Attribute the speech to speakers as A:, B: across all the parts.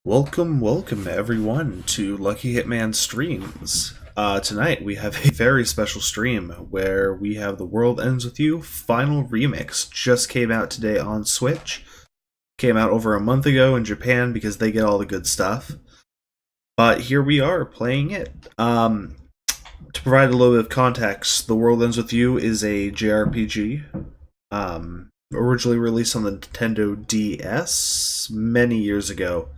A: Welcome everyone to Lucky Hitman Streams. Tonight we have a very special stream where we have The World Ends With You Final Remix. Just came out today on Switch. Came out over a month ago in Japan because they get all the good stuff. But here we are playing it. To provide a little bit of context, The World Ends With You is a JRPG. Originally released on the Nintendo DS many years ago.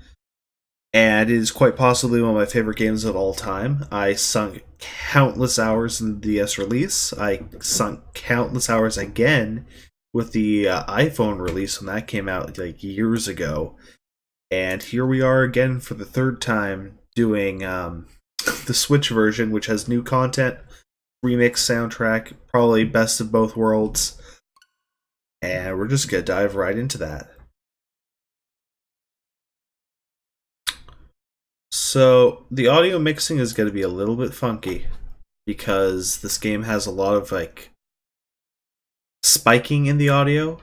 A: And it is quite possibly one of my favorite games of all time. I sunk countless hours in the DS release. I sunk countless hours again with the iPhone release when that came out like years ago. And here we are again for the third time doing the Switch version, which has new content, remix soundtrack, probably best of both worlds. And we're just going to dive right into that. So, the audio mixing is going to be a little bit funky because this game has a lot of, like, spiking in the audio.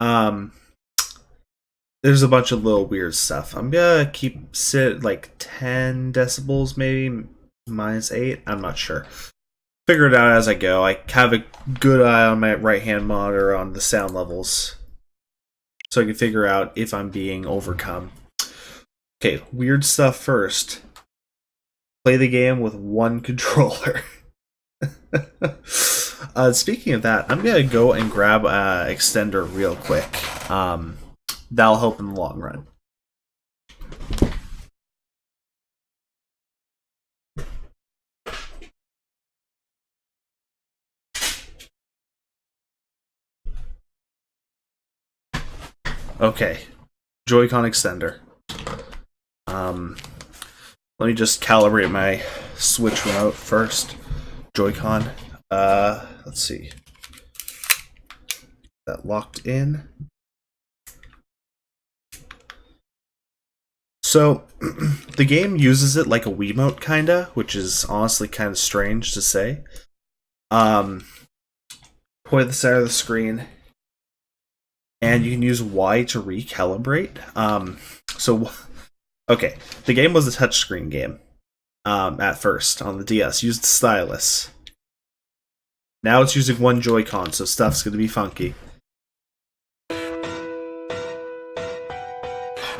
A: There's a bunch of little weird stuff. I'm going to keep sit like 10 decibels, maybe, minus 8. I'm not sure. Figure it out as I go. I have a good eye on my right-hand monitor on the sound levels, so I can figure out if I'm being overcome. Okay, weird stuff first. Play the game with one controller. Speaking of that, I'm gonna go and grab extender real quick. That'll help in the long run. Okay, Joy-Con extender. Let me just calibrate my Switch remote first. Joy-Con. Let's see. That locked in. So, the game uses it like a Wiimote, kinda, which is honestly kind of strange to say. Point at the center of the screen, and you can use Y to recalibrate. Okay, the game was a touchscreen game at first on the DS. Used the stylus. Now it's using one Joy-Con, so stuff's going to be funky.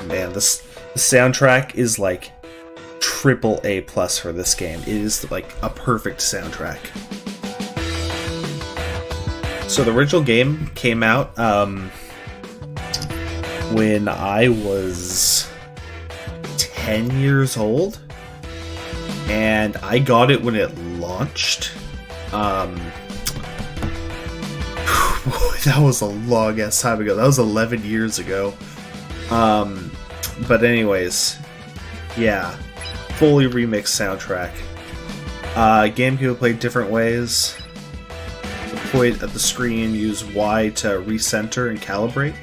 A: Man, the soundtrack is like triple A plus for this game. It is like a perfect soundtrack. So the original game came out when I was 10 years old, and I got it when it launched. That was a long ass time ago. That was 11 years ago. But anyways, yeah, fully remixed soundtrack. Game can be played different ways. Point at the screen, use Y to recenter and calibrate.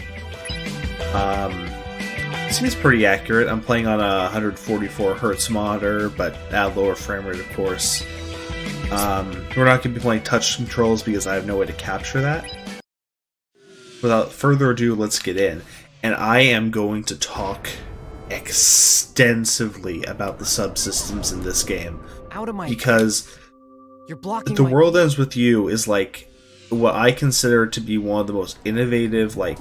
A: Seems pretty accurate. I'm playing on a 144 Hz monitor, but at lower frame rate, of course. We're not going to be playing touch controls because I have no way to capture that. Without further ado, let's get in. And I am going to talk extensively about the subsystems in this game. Because The World Ends With You is like what I consider to be one of the most innovative, like,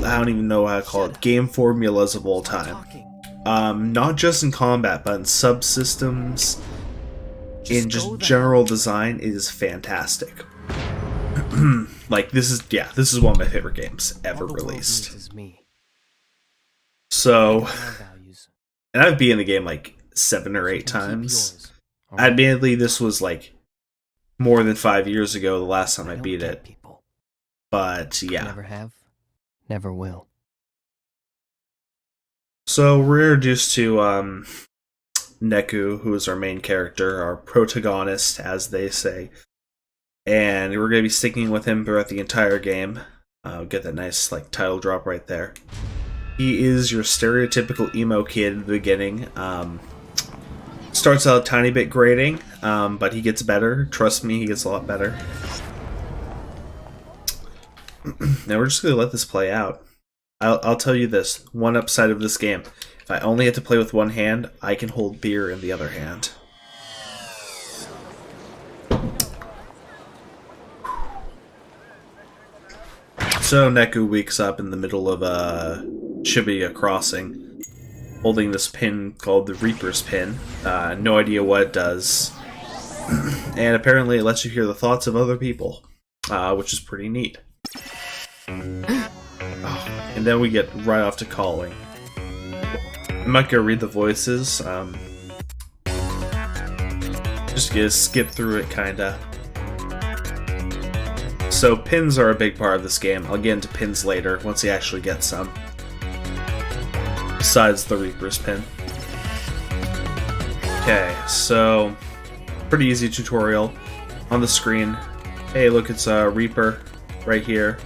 A: I don't even know how to call it, game formulas of all time. Not just in combat, but in subsystems, in just general design, it is fantastic. Like, this is one of my favorite games ever released. So, and I've been in the game like 7 or 8 times. Admittedly, this was like more than 5 years ago, the last time I beat it. But yeah.
B: Never have, never will.
A: So we're introduced to Neku, who is our main character, our protagonist, as they say. And we're going to be sticking with him throughout the entire game. Get that nice like title drop right there. He is your stereotypical emo kid in the beginning. Starts out a tiny bit grating, but he gets better. Trust me, he gets a lot better. Now we're just going to let this play out. I'll tell you this. One upside of this game. If I only had to play with one hand, I can hold beer in the other hand. So Neku wakes up in the middle of Shibuya crossing, holding this pin called the Reaper's Pin. No idea what it does. And apparently it lets you hear the thoughts of other people, which is pretty neat. And then we get right off to calling. I'm not gonna read the voices. Just gonna skip through it, kinda. So pins are a big part of this game. I'll get into pins later once you actually get some. Besides the Reaper's Pin. Okay, so pretty easy tutorial on the screen. Hey, look, it's a Reaper right here.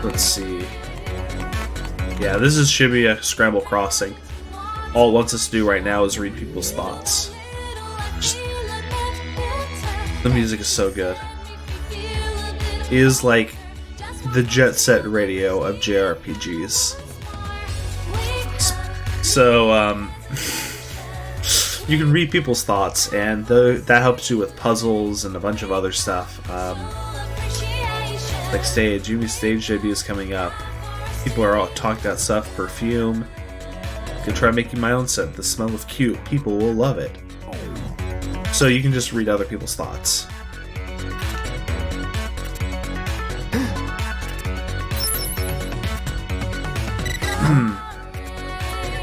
A: Let's see. Yeah, this is Shibuya Scramble Crossing. All it wants us to do right now is read people's thoughts. The music is so good. It is like the Jet Set Radio of JRPGs. So, you can read people's thoughts, and that helps you with puzzles and a bunch of other stuff. Like Yumi's stage debut is coming up. People are all talking about stuff, perfume. I could try making my own scent. The smell of cute. People will love it. So you can just read other people's thoughts.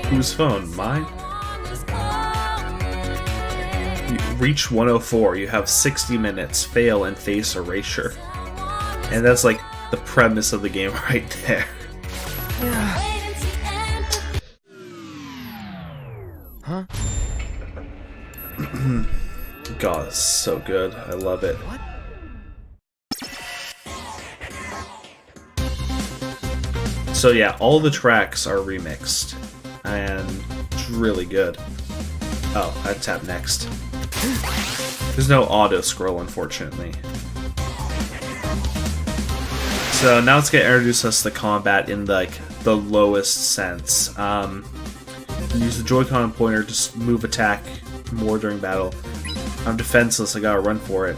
A: Whose phone? Mine? Reach 104. You have 60 minutes. Fail and face erasure. And that's like the premise of the game right there.
B: Huh?
A: God, it's so good. I love it.
B: What?
A: So yeah, all the tracks are remixed. And it's really good. Oh, I tap next. There's no auto scroll, unfortunately. So now it's gonna introduce us to combat in the lowest sense. Use the Joy-Con pointer to move attack more during battle. I'm defenseless, I gotta run for it.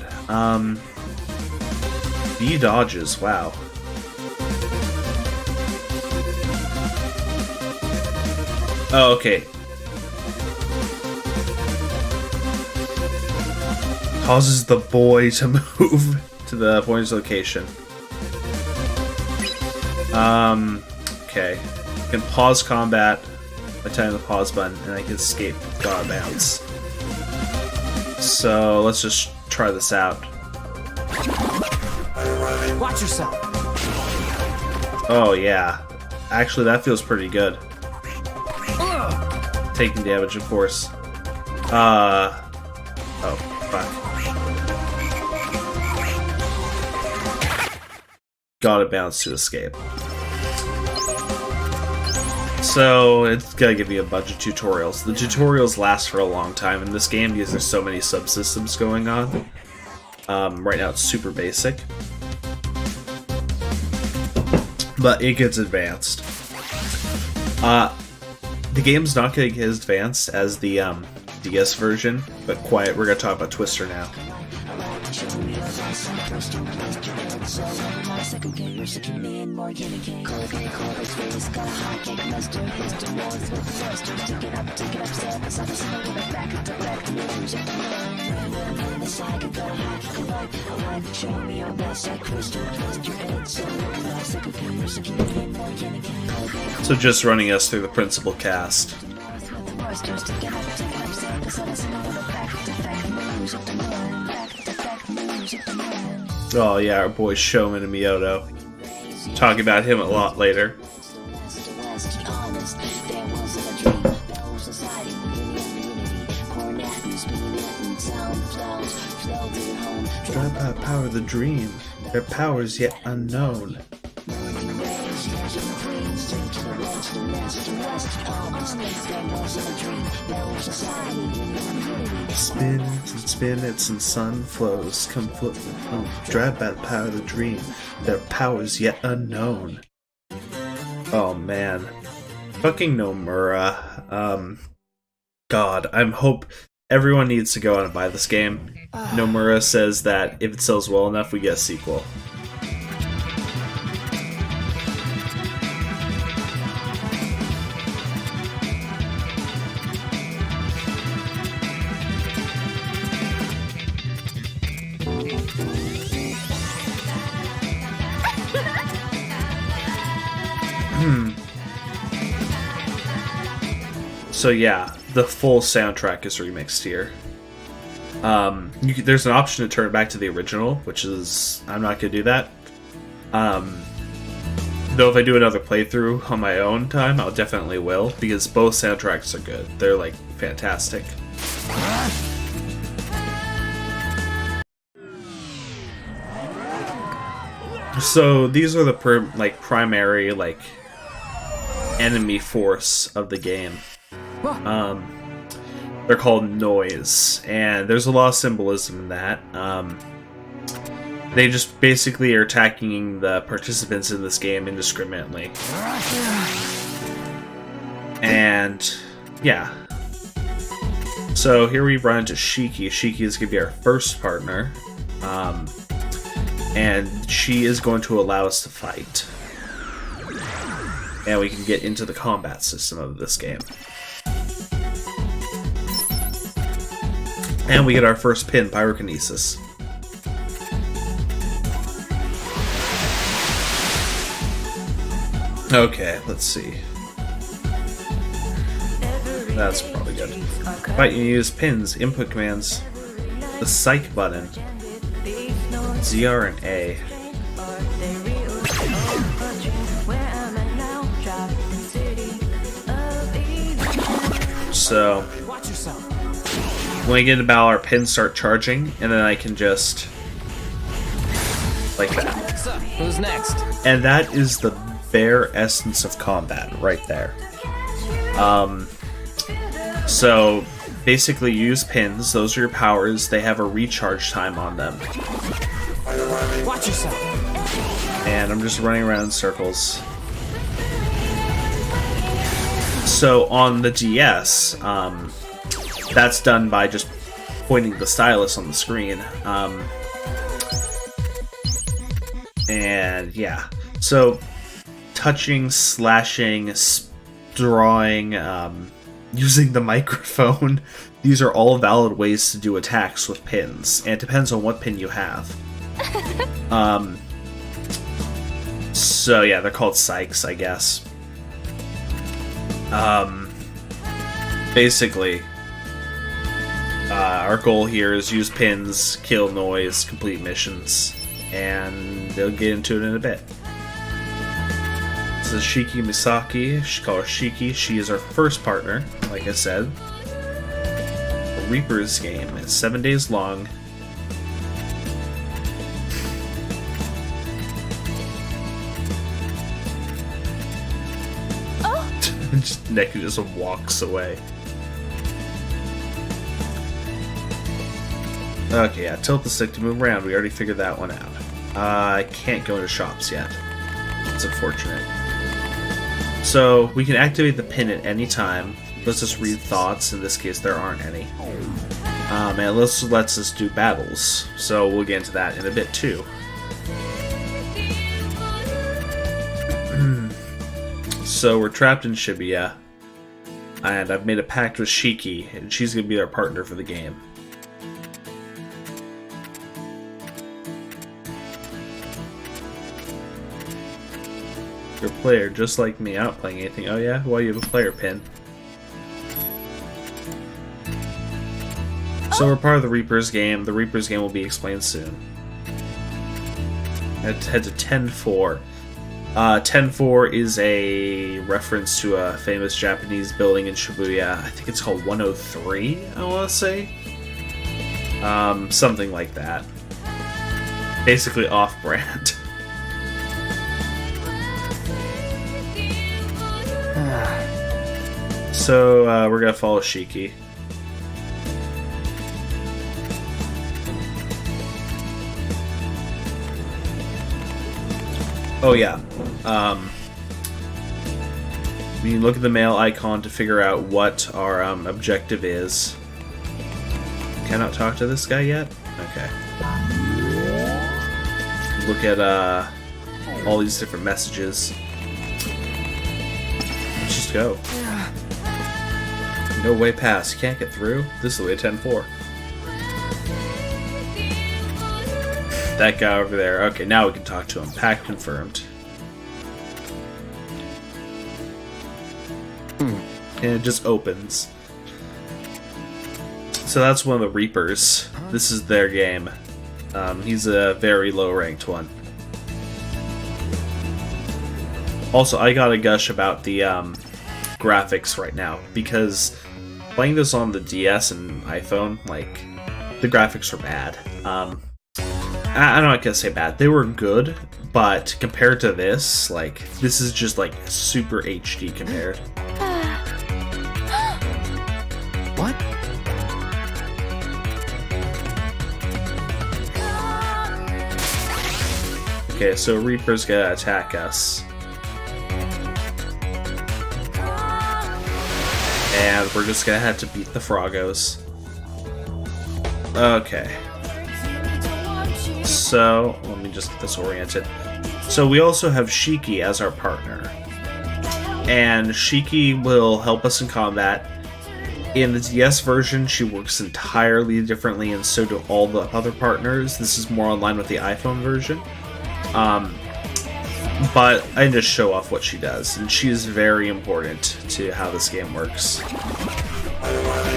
A: B dodges, wow. Oh, okay. Causes the boy to move to the pointer's location. Okay. I can pause combat by tapping the pause button, and I can escape God bounce. So let's just try this out.
B: Watch yourself.
A: Oh yeah. Actually, that feels pretty good. Taking damage, of course. Oh, fuck. Gotta bounce to escape. So, it's gotta give you a bunch of tutorials. The tutorials last for a long time in this game because there's so many subsystems going on. Right now it's super basic. But it gets advanced. The game's not gonna get as advanced as the DS version, but quiet, we're gonna talk about Twister now. So just running us through the principal cast. Oh yeah, our boy Showman and Miyoto. Talk about him a lot later. Drive by power of the dream. Their powers yet unknown. Spinets and sun flows come floating home, drive by the power of the dream, their powers yet unknown. Oh man. Fucking Nomura. God, hope everyone needs to go out and buy this game. Nomura says that if it sells well enough, we get a sequel. So yeah, the full soundtrack is remixed here. There's an option to turn it back to the original, which is... I'm not going to do that. Though if I do another playthrough on my own time, I'll definitely will, because both soundtracks are good. They're, like, fantastic. So these are the primary, like, enemy force of the game. They're called noise, and there's a lot of symbolism in that. They just basically are attacking the participants in this game indiscriminately. And, yeah. So here we run into Shiki. Shiki is going to be our first partner. And she is going to allow us to fight. And we can get into the combat system of this game. And we get our first pin, Pyrokinesis. Okay, let's see. That's probably good. Fight, you use pins, input commands, the psych button, ZR and A. So, when we get into battle, our pins start charging, and then I can just... like that.
B: Who's next?
A: And that is the bare essence of combat, right there. So, basically you use pins, those are your powers, they have a recharge time on them.
B: Watch yourself.
A: And I'm just running around in circles. So on the DS, that's done by just pointing the stylus on the screen. And yeah, so touching, slashing, drawing, using the microphone, these are all valid ways to do attacks with pins, and it depends on what pin you have. So yeah, they're called psychs, I guess. Basically, our goal here is use pins, kill noise, complete missions, and they'll get into it in a bit. This is Shiki Misaki. She call her Shiki. She is our first partner, like I said. The Reaper's game. It's 7 days long. Neku just walks away. Okay, yeah, tilt the stick to move around. We already figured that one out. I can't go into shops yet. It's unfortunate. So, we can activate the pin at any time. Let's just read thoughts. In this case, there aren't any. And this lets us do battles. So, we'll get into that in a bit, too. So, we're trapped in Shibuya. And I've made a pact with Shiki, and she's going to be our partner for the game. You're a player, just like me. I'm not playing anything. Oh yeah? Well, you have a player pin. So we're part of the Reaper's game. The Reaper's game will be explained soon. Let's head to 10-4. 10-4 is a reference to a famous Japanese building in Shibuya. I think it's called 103, I want to say. Something like that. Basically off-brand. So, we're gonna follow Shiki. Oh yeah. You look at the mail icon to figure out what our objective is. Cannot talk to this guy yet? Okay. Look at all these different messages. Let's just go. No way past. Can't get through? This is the way 10-4. That guy over there. Okay, now we can talk to him. Pack confirmed. And it just opens. So that's one of the Reapers. This is their game. He's a very low ranked one. Also, I gotta gush about the graphics right now, because playing this on the DS and iPhone, like, the graphics are bad. I'm not gonna say bad. They were good, but compared to this, like, this is just like super HD compared.
B: What?
A: Okay, so Reaper's gonna attack us. And we're just gonna have to beat the Froggos. Okay. So, let me just get this oriented. So we also have Shiki as our partner. And Shiki will help us in combat. In the DS version, she works entirely differently, and so do all the other partners. This is more in line with the iPhone version. But I just show off what she does, and she is very important to how this game works.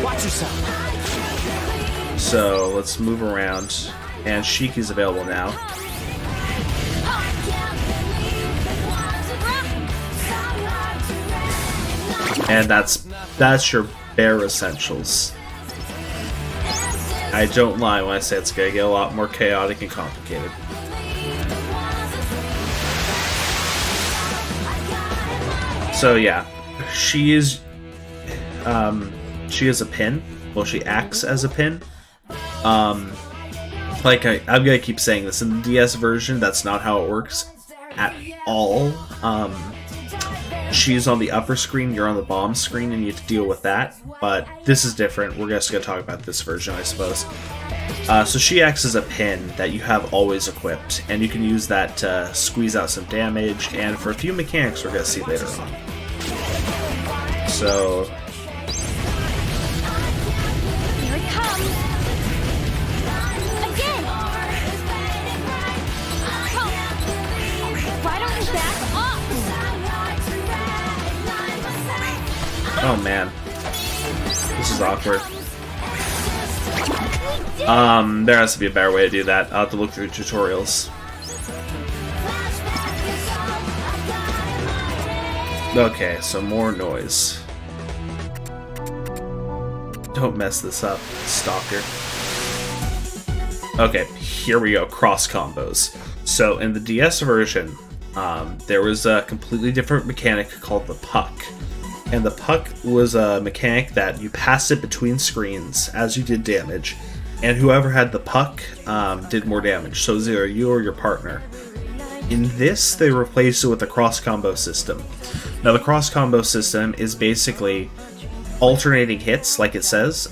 B: Watch yourself.
A: So let's move around, and Shiki's available now. And that's your bare essentials. I don't lie when I say it's gonna get a lot more chaotic and complicated. So yeah, she is a pin. Well, she acts as a pin. Like I'm gonna keep saying this, in the DS version, that's not how it works at all. She's on the upper screen, you're on the bottom screen, and you have to deal with that. But this is different. We're just gonna talk about this version, I suppose. So she acts as a pin that you have always equipped, and you can use that to squeeze out some damage, and for a few mechanics we're gonna see later on. So
C: Here it comes. Again. Why don't you back up?
A: oh man, this is awkward. There has to be a better way to do that. I'll have to look through tutorials. Okay, so more noise. Don't mess this up, stalker. Okay, here we go, cross combos. So in the DS version, there was a completely different mechanic called the puck. And the puck was a mechanic that you passed it between screens as you did damage. And whoever had the puck did more damage, so it was either you or your partner. In this, they replaced it with a cross combo system. Now, the cross combo system is basically alternating hits, like it says.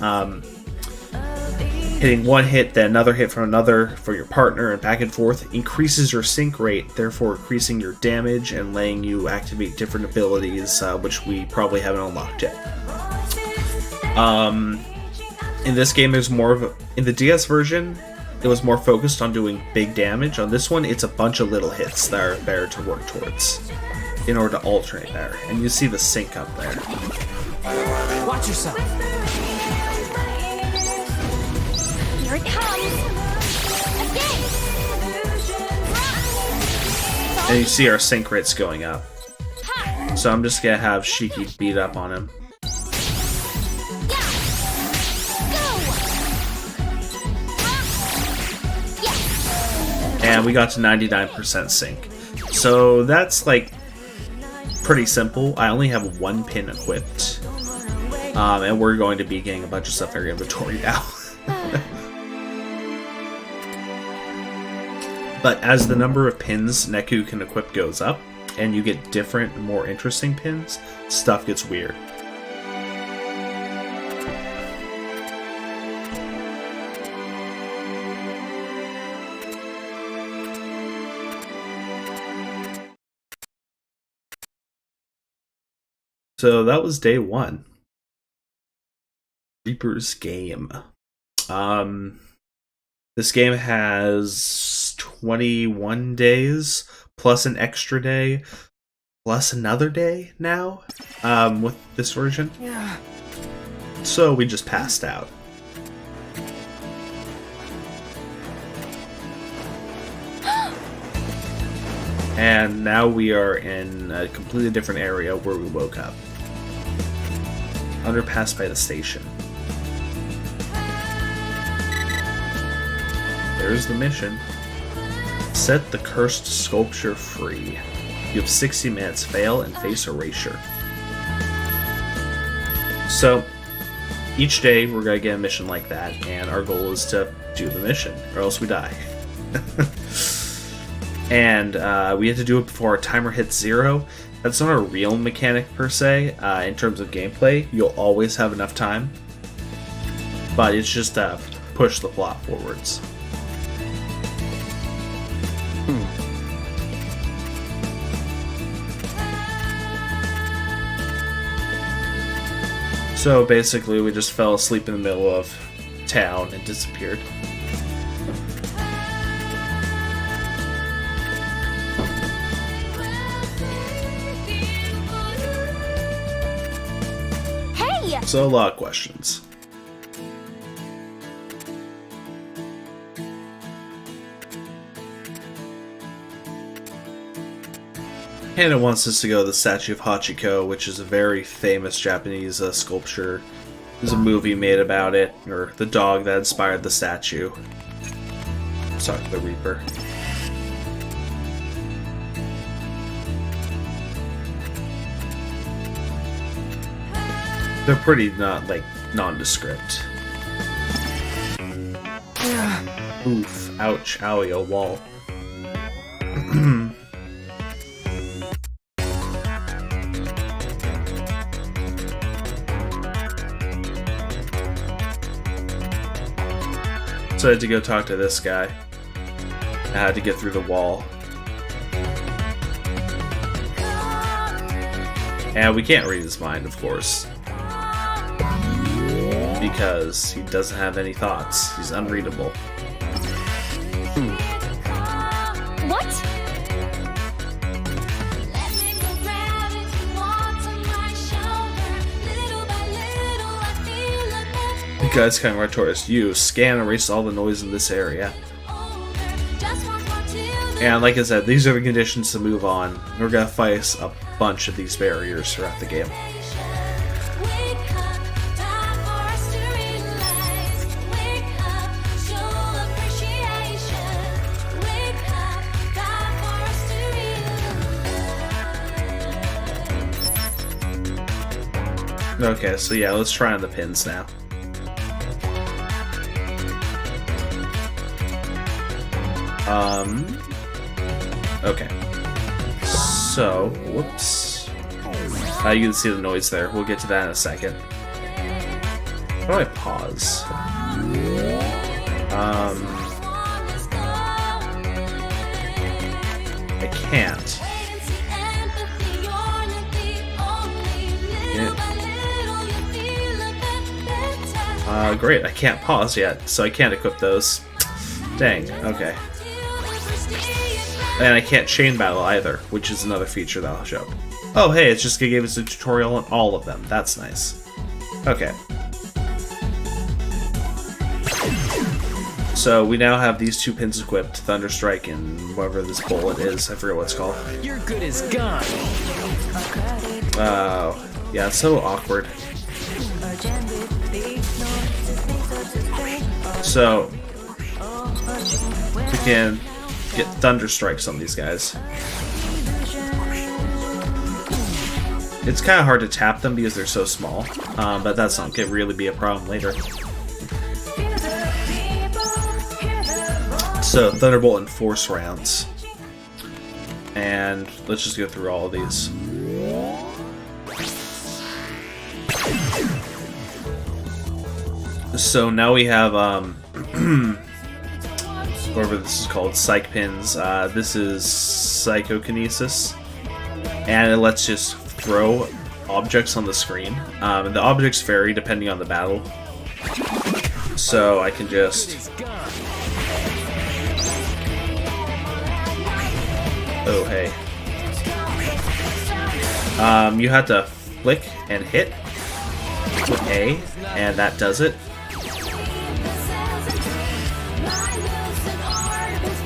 A: Hitting one hit, then another hit from another for your partner, and back and forth increases your sync rate, therefore increasing your damage and letting you activate different abilities, which we probably haven't unlocked yet. In this game, there's more of a... In the DS version, it was more focused on doing big damage. On this one, it's a bunch of little hits that are better to work towards in order to alternate there. And you see the sync up there.
B: Watch yourself.
C: Here it comes. Again.
A: And you see our sync rates going up. So I'm just gonna have Shiki beat up on him. And we got to 99% sync. So that's like pretty simple. I only have one pin equipped. And we're going to be getting a bunch of stuff in our inventory now. But as the number of pins Neku can equip goes up, and you get different, more interesting pins, stuff gets weird. So that was day 1. Reaper's Game. This game has 21 days, plus an extra day, plus another day now, with this version.
B: Yeah.
A: So we just passed out. And now we are in a completely different area where we woke up. Underpass by the station. There's the mission. Set the cursed sculpture free. You have 60 minutes. Fail and face erasure. So, each day we're going to get a mission like that, and our goal is to do the mission, or else we die. And we have to do it before our timer hits 0. That's not a real mechanic per se, in terms of gameplay. You'll always have enough time. But it's just to push the plot forwards. So basically we just fell asleep in the middle of town and disappeared.
C: Hey!
A: So a lot of questions. And it wants us to go to the statue of Hachiko, which is a very famous Japanese sculpture. There's a movie made about it, or the dog that inspired the statue. Sorry, the Reaper. They're pretty nondescript. Oof, ouch, owie, a wall. So I had to go talk to this guy. I had to get through the wall. And we can't read his mind, of course. Because he doesn't have any thoughts. He's unreadable.
C: What?
A: The guy's coming right toward us. You scan and erase all the noise in this area. And like I said, these are the conditions to move on. We're gonna fight a bunch of these barriers throughout the game. Okay, so yeah, let's try on the pins now. Okay. So, whoops. You can see the noise there. We'll get to that in a second. How do I pause? I can't. Great, I can't pause yet, so I can't equip those. Dang, okay. And I can't chain battle either, which is another feature that I'll show. Oh hey, it's just gonna give us a tutorial on all of them. That's nice. Okay. So we now have these 2 pins equipped, Thunderstrike and whatever this bullet is, I forget what it's called.
B: Your good is gone.
A: Oh, yeah, it's so awkward. So, we can get Thunderstrikes on these guys. It's kind of hard to tap them because they're so small, but that's not going to really be a problem later. So, Thunderbolt and Force rounds. And let's just go through all of these. So now we have, whatever this is called, Psych Pins. This is Psychokinesis. And it lets just throw objects on the screen. And the objects vary depending on the battle. So I can just... Oh, hey. You have to flick and hit with A, and that does it.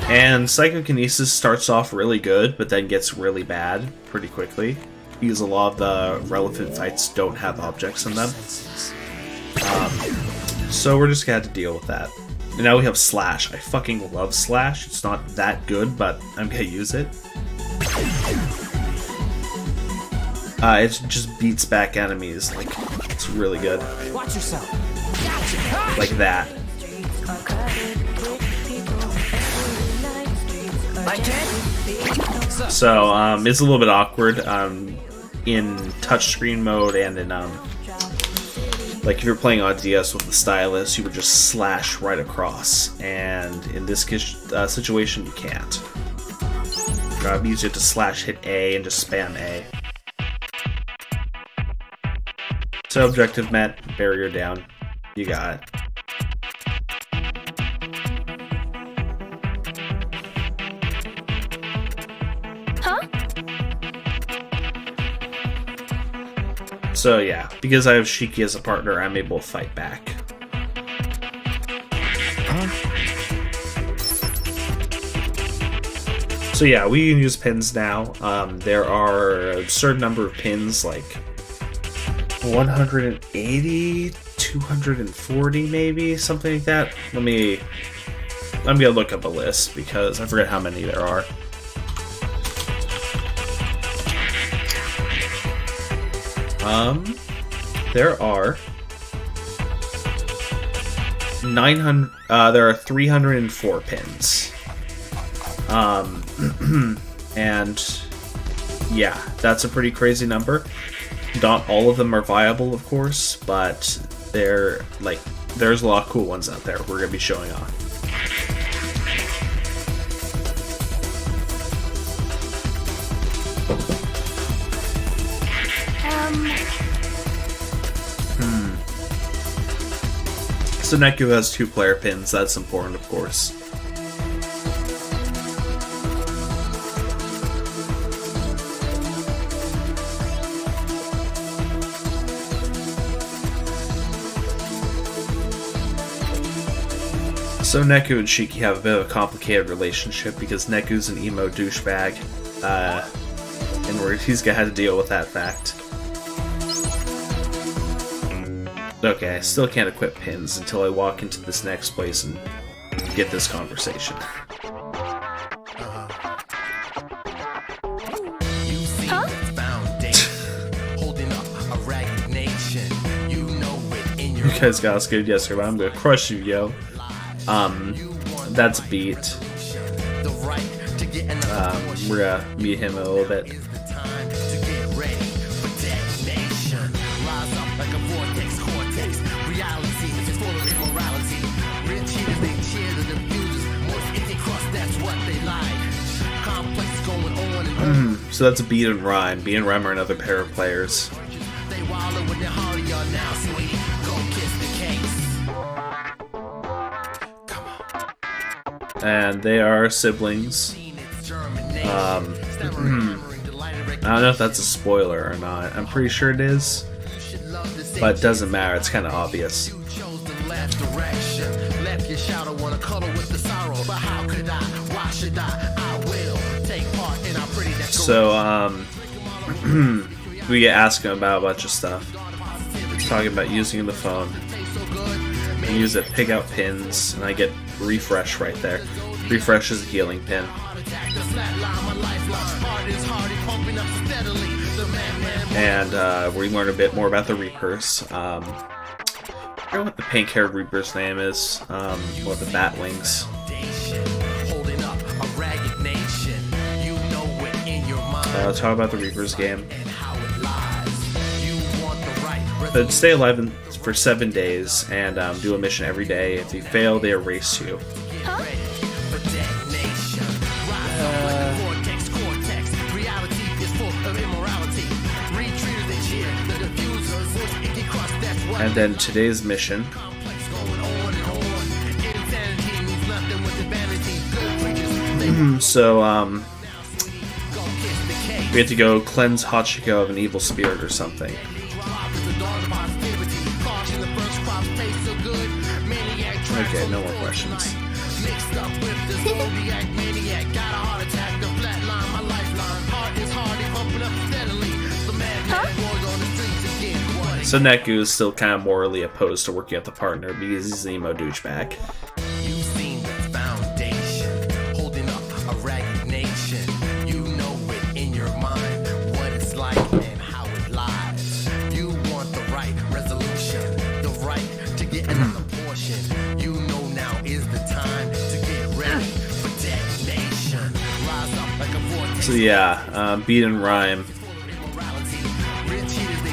A: And Psychokinesis starts off really good, but then gets really bad pretty quickly, because a lot of the relevant fights don't have objects in them. So we're just gonna have to deal with that. And now we have Slash. I fucking love Slash. It's not that good, but I'm gonna use it. It just beats back enemies. Like, it's really good.
B: Watch yourself.
A: Like that. So, it's a little bit awkward in touchscreen mode and in, like if you're playing on DS with the stylus, you would just slash right across. And in this situation, you can't. It'd be easier to slash hit A and just spam A. So objective met, barrier down. You got it. So yeah, because I have Shiki as a partner, I'm able to fight back. So yeah, we can use pins now. There are a certain number of pins, like 180, 240 maybe, something like that. I'm gonna look up a list because I forget how many there are. There are 900. There are 304 pins. And yeah, that's a pretty crazy number. Not all of them are viable, of course, but there's a lot of cool ones out there we're gonna be showing off. So Neku has 2-player pins, that's important, of course. So Neku and Shiki have a bit of a complicated relationship because Neku's an emo douchebag, and he's gonna have to deal with that fact. Okay, I still can't equip pins until I walk into this next place and get this conversation. You guys got us good yesterday, but I'm gonna crush you, yo. That's a beat. We're gonna meet him in a little bit. So that's a beat and rhyme. Beat and rhyme are another pair of players. And they are siblings. I don't know if that's a spoiler or not. I'm pretty sure it is. But it doesn't matter, it's kind of obvious. So, we get asked him about a bunch of stuff. He's talking about using the phone. I use it, pick out pins, and I get refresh right there. Refresh is a healing pin. And we learn a bit more about the Reapers. I don't know what the pink-haired Reaper's name is. What the Batwings. talk about the Reapers game. But stay alive for 7 days and do a mission every day. If you fail, they erase you.
C: Huh?
A: And then today's mission. So, we have to go cleanse Hachiko of an evil spirit or something. Okay, no more questions. So Neku is still kind of morally opposed to working with the partner because he's an emo douchebag.
D: You've seen the foundation, holding up a ragged nation. You know it in your mind, what it's like and how it lies. You want the right resolution, the right to get another portion. You know now is the time to get ready for detonation. Rise up like a vortex.
A: So yeah, Beat and Rhyme,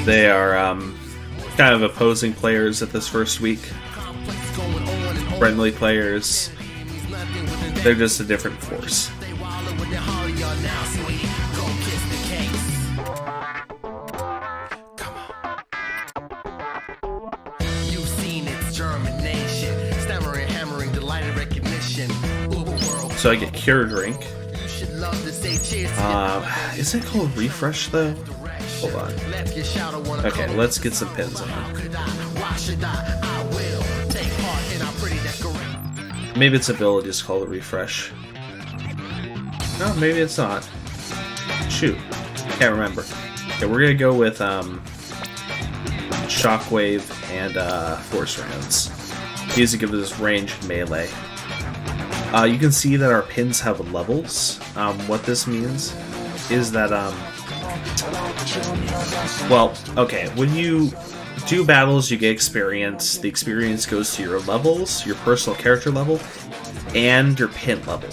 A: they are kind of opposing players at this first week. Friendly players. They're just a different force.
D: You've seen its germination, stammering, hammering, delighted recognition.
A: So I get Cure Drink.
D: You should love to say cheers.
A: Is it called Refresh though? Hold on. Okay, let's get some pins on. Maybe its ability is called a Refresh. No, maybe it's not. Shoot. Can't remember. Okay, we're gonna go with Shockwave and Force Rounds. These will give us range melee. You can see that our pins have levels. What this means is that well, okay, when you do battles, you get experience. The experience goes to your levels, your personal character level, and your pin level.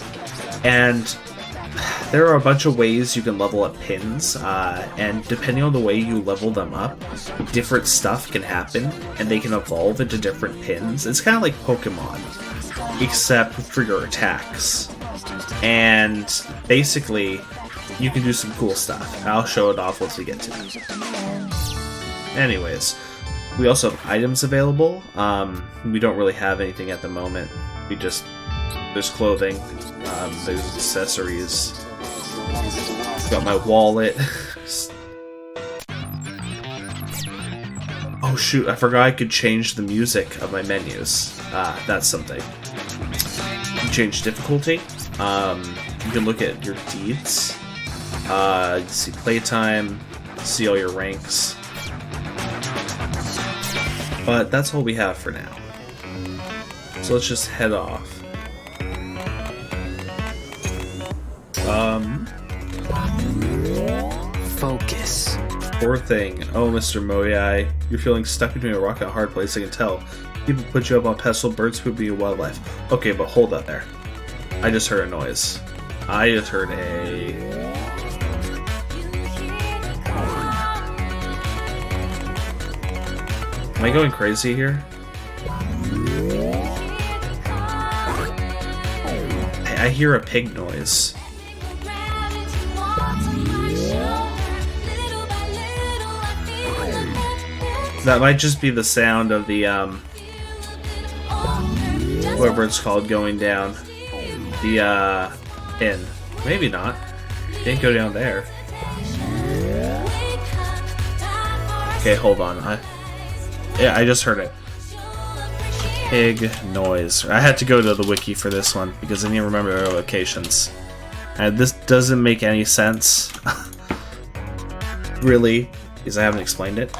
A: And there are a bunch of ways you can level up pins, and depending on the way you level them up, different stuff can happen, and they can evolve into different pins. It's kind of like Pokemon, except for your attacks. And basically, you can do some cool stuff. I'll show it off once we get to it. Anyways, we also have items available. We don't really have anything at the moment. There's clothing, there's accessories. Got my wallet. Oh shoot, I forgot I could change the music of my menus. That's something. You change difficulty. You can look at your deeds. You see playtime, see all your ranks. But that's all we have for now. So let's just head off.
B: Focus.
A: Poor thing. Oh, Mr. Moyai, you're feeling stuck between a rock and a hard place, I can tell. People put you up on pedestal, birds poop you, wildlife. Okay, but hold up there. I just heard a noise. I just heard a... Am I going crazy here? I hear a pig noise. That might just be the sound of the, whatever it's called, going down. The, pin. Maybe not. Didn't go down there. Okay, hold on. Yeah, I just heard it. Pig noise. I had to go to the wiki for this one because I didn't remember their locations. And this doesn't make any sense. Really, because I haven't explained it.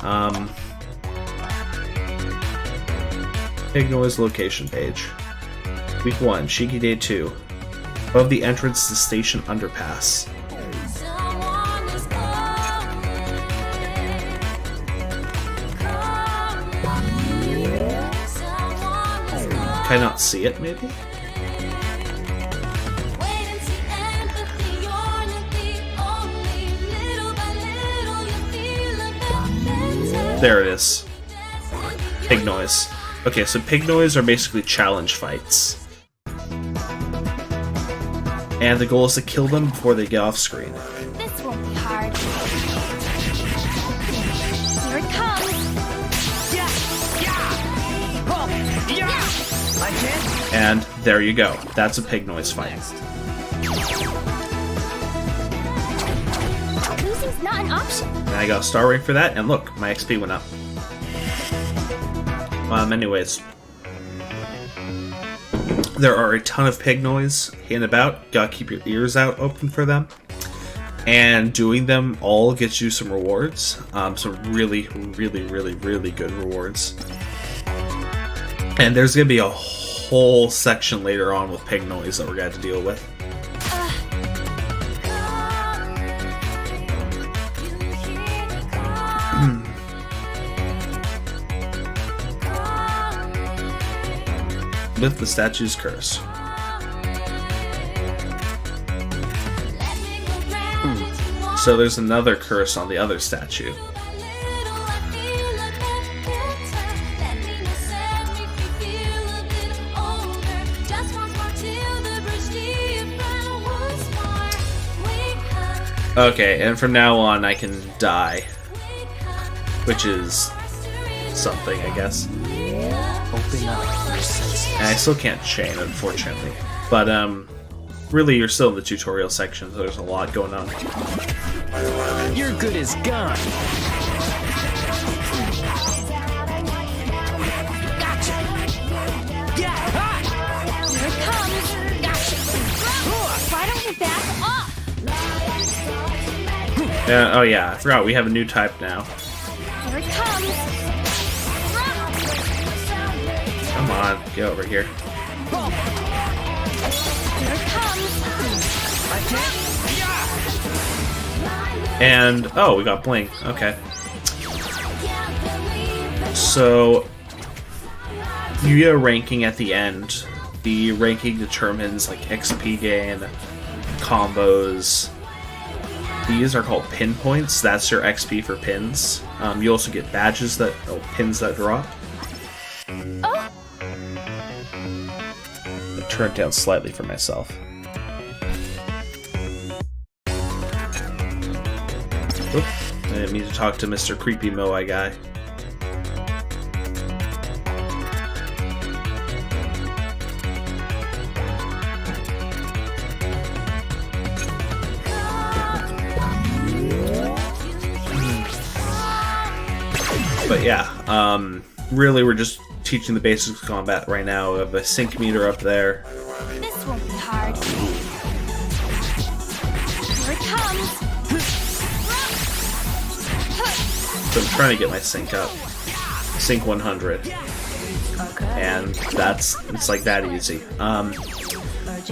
A: Pig noise location page. Week 1, Shiki Day 2. Above the entrance to station underpass. Can I not see it, maybe? There it is. Pig noise. Okay, so pig noise are basically challenge fights. And the goal is to kill them before they get off screen.
C: This won't be hard. Here it comes.
B: I can.
A: And there you go. That's a pig noise fight.
C: Losing's not an option.
A: And I got a star rating for that, and look, my XP went up. Anyways. There are a ton of pig noise in about. Gotta keep your ears out open for them. And doing them all gets you some rewards. Some really, really, really, really good rewards. And there's gonna be a whole section later on with pig noise that we're gonna have to deal with. With the statue's curse. So there's another curse on the other statue. Okay, and from now on I can die. Which is something, I guess.
B: Open up your senses.
A: And I still can't chain, unfortunately. But, really, you're still in the tutorial section, so there's a lot going on.
B: You're good as gone. Gotcha. Yeah.
C: Here it comes. Gotcha. Why don't you back off?
A: Oh yeah, I forgot, we have a new type now.
C: Here it comes.
A: Come on, get over here.
C: Here it comes.
B: I can.
A: And, oh, we got Blink, okay. So, you get a ranking at the end. The ranking determines, like, XP gain, combos. These are called pin points. That's your XP for pins. You also get badges that, pins that drop.
C: Oh,
A: I turned down slightly for myself. Oop, I didn't mean to talk to Mr. Creepy Moai guy. But yeah, really we're just teaching the basics of combat right now. We have a sync meter up there.
C: this won't be hard. Here it comes.
A: So I'm trying to get my sync up. Sync 100. And it's like that easy.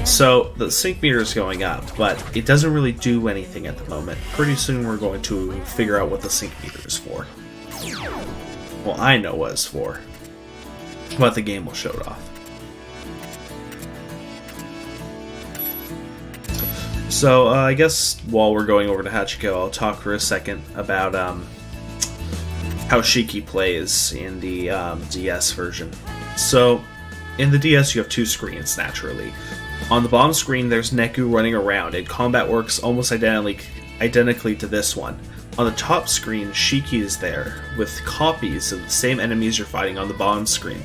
A: So the sync meter is going up, but it doesn't really do anything at the moment. Pretty soon we're going to figure out what the sync meter is for. Well, I know what it's for, but the game will show it off. So I guess while we're going over to Hachiko, I'll talk for a second about how Shiki plays in the DS version. So in the DS you have two screens, naturally. On the bottom screen there's Neku running around, and combat works almost identically to this one. On the top screen, Shiki is there, with copies of the same enemies you're fighting on the bottom screen.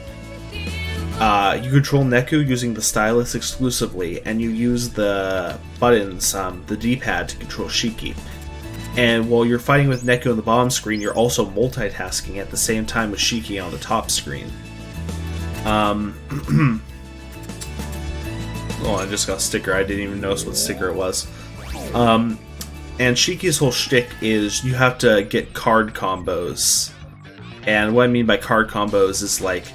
A: You control Neku using the stylus exclusively, and you use the buttons, the D-pad, to control Shiki. And while you're fighting with Neku on the bottom screen, you're also multitasking at the same time with Shiki on the top screen. Oh, I just got a sticker. I didn't even notice what sticker it was. And Shiki's whole shtick is you have to get card combos. And what I mean by card combos is like,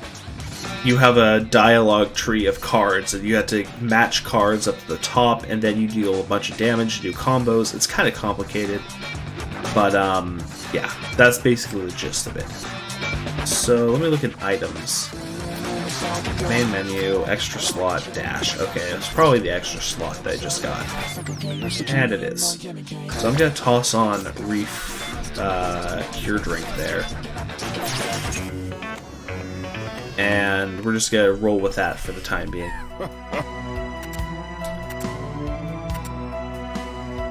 A: you have a dialogue tree of cards, and you have to match cards up to the top, and then you deal a bunch of damage, do combos. It's kind of complicated. But, yeah, that's basically the gist of it. So, let me look at items. Main menu, extra slot, dash. Okay, it's probably the extra slot that I just got. And it is. So I'm gonna toss on Reef Cure Drink there. And we're just gonna roll with that for the time being.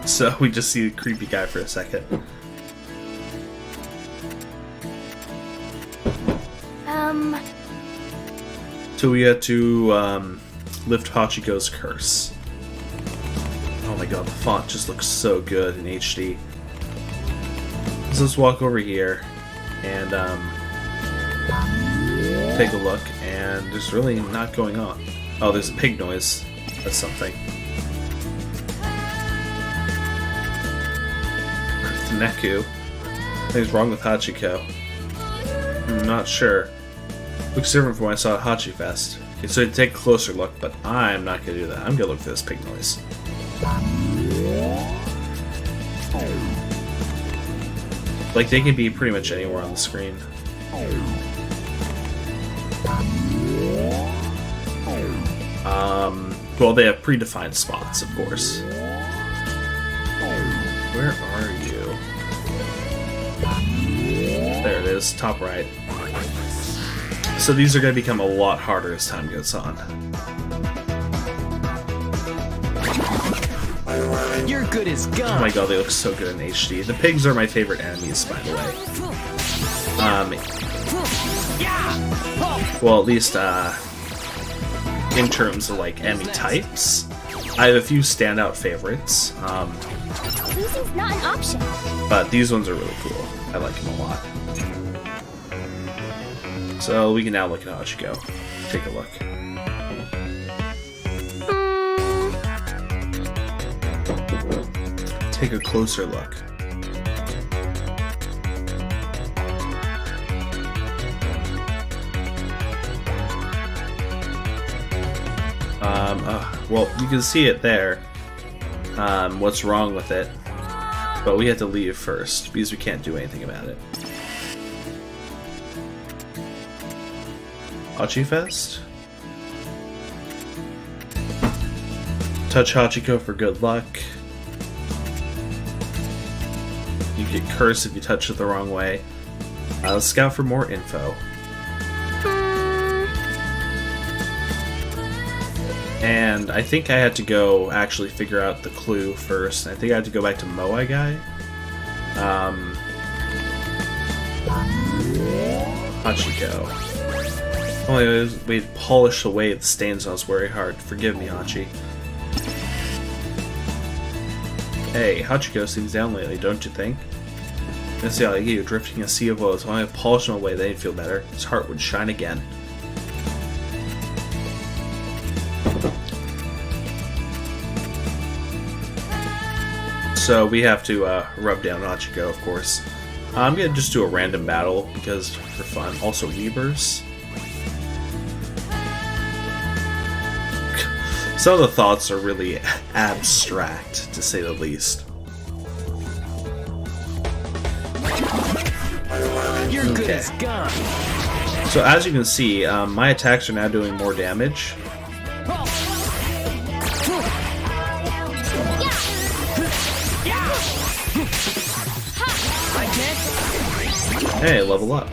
A: So we just see the creepy guy for a second. So we had to lift Hachiko's curse. Oh my god, the font just looks so good in HD. So let's walk over here and take a look, and there's really not going on. Oh, there's a pig noise. That's something. Neku. Something's wrong with Hachiko. I'm not sure. Looks different from when I saw at Hachi Fest. Okay, so take a closer look, but I'm not gonna do that. I'm gonna look for this pig noise. Like, they can be pretty much anywhere on the screen. Well, they have predefined spots, of course. Where are you? There it is, top right. So these are going to become a lot harder as time goes on.
B: You're good as
A: Oh
B: gone.
A: my god, they look so good in HD. The pigs are my favorite enemies, by the way. Well, at least in terms of like enemy types, I have a few standout favorites.
C: Losing's not an option.
A: But these ones are really cool. I like them a lot. So we can now look at Hachiko. Take a look. Take a closer look. Well, you can see it there. What's wrong with it? But we have to leave first because we can't do anything about it. Hachi Fest? Touch Hachiko for good luck. You get cursed if you touch it the wrong way. Let's scout for more info. And I think I had to go actually figure out the clue first. I think I had to go back to Moai Guy. Hachiko. Only way to polish away the stains on us very hard. Forgive me, Hachi. Hey, Hachiko seems down lately, don't you think? I see how like you drifting a sea of woes. When I polish him away, then he'd feel better. His heart would shine again. So we have to rub down Hachiko, of course. I'm gonna just do a random battle because for fun. Also, Weavers. Some of the thoughts are really abstract, to say the least.
B: You're good as gone.
A: So as you can see, my attacks are now doing more damage. Hey, level up.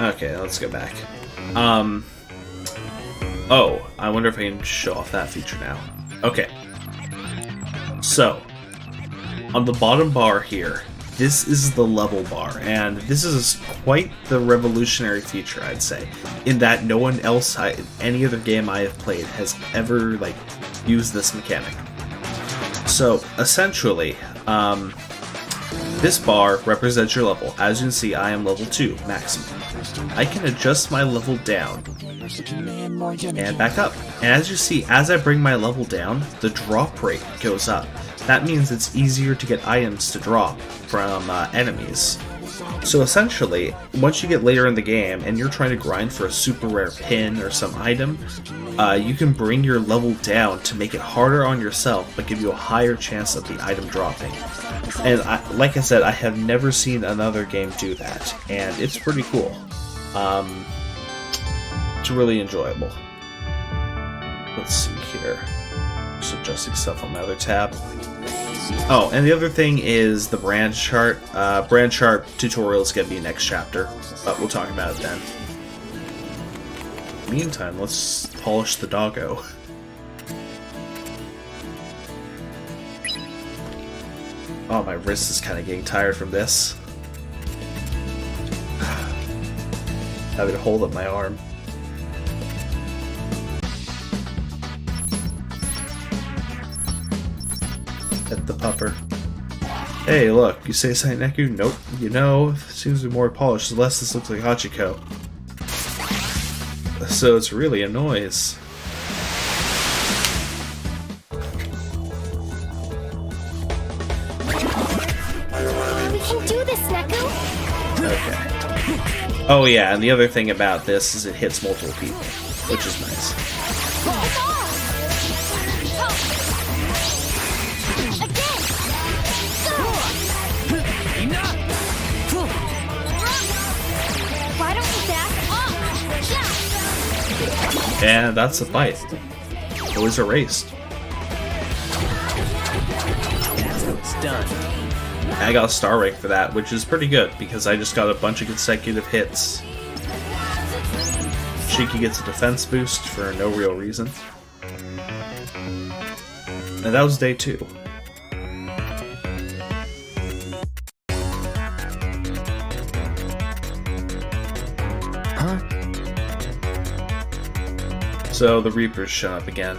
A: Okay, let's go back. Oh, I wonder if I can show off that feature now. Okay. So, on the bottom bar here, this is the level bar, and this is quite the revolutionary feature, I'd say, in that no one else, any other game I have played, has ever used this mechanic. So, essentially, this bar represents your level. As you can see, I am level 2, maximum. I can adjust my level down and back up. And as you see, as I bring my level down, the drop rate goes up. That means it's easier to get items to drop from enemies. So essentially, once you get later in the game and you're trying to grind for a super rare pin or some item, you can bring your level down to make it harder on yourself but give you a higher chance of the item dropping. And like I said, I have never seen another game do that, and it's pretty cool. It's really enjoyable. Let's see here. just adjusting stuff on my other tab. Oh, and the other thing is the brand chart. Brand chart tutorial is going to be next chapter, but we'll talk about it then. Meantime, let's polish the doggo. Oh, my wrist is kind of getting tired from this. Having to hold up my arm. At the pupper. Hey, look, you say Neku? Nope. You know, it seems to be more polished, the less this looks like Hachiko. So it's really a noise.
C: We can do this, Neku!
A: Okay. Oh yeah, and the other thing about this is it hits multiple people, which is nice.
C: Why don't we back off?
A: And that's the fight. It was erased.
B: It's done.
A: I got a star rank for that, which is pretty good because I just got a bunch of consecutive hits. Shiki gets a defense boost for no real reason. And that was day 2.
B: Huh?
A: So the Reapers show up again.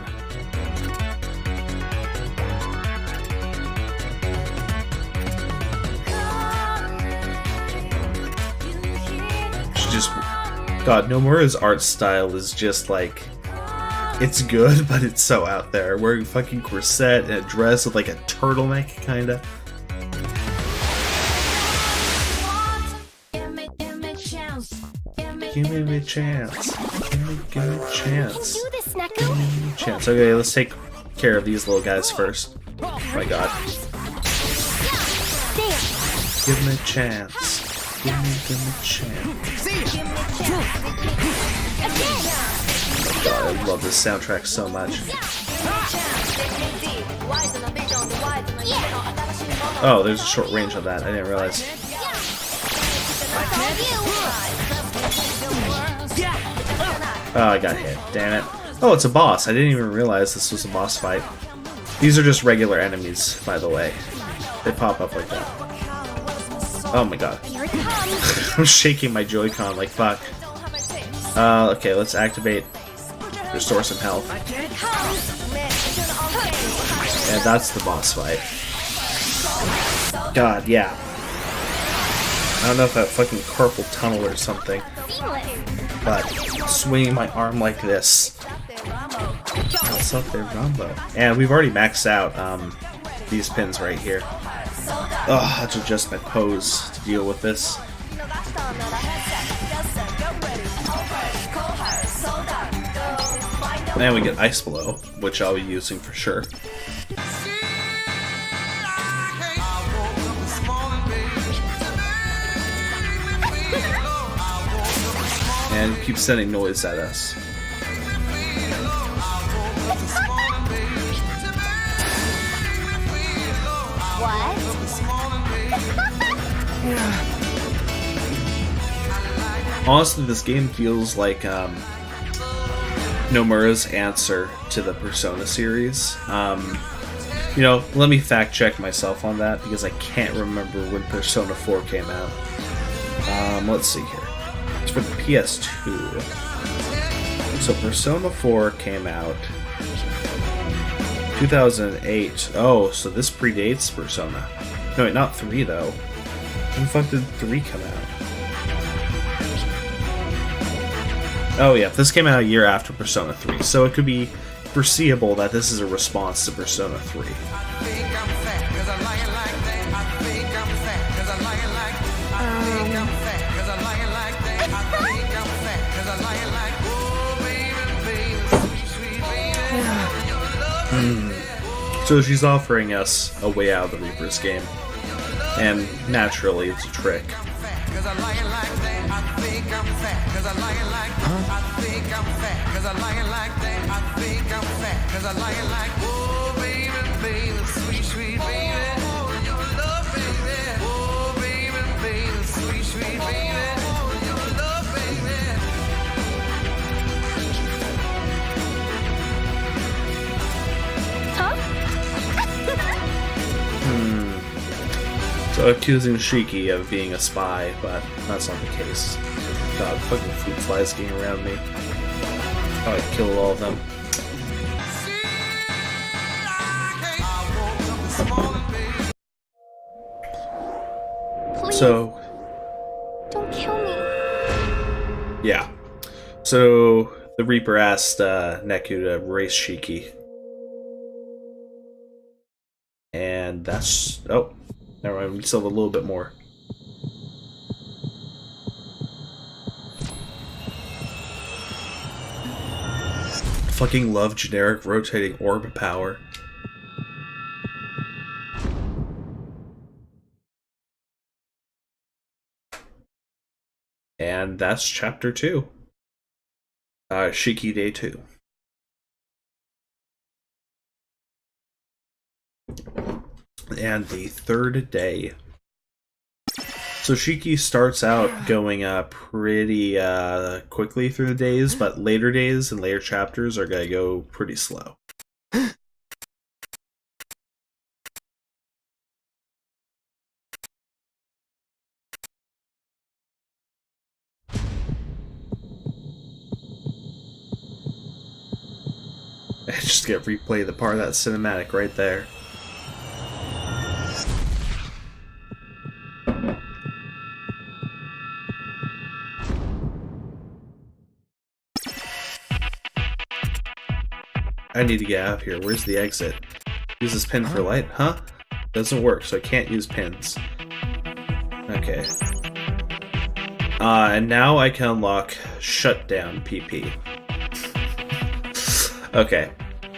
A: She just... God, Nomura's art style is just like... It's good, but it's so out there. Wearing a fucking corset and a dress with like a turtleneck, kinda. Give me a chance. Give me a chance.
C: Do this, Neku!
A: Chance. Okay, let's take care of these little guys first. Oh my god. Give me a chance. Give me a chance. God, I love this soundtrack so much. Oh, there's a short range on that. I didn't realize. Oh, I got hit. Damn it. Oh, it's a boss. I didn't even realize this was a boss fight. These are just regular enemies, by the way. They pop up like that. Oh my god. I'm shaking my Joy-Con like fuck. Okay, let's activate. Restore some health. And that's the boss fight. God, yeah. I don't know if that fucking carpal tunnel or something. But swinging my arm like this. What's up there, Rumbo? And we've already maxed out these pins right here. Oh, I have to adjust my pose to deal with this. And we get Ice Blow, which I'll be using for sure. And keep sending noise at us.
C: What?
A: Honestly, this game feels like Nomura's answer to the Persona series. You know, let me fact check myself on that because I can't remember when Persona 4 came out. Let's see here. It's for the PS2. So Persona 4 came out 2008. Oh, so this predates Persona. No, wait, not 3 though. When the fuck did 3 come out? Oh yeah, this came out a year after Persona 3, so it could be foreseeable that this is a response to Persona 3. So she's offering us a way out of the Reaper's game, and naturally it's a trick.
D: cause I like it like that. I think I'm fat, cause I like it like that. I think I'm fat, cause I like it like that. I think I'm fat, cause I like it like that. Oh, baby, baby, sweet, sweet baby. Oh, your love, baby. Oh, baby, baby, sweet, sweet baby. Oh, your love, baby.
C: Huh?
A: So accusing Shiki of being a spy, but that's not the case. God, fucking fruit flies getting around me. Probably kill all of them.
C: Please,
A: So,
C: don't kill me.
A: yeah. So, the Reaper asked Neku to race Shiki. And that's... Oh, never mind. We still have a little bit more. Fucking love generic rotating orb power. And that's chapter 2. Shiki Day 2. And the third day. So Shiki starts out going pretty quickly through the days, but later days and later chapters are going to go pretty slow. I just get replay the part of that cinematic right there. I need to get out of here. Where's the exit? Use this pin for light? Huh? Doesn't work, so I can't use pins. Okay. And now I can unlock Shutdown PP. Okay.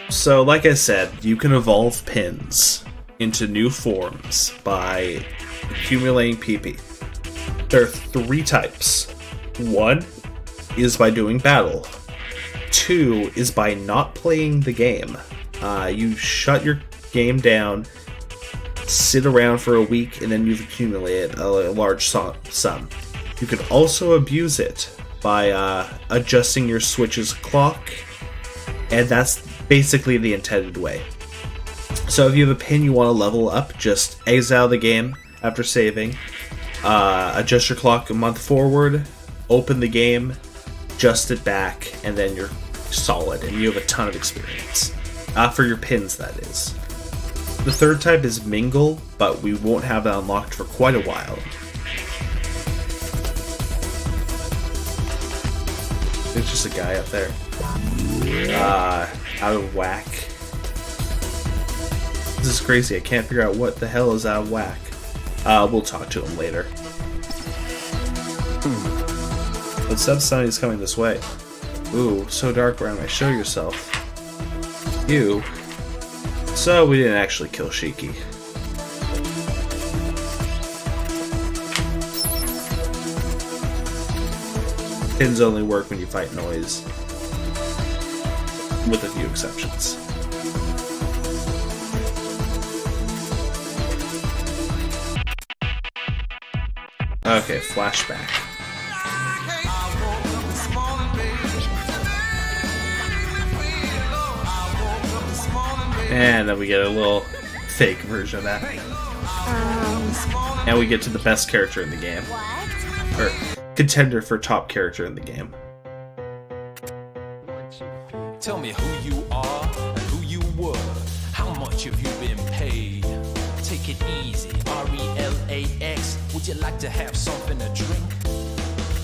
A: So, like I said, you can evolve pins into new forms by accumulating PP. There are 3 types. 1 is by doing battle. 2 is by not playing the game. You shut your game down, sit around for a week, and then you've accumulated a large sum. You can also abuse it by adjusting your Switch's clock, and that's basically the intended way. So if you have a pin you want to level up, just exile the game after saving, adjust your clock a month forward, open the game, adjust it back, and then you're solid, and you have a ton of experience. For your pins, that is. The third type is Mingle, but we won't have that unlocked for quite a while. There's just a guy up there. Out of whack. This is crazy, I can't figure out what the hell is out of whack. We'll talk to him later. But Sub-Sunny's coming this way. Ooh, so dark around my show yourself. You. So we didn't actually kill Shiki. Pins only work when you fight noise. With a few exceptions. Okay, flashback. And then we get a little fake version of that. And we get to the best character in the game.
C: What?
A: Or contender for top character in the game.
E: Tell me who you are and who you were. How much have you been paid? Take it easy. RELAX. Would you like to have something to drink?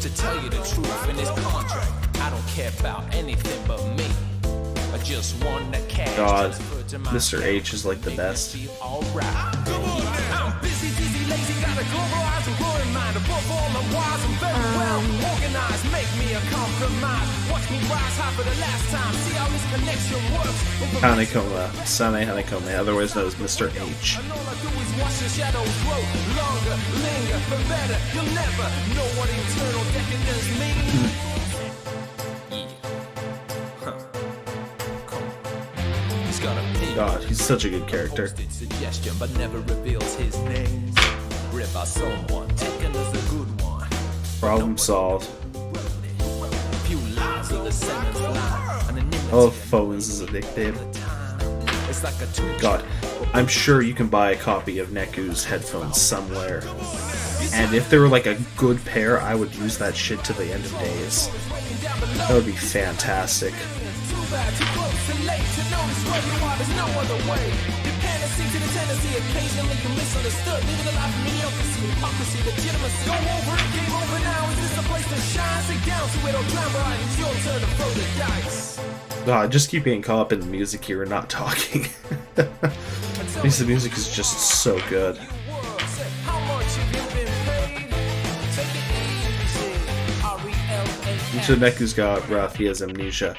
E: To tell you the truth, in this contract, I don't care about anything but me. I just want the cash.
A: God, Mr. H is like the best.
E: I'm busy, lazy, got a global eyes and growing mind. Above all, I'm wise, I'm very well organized. Make me a compliment.
A: Hanekoma, Sane Hanekoma, otherwise known as Mr. H.
E: And all I do is watch the shadows grow longer, linger, for better. You'll never know what eternal decadence means. He's got a pin.
A: God, he's such a good character.
E: Posted suggestion, but never reveals his name. Read by someone, taken as a good one.
A: Problem solved.
E: Few lines of the sentence line. Anonymity.
A: Oh, phones is addictive.
E: It's like a two.
A: God, I'm sure you can buy a copy of Neku's headphones somewhere. And if they were like a good pair, I would use that shit to the end of days. That would be fantastic.
E: Too bad, too close and late to notice where you are. There's no other way. Dependency to the tendency, occasionally you misunderstood. Living a life of mediocrity, hypocrisy, legitimacy. Go over it, game over now. Is this a place to shine? Sit down to it or climb right. It's your turn to throw the dice.
A: God, just keep getting caught up in the music here and not talking. Because the music is just so good.
E: How much have you been paid? Take it easy. R-E-L-A-X.
A: So Neku's got rough, he has amnesia.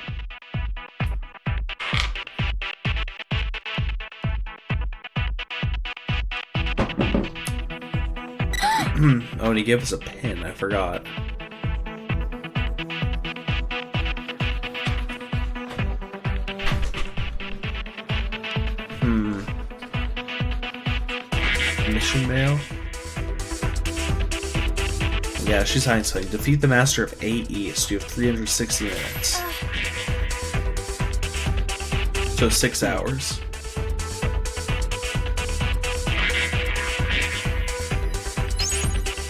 A: Oh, and he gave us a pin, I forgot. Mission mail? Yeah, she's hindsight. Defeat the master of A East. You have 360 minutes. So 6 hours.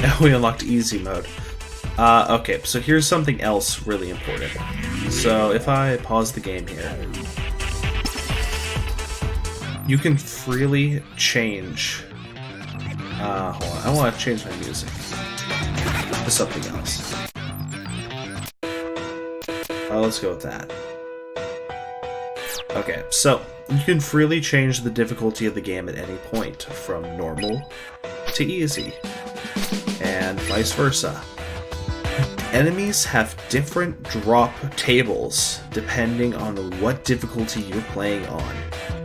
A: Now we unlocked easy mode. Okay, so here's something else really important. So if I pause the game here, you can freely change. Hold on, I want to change my music to something else. Let's go with that. Okay, so you can freely change the difficulty of the game at any point, from normal to easy, and vice versa. Enemies have different drop tables depending on what difficulty you're playing on.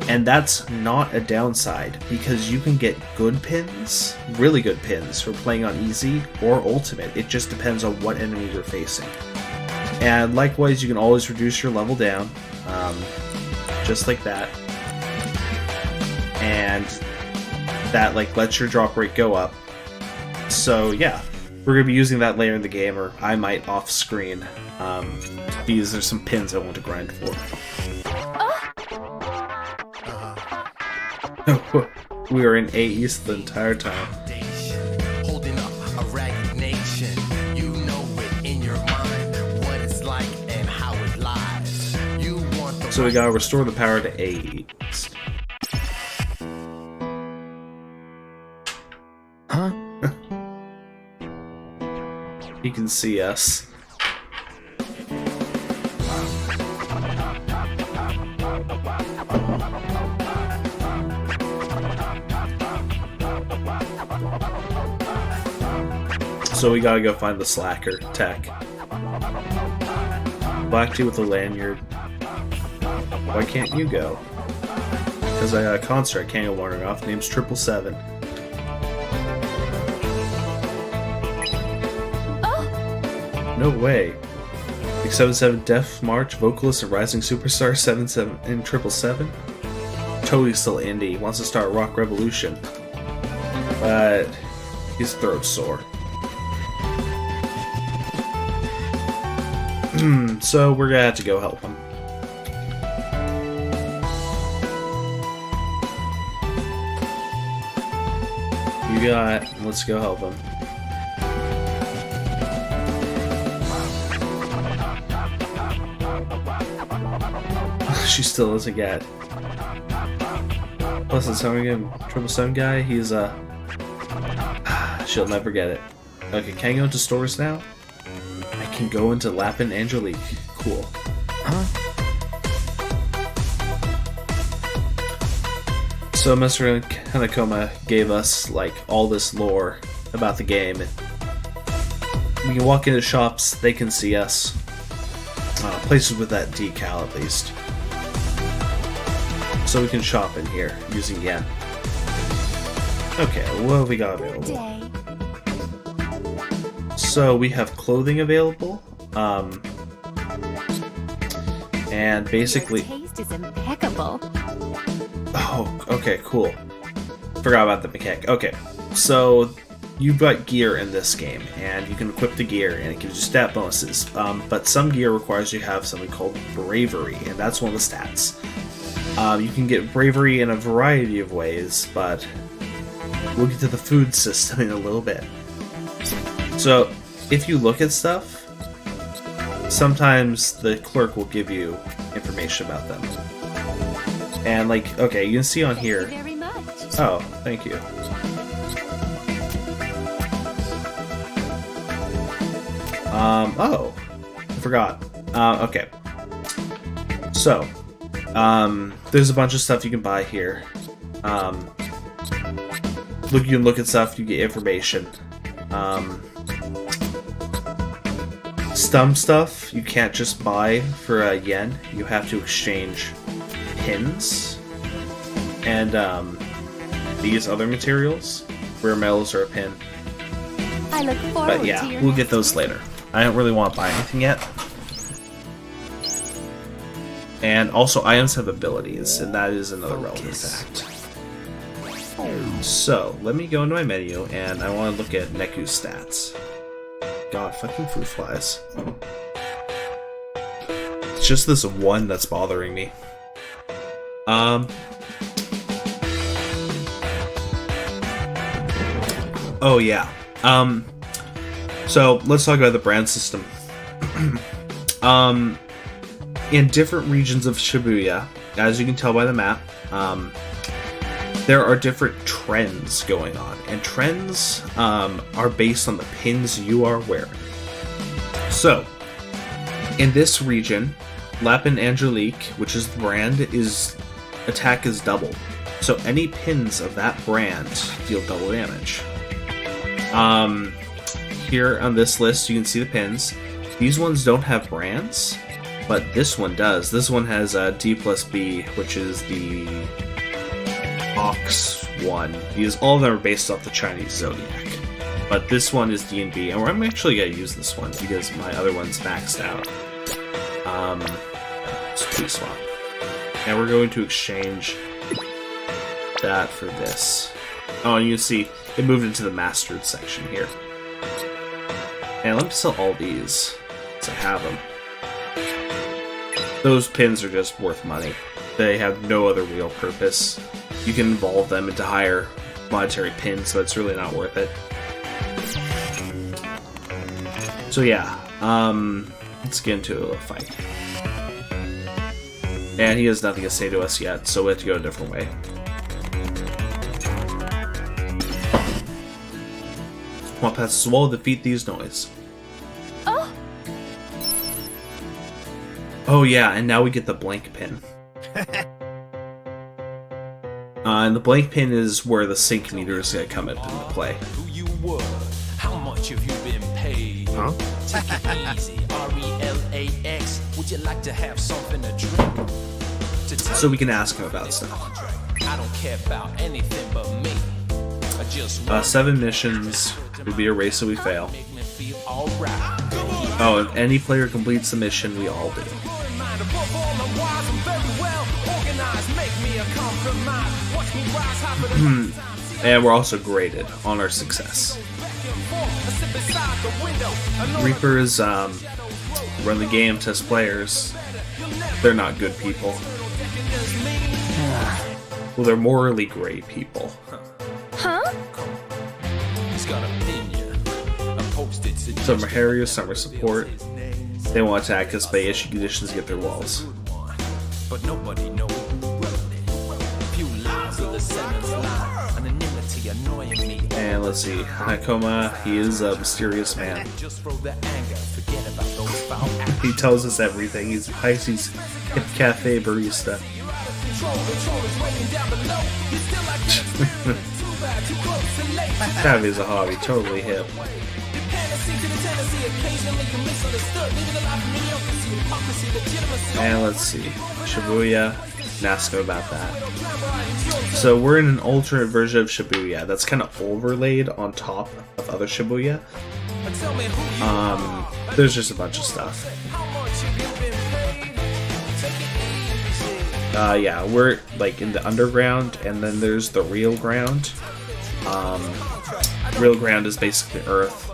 A: And that's not a downside, because you can get good pins, really good pins, for playing on easy or ultimate. It just depends on what enemy you're facing. And likewise, you can always reduce your level down, just like that. And that lets your drop rate go up. So yeah, we're going to be using that later in the game, or I might off screen, because there's some pins I want to grind for. We were in A East the entire time.
D: Holding up a ragged nation. You know it in your mind what it's like and how it lies. You want the
A: So we gotta restore the power to A East.
B: Huh?
A: He can see us. So we gotta go find the slacker tech. Black tea with a lanyard. Why can't you go? Because I got a concert I can't go wandering off. Name's 777. No way. Like 77 Death March, vocalist and rising superstar 77 and 777. Totally still indie. Wants to start a rock revolution. But his throat's sore. So we're gonna have to go help him. You got it. Let's go help him. She still doesn't get it. Plus, the 777 guy, he's she'll never get it. Okay, can I go into stores now? I can go into Lapin Angelique. Cool.
B: Huh?
A: So Mr. Hanekoma gave us all this lore about the game. We can walk into shops, they can see us. places with that decal at least. So we can shop in here using yen. Okay, what have we got available?
C: Day.
A: So we have clothing available, and basically.
C: Your taste is impeccable.
A: Oh, okay, cool. Forgot about the mechanic. Okay, so you've got gear in this game, and you can equip the gear, and it gives you stat bonuses. But some gear requires you to have something called bravery, and that's one of the stats. You can get bravery in a variety of ways, but we'll get to the food system in a little bit. So, if you look at stuff, sometimes the clerk will give you information about them. And like, okay, you can see on here.
C: Thank you very much.
A: Oh, thank you. Oh, I forgot. Okay. So, there's a bunch of stuff you can buy here. You can look at stuff, you get information. Some stuff you can't just buy for a yen. You have to exchange pins and these other materials. Rare metals are a pin.
C: I look forward
A: But
C: to
A: yeah,
C: your
A: we'll get those later. I don't really want to buy anything yet. And also, items have abilities, and that is another relevant fact. So, let me go into my menu, and I want to look at Neku's stats. God, fucking fruit flies. It's just this one that's bothering me. Oh yeah. So let's talk about the brand system. In different regions of Shibuya, as you can tell by the map, there are different trends going on, and trends are based on the pins you are wearing. So, in this region, Lapin Angelique, which is the brand, attack is doubled. So any pins of that brand deal double damage. Here on this list, you can see the pins. These ones don't have brands, but this one does. This one has D plus B, which is the Ox one. Because all of them are based off the Chinese zodiac. But this one is D and B, and I'm actually going to use this one because my other one's maxed out. It's please swap. And we're going to exchange that for this. Oh, and you can see it moved into the mastered section here. And let me sell all these, so I have them. Those pins are just worth money. They have no other real purpose. You can evolve them into higher monetary pins, but it's really not worth it. So yeah, let's get into a fight. And he has nothing to say to us yet, so we have to go a different way. Come on, past the wall, defeat these noise.
C: Oh,
A: Oh yeah, and now we get the blank pin. And the blank pin is where the sync meter is going to come into play.
E: Who you were, how much have you been paid?
A: Huh?
E: Take it easy, RELAX. Would you like to have something to drink?
A: So we can ask him about stuff.
E: I don't care about anything but me. I just want
A: 7 missions would be a race that we fail.
E: to make me feel alright.
A: Oh, if any player completes the mission, we all do. And we're also graded on our success. Reapers run the game, test players. They're not good people. Well, they're morally gray people.
C: huh?
E: He's got opinion. I posted
A: Some are harriers, some are support. They won't attack us by issue conditions to get their walls.
E: but nobody knows. Few lies of the sentence lie. Anonymity annoying me.
A: And let's see, Hanakoma, he is a mysterious man.
E: Just throw the anger, forget about those foul acts.
A: He tells us everything. He's a Pisces hip cafe barista. Cafe is a hobby, totally hip. And let's see, Shibuya, ask about that. So we're in an alternate version of Shibuya that's kind of overlaid on top of other Shibuya. There's just a bunch of stuff. Yeah, we're like in the underground, and then there's the real ground. Real ground is basically Earth.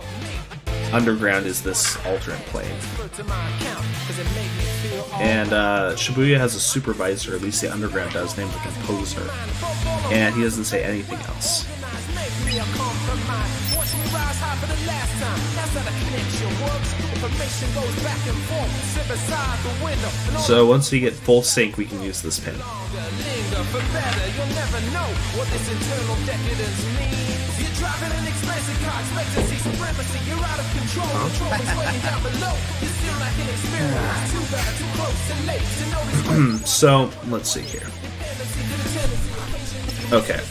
A: Underground is this alternate plane. And Shibuya has a supervisor, at least the underground does, named the Composer. And he doesn't say anything else. So once we get full sync, we can use this pin. So let's see here. Okay.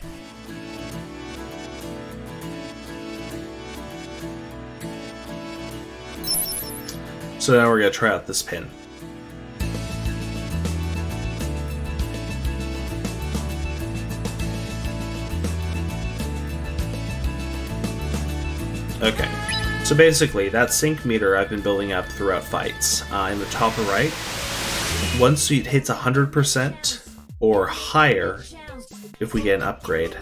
A: So now we're gonna try out this pin. Okay, so basically that sync meter I've been building up throughout fights. In the top right, once it hits 100% or higher, if we get an upgrade,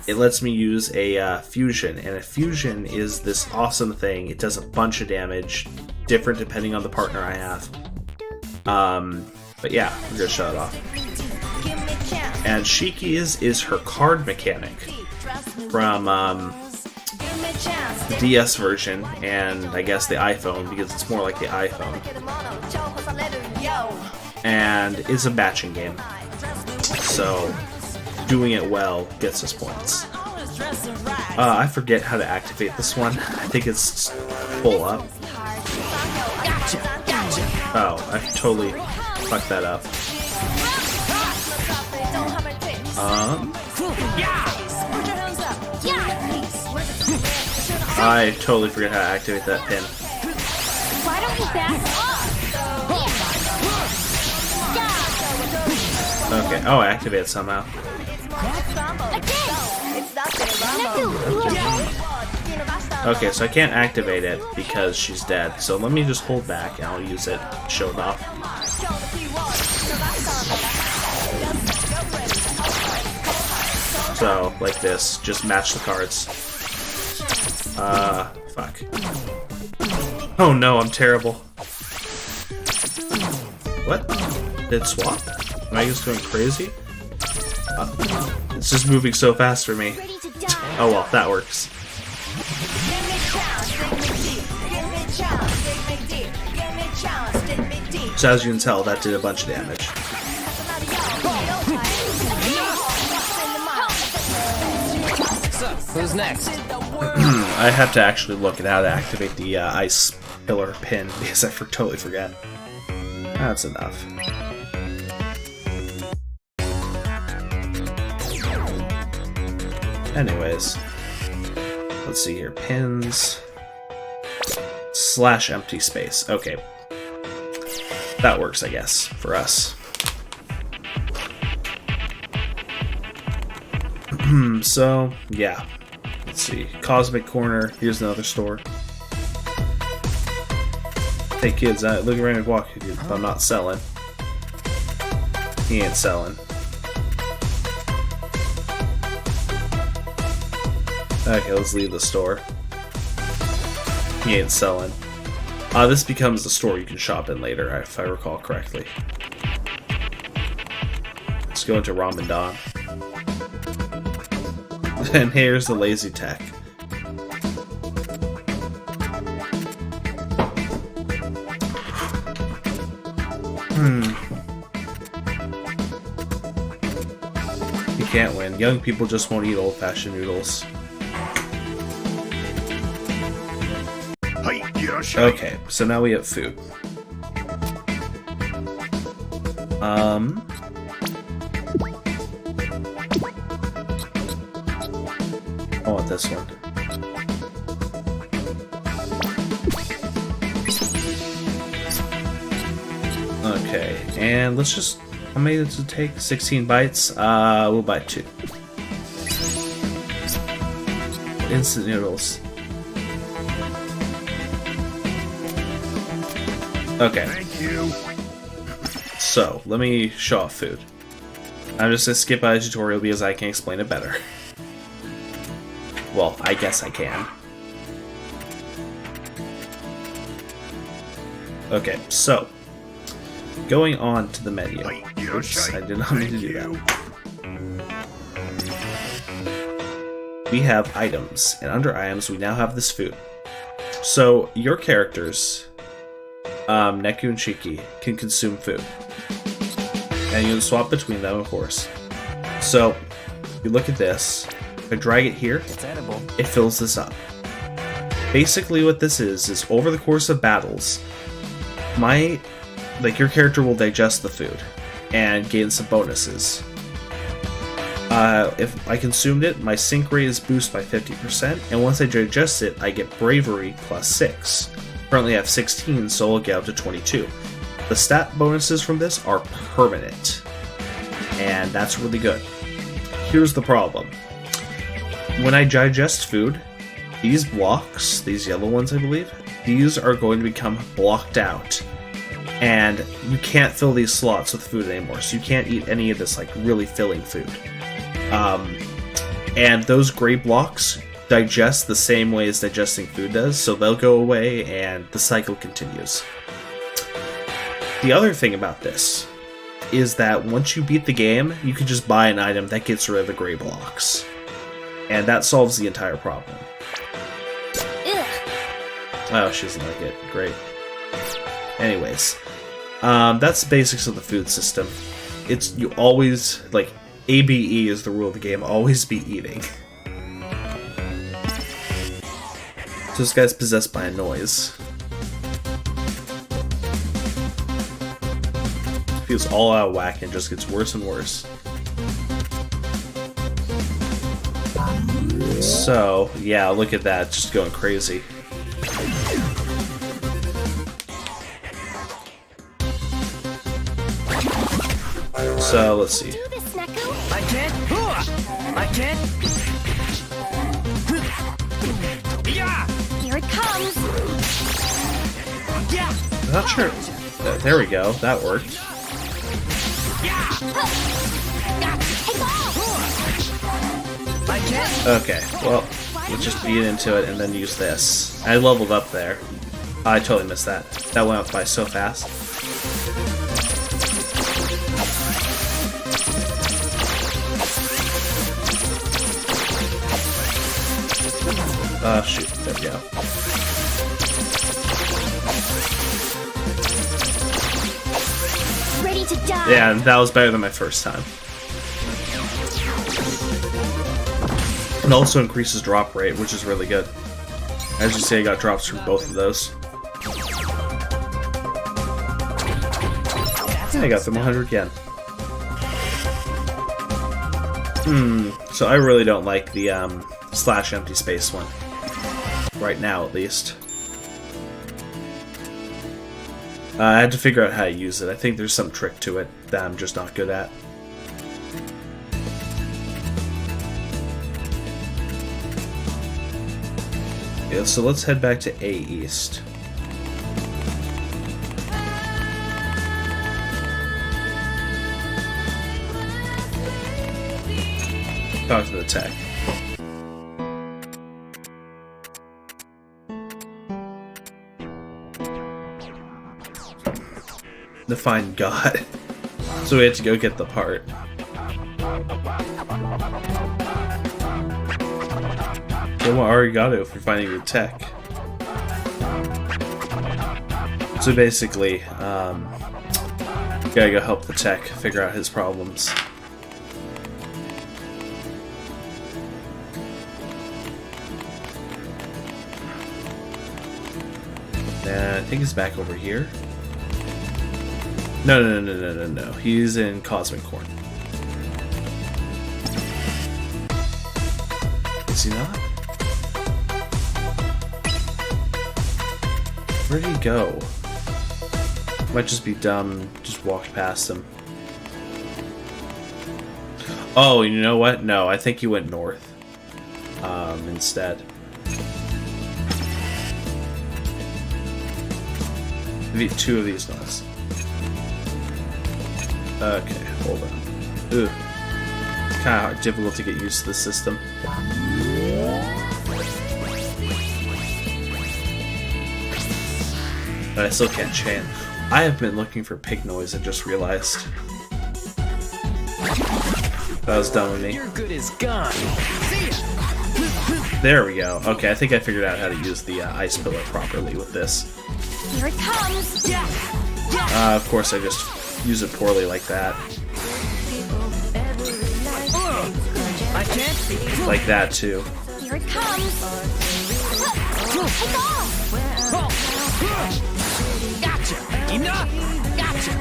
A: it lets me use a fusion, and a fusion is this awesome thing. It does a bunch of damage, different depending on the partner I have. But yeah, we're gonna shut it off. And Shiki's is her card mechanic from the DS version, and I guess the iPhone, because it's more like the iPhone. And it's a batching game, so doing it well gets us points. I forget how to activate this one. I think it's full up. Oh, I totally fucked that up. I totally forgot how to activate that pin.
C: Why don't you back off?
A: Okay, oh, I activated it somehow. Okay, so I can't activate it because she's dead. So let me just hold back and I'll use it, show it off. So, like this, just match the cards. Fuck. Oh no, I'm terrible. What? Did it swap? Am I just going crazy? It's just moving so fast for me. Oh well, that works. So as you can tell, that did a bunch of damage.
B: Who's next?
A: I have to actually look at how to activate the ice pillar pin because I totally forgot. That's enough. Anyways, let's see here. Pins / empty space. Okay. That works, I guess, for us. So, yeah. Let's see. Cosmic Corner. Here's another store. Hey kids, look around and walk if I'm not selling. He ain't selling. Okay, let's leave the store. He ain't selling. This becomes the store you can shop in later, if I recall correctly. Let's go into Ramadan. And here's the lazy tech. You can't win. Young people just won't eat old-fashioned noodles. Okay, so now we have food. I want this one. And let's just... How many does it take? 16 bites? We'll buy 2. Instant noodles. Okay.
F: Thank you.
A: So, let me show off food. I'm just gonna skip out a tutorial because I can explain it better. Well, I guess I can. Okay, so going on to the menu. Oops, I did not mean to do that. We have items, and under items we now have this food. So your characters, Neku and Shiki, can consume food. And you can swap between them, of course. So, you look at this. If I drag it here,
B: It's edible.
A: it fills this up. Basically what this is over the course of battles, your character will digest the food and gain some bonuses. If I consumed it, my sync rate is boosted by 50%, and once I digest it, I get bravery plus 6. Currently I have 16, so I'll get up to 22. The stat bonuses from this are permanent, and that's really good. Here's the problem. When I digest food, these blocks, these yellow ones I believe, these are going to become blocked out. And you can't fill these slots with food anymore, so you can't eat any of this like really filling food. And those gray blocks digest the same way as digesting food does, so they'll go away and the cycle continues. The other thing about this is that once you beat the game, you can just buy an item that gets rid of the gray blocks. And that solves the entire problem.
C: Ugh.
A: Oh, she doesn't like it. Great. Anyways, that's the basics of the food system. You always, ABE is the rule of the game, always be eating. So this guy's possessed by a noise. Feels all out of whack and just gets worse and worse. So, yeah, look at that, just going crazy. So, let's see.
C: Do this, Neku.
B: I can't. I can't. Yeah.
C: Here it comes.
B: Yeah.
A: I'm not sure. There we go, that worked.
B: I can't.
A: Okay, well, let's just beat into it and then use this. I leveled up there. I totally missed that. That went up by so fast. Shoot, there we go.
C: Ready to die.
A: Yeah, and that was better than my first time. It also increases drop rate, which is really good. As you say, I got drops from both of those. I got them 100 yen. So I really don't like the slash empty space one. Right now, at least. I had to figure out how to use it. I think there's some trick to it that I'm just not good at. Yeah, so let's head back to A East. Talk to the tech. Define God. So we had to go get the part. Then what arigato if you're finding your tech. So basically, gotta go help the tech figure out his problems. And I think he's back over here. No. He's in Cosmic Corn. Is he not? Where'd he go? Might just be dumb, just just walked past him. Oh, you know what? No, I think he went north. Instead. Two of these noise. Okay, hold on. Ooh. Kind of difficult to get used to the system. But I still can't chain. I have been looking for pig noise, I just realized. That was dumb of me.
B: Your good is gone.
A: There we go. Okay, I think I figured out how to use the ice pillar properly with this.
C: Here it comes.
A: Of course, I just use it poorly like that.
B: I can't.
A: Like that, too.
C: Here it comes. Take off.
B: Gotcha. Enough. Gotcha.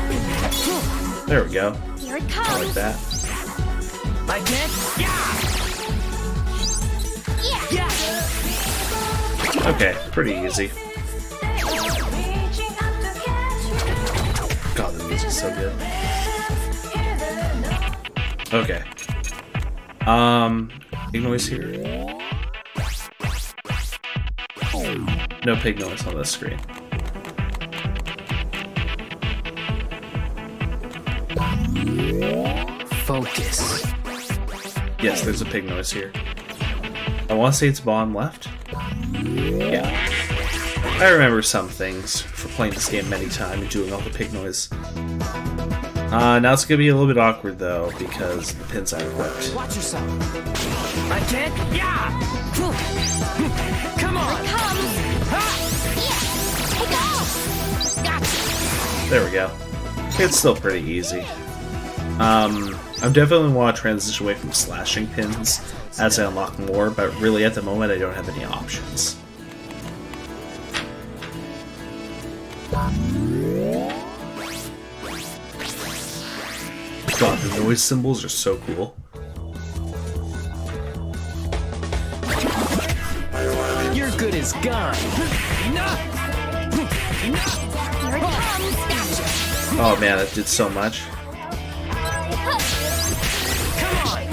A: There we go.
C: Here it
A: I
C: comes.
A: like that.
B: I can't. Yeah.
A: Okay, pretty easy. God, the music's so good. Okay. Pig noise here. No pig noise on this screen.
B: Focus.
A: Yes, there's a pig noise here. I want to say it's bottom left. Yeah. I remember some things for playing this game many times and doing all the pig noise. Now it's gonna be a little bit awkward though because the pins aren't equipped.
B: Watch yourself. I can't. Yeah. Come on.
C: Comes. Take off. Gotcha.
A: There we go. It's still pretty easy. I'm definitely want to transition away from slashing pins as I unlock more, but really at the moment I don't have any options. God, the noise symbols are so cool.
B: Your good is gone. Enough.
C: Here it comes. Gotcha.
A: Oh man, that did so much.
B: Come on.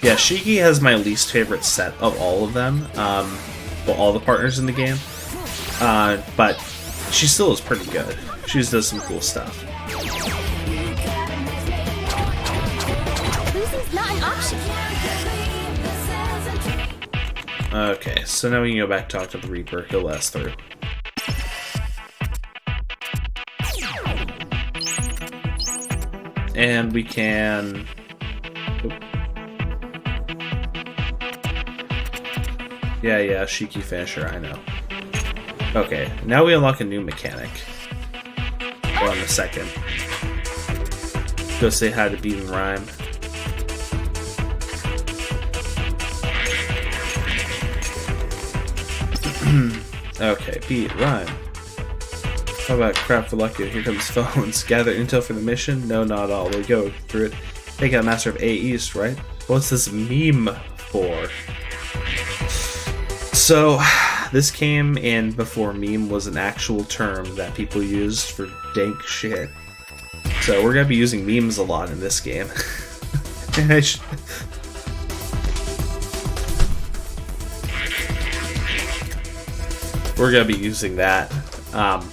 A: Yeah, Shiki has my least favorite set of all of them. Well, all the partners in the game. But she still is pretty good. She does some cool stuff.
C: Losing's not an option.
A: Okay, so now we can go back and talk to the Reaper. He'll let us through. And we can... Yeah, Shiki Finisher, I know. Okay, now we unlock a new mechanic. Hold on a second. Go say hi to Beat and Rhyme. Okay, Beat, Rhyme. How about crap for lucky? Here comes phones. Gather intel for the mission? No, not all. We'll go through it. Take out Master of A East, right? What's this meme for? So, this came in before meme was an actual term that people used for dank shit. So we're gonna be using memes a lot in this game. And we're gonna be using that.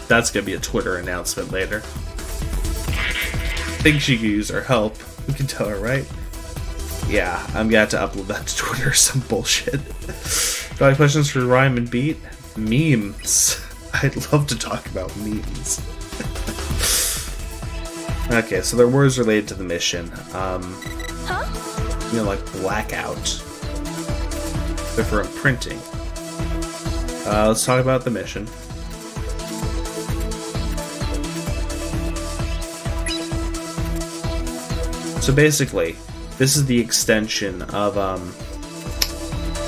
A: That's gonna be a Twitter announcement later. Think she could use our help. We can tell her, right? Yeah, I'm gonna have to upload that to Twitter or some bullshit. Got any questions for Rhyme and Beat? Memes. I'd love to talk about memes. Okay, so there are words related to the mission. You know, like blackout. They're for imprinting. Let's talk about the mission. So basically, this is the extension of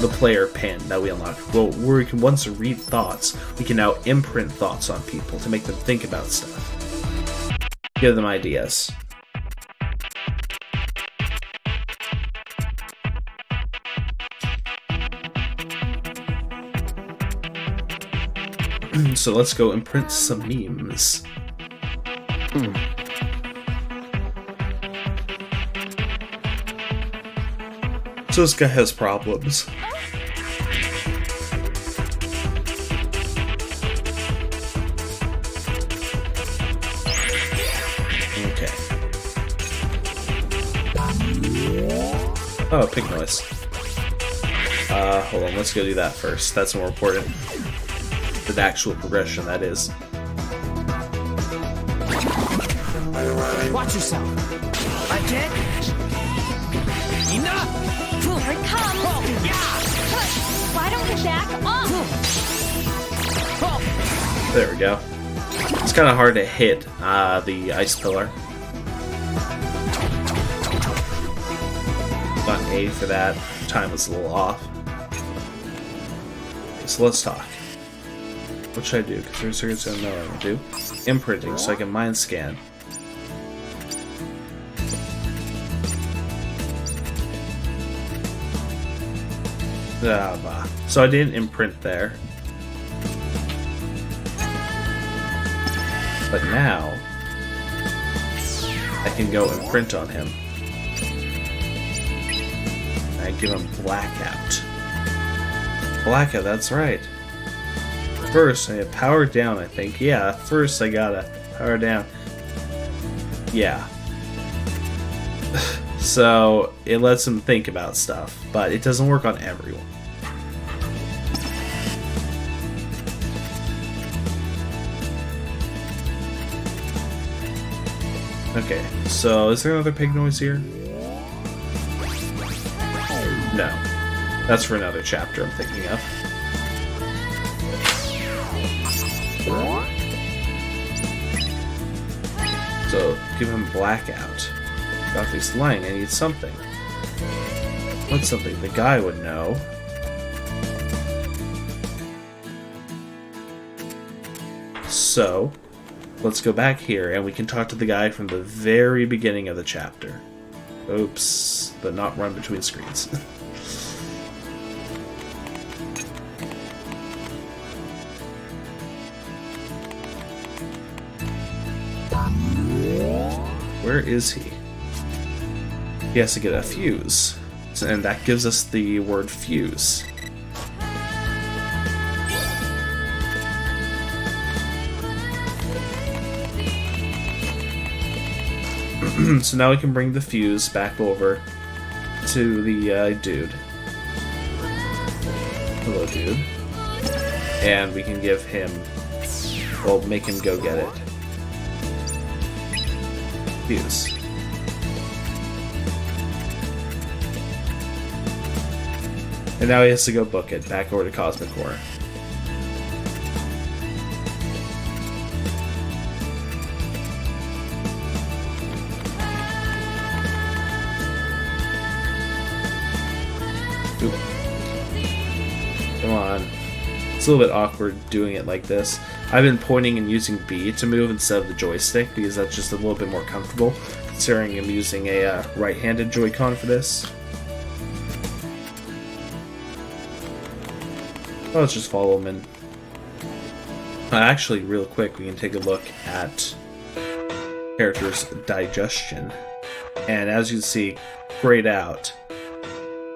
A: the player pin that we unlocked. Well, where we can once read thoughts, we can now imprint thoughts on people to make them think about stuff. Give them ideas. So let's go imprint some memes. So this guy has problems. Okay. Oh, pig noise. Hold on, let's go do that first. That's more important. The actual progression, that is.
B: Watch yourself. I can't. Enough.
C: Here it comes! Why don't you back off?
A: There we go. It's kind of hard to hit the ice pillar. On A for that. Time was a little off. Okay, so let's talk. What should I do? Because there's circuits I don't know what I'm going to do. Imprinting, so I can mind scan. So I didn't imprint there. But now I can go imprint on him. I give him blackout. Blackout, that's right. First, I have power down, I think. Yeah, first I gotta power down. Yeah. So it lets him think about stuff, but it doesn't work on everyone. Okay, so is there another pig noise here? No. That's for another chapter I'm thinking of. So, give him blackout. If he's lying, I need something. What's something the guy would know? So, let's go back here and we can talk to the guy from the very beginning of the chapter. Oops, but not run between screens. Where is he? He has to get a fuse, and that gives us the word fuse. So now we can bring the fuse back over to the dude. Hello, dude. And we can give him... well, make him go get it. Fuse. And now he has to go book it back over to Cosmic Core. Oop. Come on. It's a little bit awkward doing it like this. I've been pointing and using B to move instead of the joystick because that's just a little bit more comfortable, considering I'm using a right-handed Joy-Con for this. Well, let's just follow him in. Actually, real quick, we can take a look at character's digestion. And as you can see, grayed out,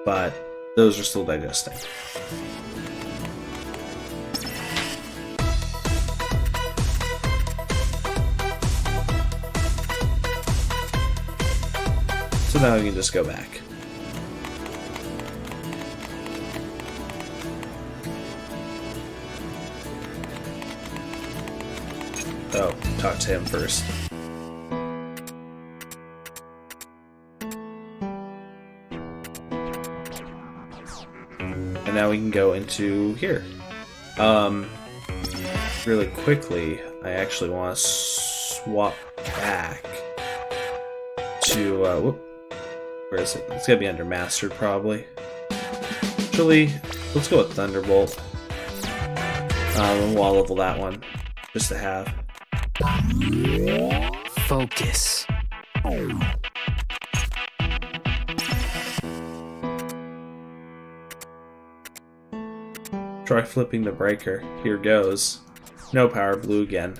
A: but those are still digesting. So now we can just go back. Oh, talk to him first. And now we can go into here. Really quickly, I actually want to swap back to, where is it? It's gotta be under Mastered, probably. Actually, let's go with Thunderbolt. We'll level that one, just to have.
B: Focus.
A: Try flipping the breaker. Here goes. No power, blue again.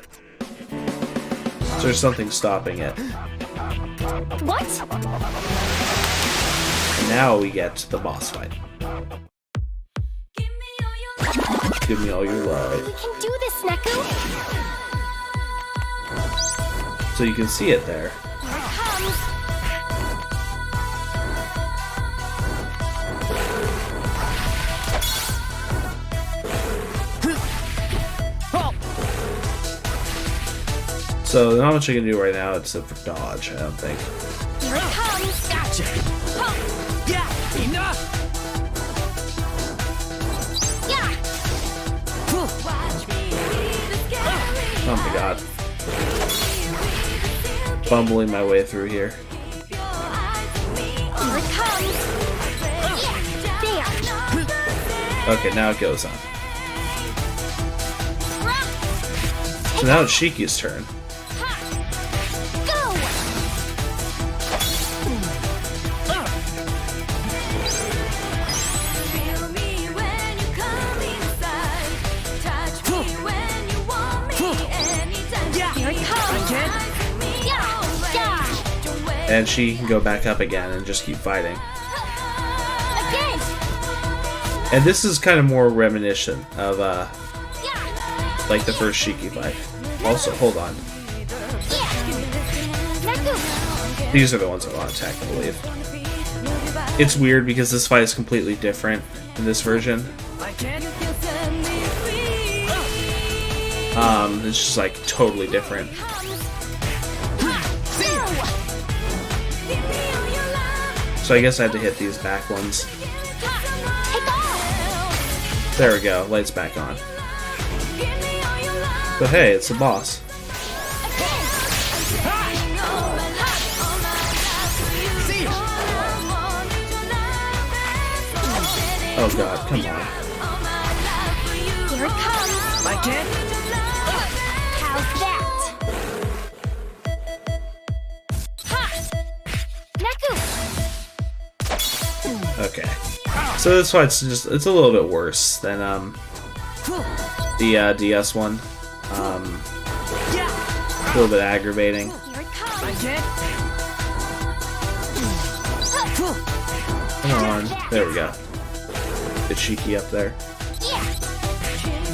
A: So there's something stopping it.
C: What?
A: And now we get to the boss fight. Give me all your love.
C: We can do this, Neku.
A: So you can see it there.
C: Here it comes.
A: So not much I can do right now except for dodge, I don't think.
C: Here it comes.
B: Gotcha. Yeah, enough.
C: Yeah.
A: Oh my god. Bumbling my way through here.
C: Here it comes. Yeah. There.
A: Okay, now it goes on. So now it's Shiki's turn.
C: Go. Here it comes. Yeah. Yeah.
A: And she can go back up again and just keep fighting.
C: Again.
A: And this is kind of more reminiscent of
C: Yeah.
A: like the first Shiki fight. Also, hold on.
C: Neku.
A: These are the ones I want to attack, I believe. It's weird because this fight is completely different in this version.
B: I can't.
A: It's just like totally different. So I guess I had to hit these back ones. There we go, lights back on. But hey, it's a boss. Oh god, come on.
C: Here it comes.
B: I can't.
C: How's that? Ha! Neku.
A: Okay. So this fight's just, it's a little bit worse than the DS one. A little bit aggravating.
C: Here it comes.
B: I can't.
A: Come on. There we go. Get Shiki up there.
C: Yeah.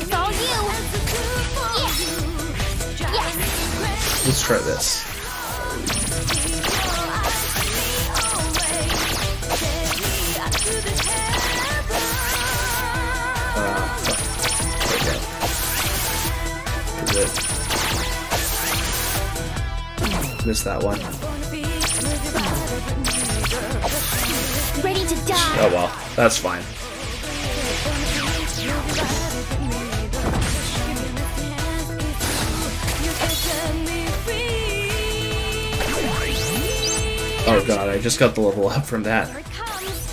C: It's all you. Yeah. Yes.
A: Let's try this. Fuck. Okay. Is it? Missed that one.
C: Ready to die.
A: Oh well, that's fine. Oh god, I just got the level up from that.
C: Here it comes.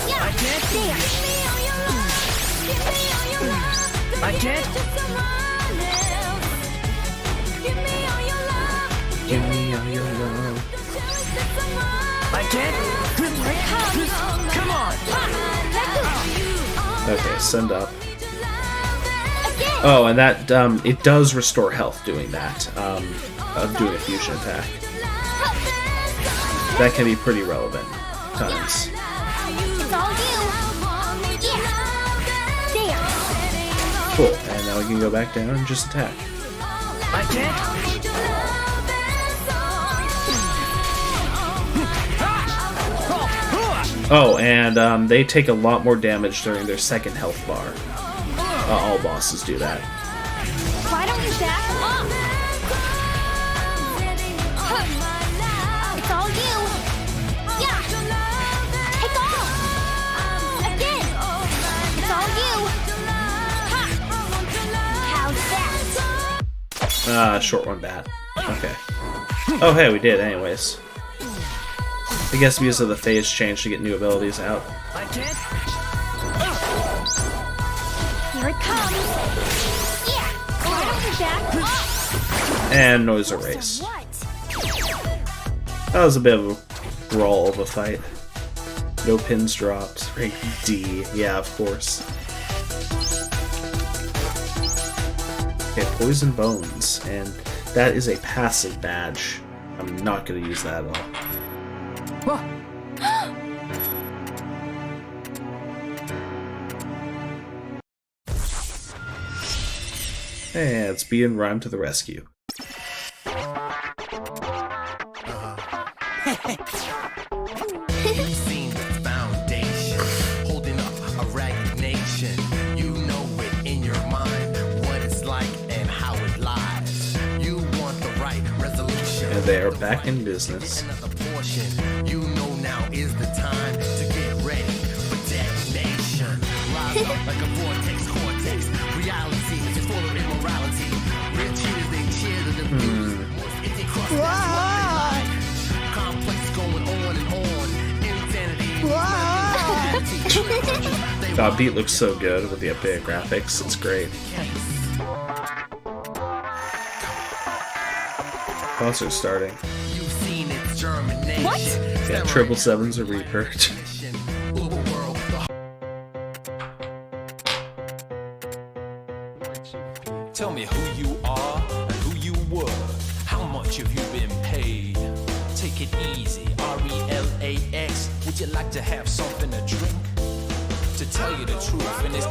C: Yeah. There.
B: I can't.
A: Give me all your love.
B: I can't.
C: Here it comes.
B: Come on.
C: Neku.
A: Okay, send up.
C: Again.
A: Oh, and that it does restore health doing that. Of doing a fusion attack. That can be pretty relevant times.
C: It's all you. Yeah. There.
A: Cool. And now we can go back down and just attack.
B: I can't.
A: Oh, and they take a lot more damage during their second health bar. All bosses do that.
C: Why don't you back up? It's all you. Yeah. Take off. Again. It's all you. Ha. How's that?
A: Short one bat. Okay. Oh, hey, we did anyways. I guess because of the phase change to get new abilities out.
B: I can't.
C: Here it comes. Yeah. Why don't you back up?
A: And noise erase.
C: What?
A: That was a bit of a brawl of a fight. No pins dropped. Rank D. Yeah, of course. Okay, poison bones. And That is a passive badge. I'm not going to use that at all.
B: Whoa.
A: And it's being rhymed to the rescue.
D: You've seen the foundation, holding up a ragged nation. You know it in your mind, what it's like and how it lies. You want the right resolution.
A: And they are back in business.
D: Another portion. You know now is the time to get ready for detonation. Rise up like a vortex, cortex. Reality is full of immorality. Real cheers, they cheer to the blues. If they cross, that's what they like. Complex going on and on. Insanity.
A: That beat looks so good with the updated graphics. It's great. Concert's starting.
D: You've seen its germination.
C: What?
A: Yeah, 777's a Reaper.
E: Tell me who you are and who you were. How much have you been paid? Take it easy, RELAX. Would you like to have something to drink? To tell you the truth, and it's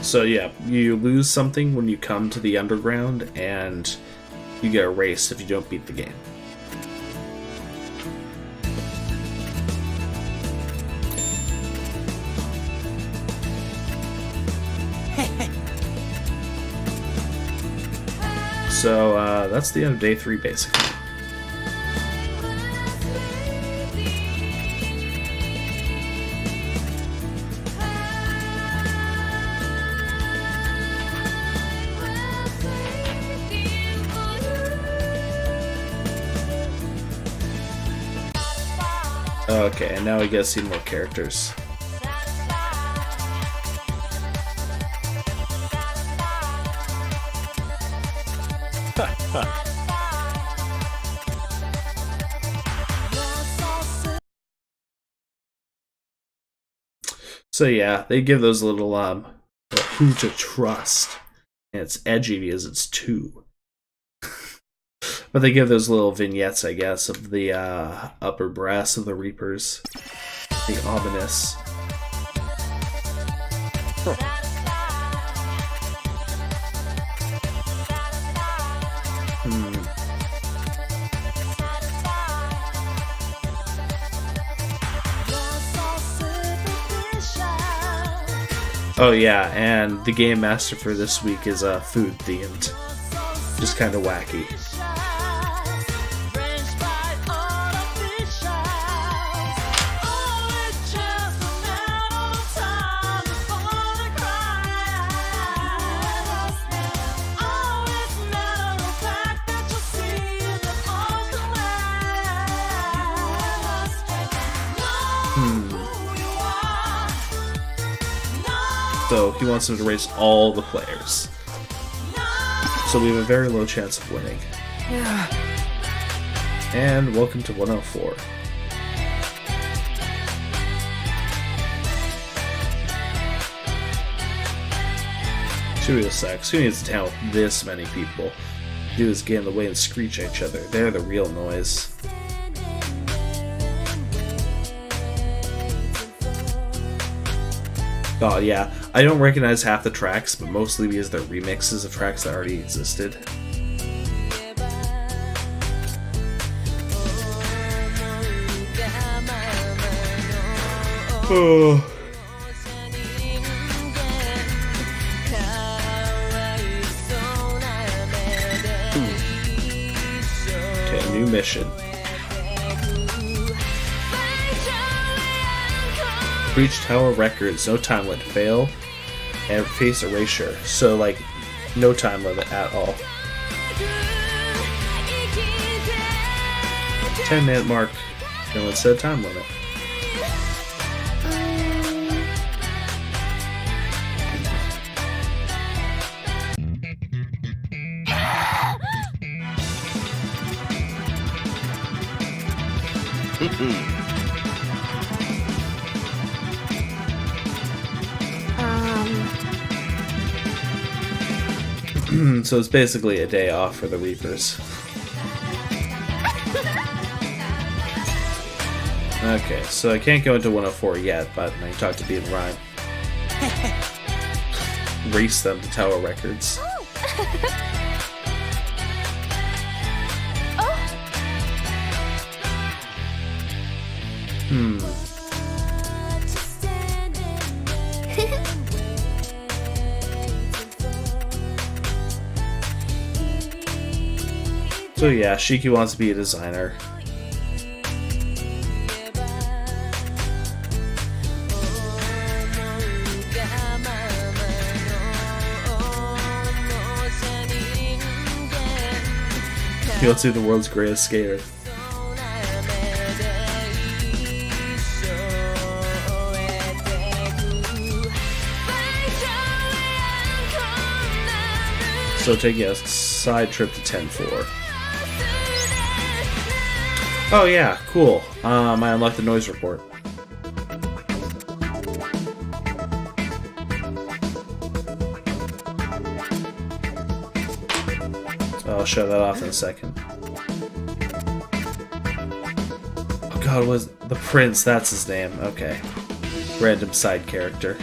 A: So yeah, you lose something when you come to the underground, and you get erased if you don't beat the game. So that's the end of day 3, basically. Okay, and now we get to see more characters. So yeah, they give those little who to trust, and it's edgy because it's 2. But they give those little vignettes, I guess, of the upper brass of the Reapers. The ominous. Oh yeah, and the game master for this week is food themed. Just kind of wacky. So he wants him to race all the players. So we have a very low chance of winning. And welcome to 104. Studio sucks. Who needs a town with this many people? Do is get in the way and screech at each other. They're the real noise. Oh yeah, I don't recognize half the tracks, but mostly because they're remixes of tracks that already existed. Oh. Okay, new mission. Breach Tower records, no time limit, fail, and face erasure. So, like, no time limit at all. 10-minute mark, no one said time limit. So it's basically a day off for the Reapers. Okay, so I can't go into 104 yet, but I can talk to Beat and Rhyme. Race them to Tower Records. So yeah, Shiki wants to be a designer. He wants to be the world's greatest skater. So taking a side trip to 10-4. Oh yeah, cool. I unlocked the noise report. I'll show that off in a second. Oh god, was the Prince, that's his name. Okay. Random side character.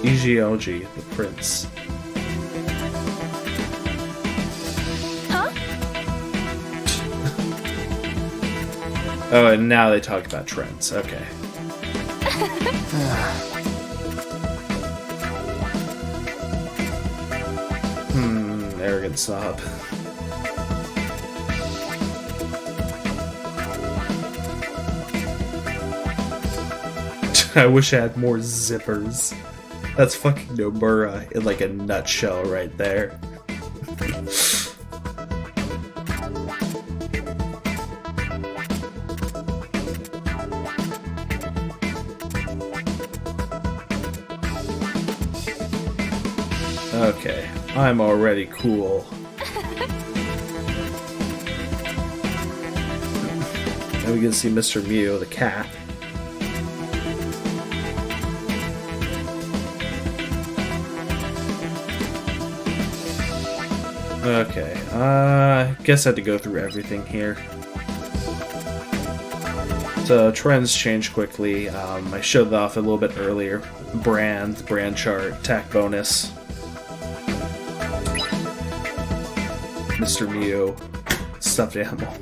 A: Ijioji, the Prince. Oh, and now they talk about trends. Okay. Arrogant snob. I wish I had more zippers. That's fucking Nomura in like a nutshell right there. Okay, I'm already cool. And we can see Mr. Mew, the cat. Okay, guess I had to go through everything here. So, trends change quickly. I showed that off a little bit earlier. Brand chart, attack bonus. Mr. Mew, stuffed animal.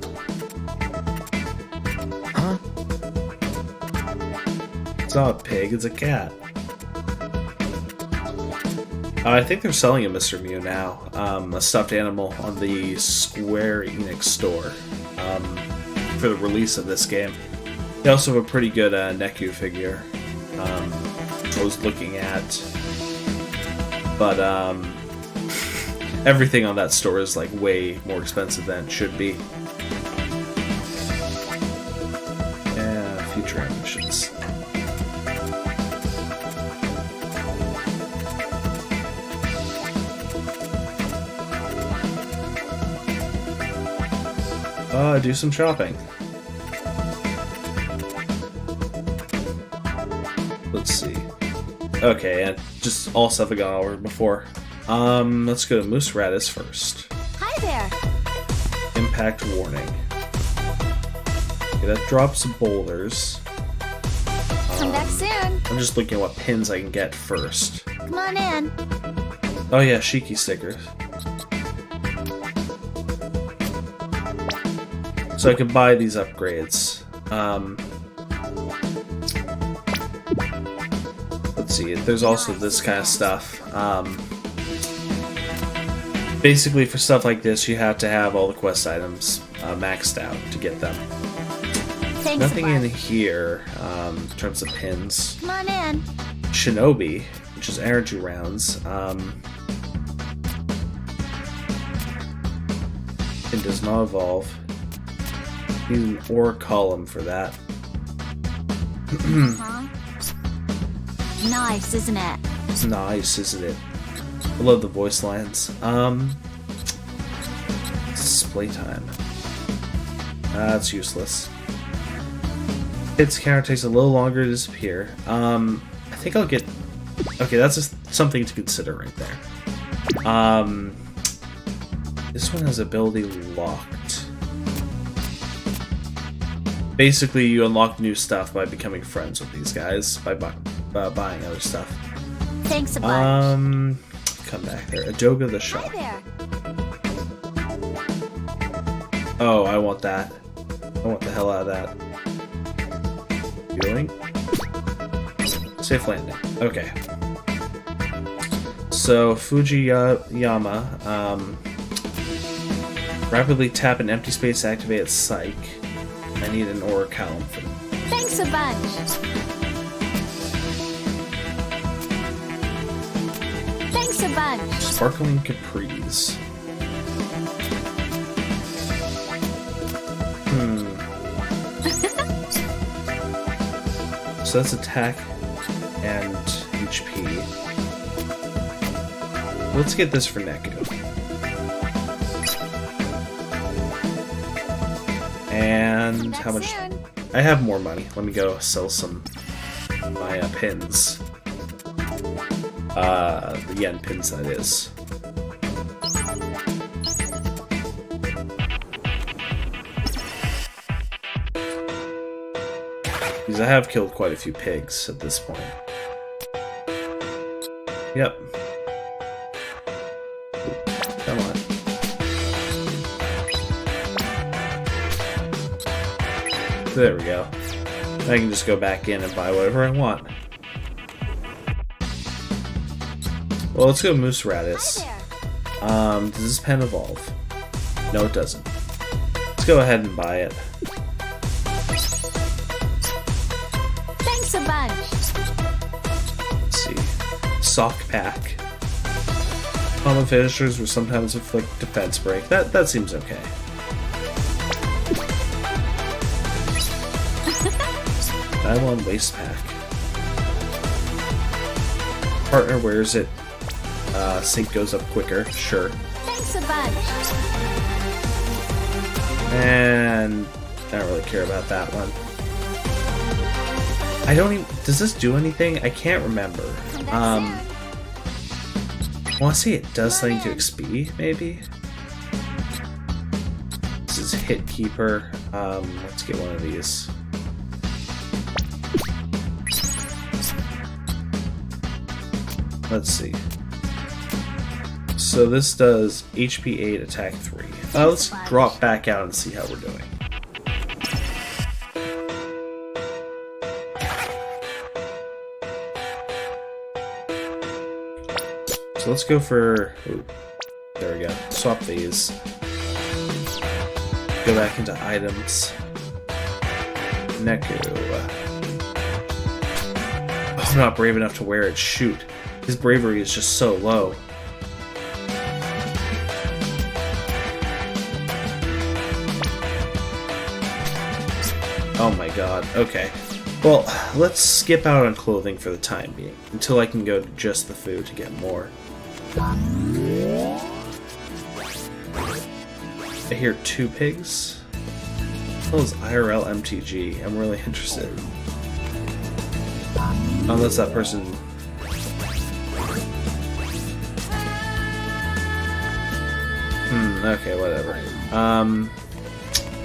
B: Huh?
A: It's not a pig, it's a cat. I think they're selling a Mr. Mew now, a stuffed animal on the Square Enix store for the release of this game. They also have a pretty good Neku figure I was looking at, but everything on that store is like way more expensive than it should be. Yeah, future ambitions. Do some shopping. Let's see. Okay, and just all stuff I got over before. Let's go to Moose Radis first.
C: Hi there.
A: Impact warning. Okay, that drops boulders.
C: Come back soon.
A: I'm just looking at what pins I can get first.
C: Come on in.
A: Oh yeah, Shiki stickers. So I can buy these upgrades. Let's see, there's also this kind of stuff. Basically, for stuff like this, you have to have all the quest items maxed out to get them.
C: Thanks,
A: Nothing
C: Mark.
A: in here in terms of pins.
C: Come on in.
A: Shinobi, which is energy rounds. It does not evolve. Need an ore column for that.
C: Huh? Nice, isn't it?
A: It's nice, isn't it? I love the voice lines. Display time. That's useless. Its counter takes a little longer to disappear. I think I'll get... Okay, that's just something to consider right there. This one has ability locked. Basically, you unlock new stuff by becoming friends with these guys, by buying other stuff.
C: Thanks a bunch.
A: Come back there. Adoga the shop.
C: Hi there.
A: Oh, I want that. I want the hell out of that. Healing? Safe landing. Okay. So, Fujiyama, rapidly tap an empty space to activate its psych. I need an orichalcum for them.
C: Thanks a bunch. Thanks a bunch.
A: Sparkling Capris. So that's attack and HP. Let's get this for Neku. And how much?
C: Soon.
A: I have more money. Let me go sell some my pins. The yen pins, that is. Because I have killed quite a few pigs at this point. Yep. Come on. There we go. I can just go back in and buy whatever I want. Well, let's go Moose Radis.
C: Hi there.
A: Does this pen evolve? No, it doesn't. Let's go ahead and buy it.
C: Thanks a bunch.
A: Let's see. Sock pack. Common finishers will sometimes inflict defense break. That seems okay. Nylon waist pack. Partner wears it. Sync goes up quicker. Sure.
C: Thanks a bunch. And
A: I don't really care about that one. I don't even... Does this do anything? I can't remember. I want to see it does something to XP, maybe? This is Hit Keeper. Let's get one of these. Let's see. So this does HP 8, attack 3. Let's drop back out and see how we're doing. So let's go for... Ooh, there we go. Swap these. Go back into items. Neku. Oh, I'm not brave enough to wear it. Shoot. His bravery is just so low. Oh my god. Okay. Well, let's skip out on clothing for the time being, until I can go to just the food to get more. I hear 2 pigs. What the hell is IRL MTG? I'm really interested. Unless that person... okay, whatever.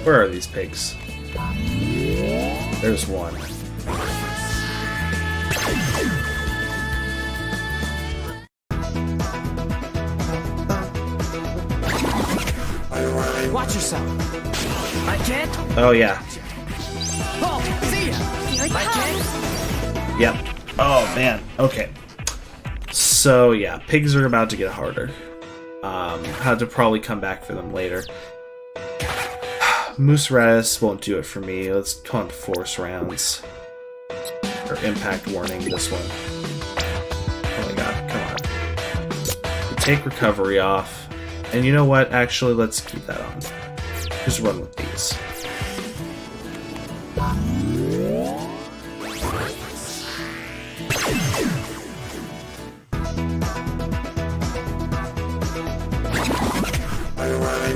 A: Where are these pigs? There's one.
B: Watch yourself. I can't.
A: Oh, yeah.
B: Oh, see ya.
C: Here it
B: I
C: comes.
A: Yep. Oh, man. Okay. So, yeah, pigs are about to get harder. Had to probably come back for them later. Moose Radis won't do it for me. Let's go on to force rounds. Or impact warning, this one. Oh my god, come on. Take recovery off. And you know what? Actually, let's keep that on. Just run with these.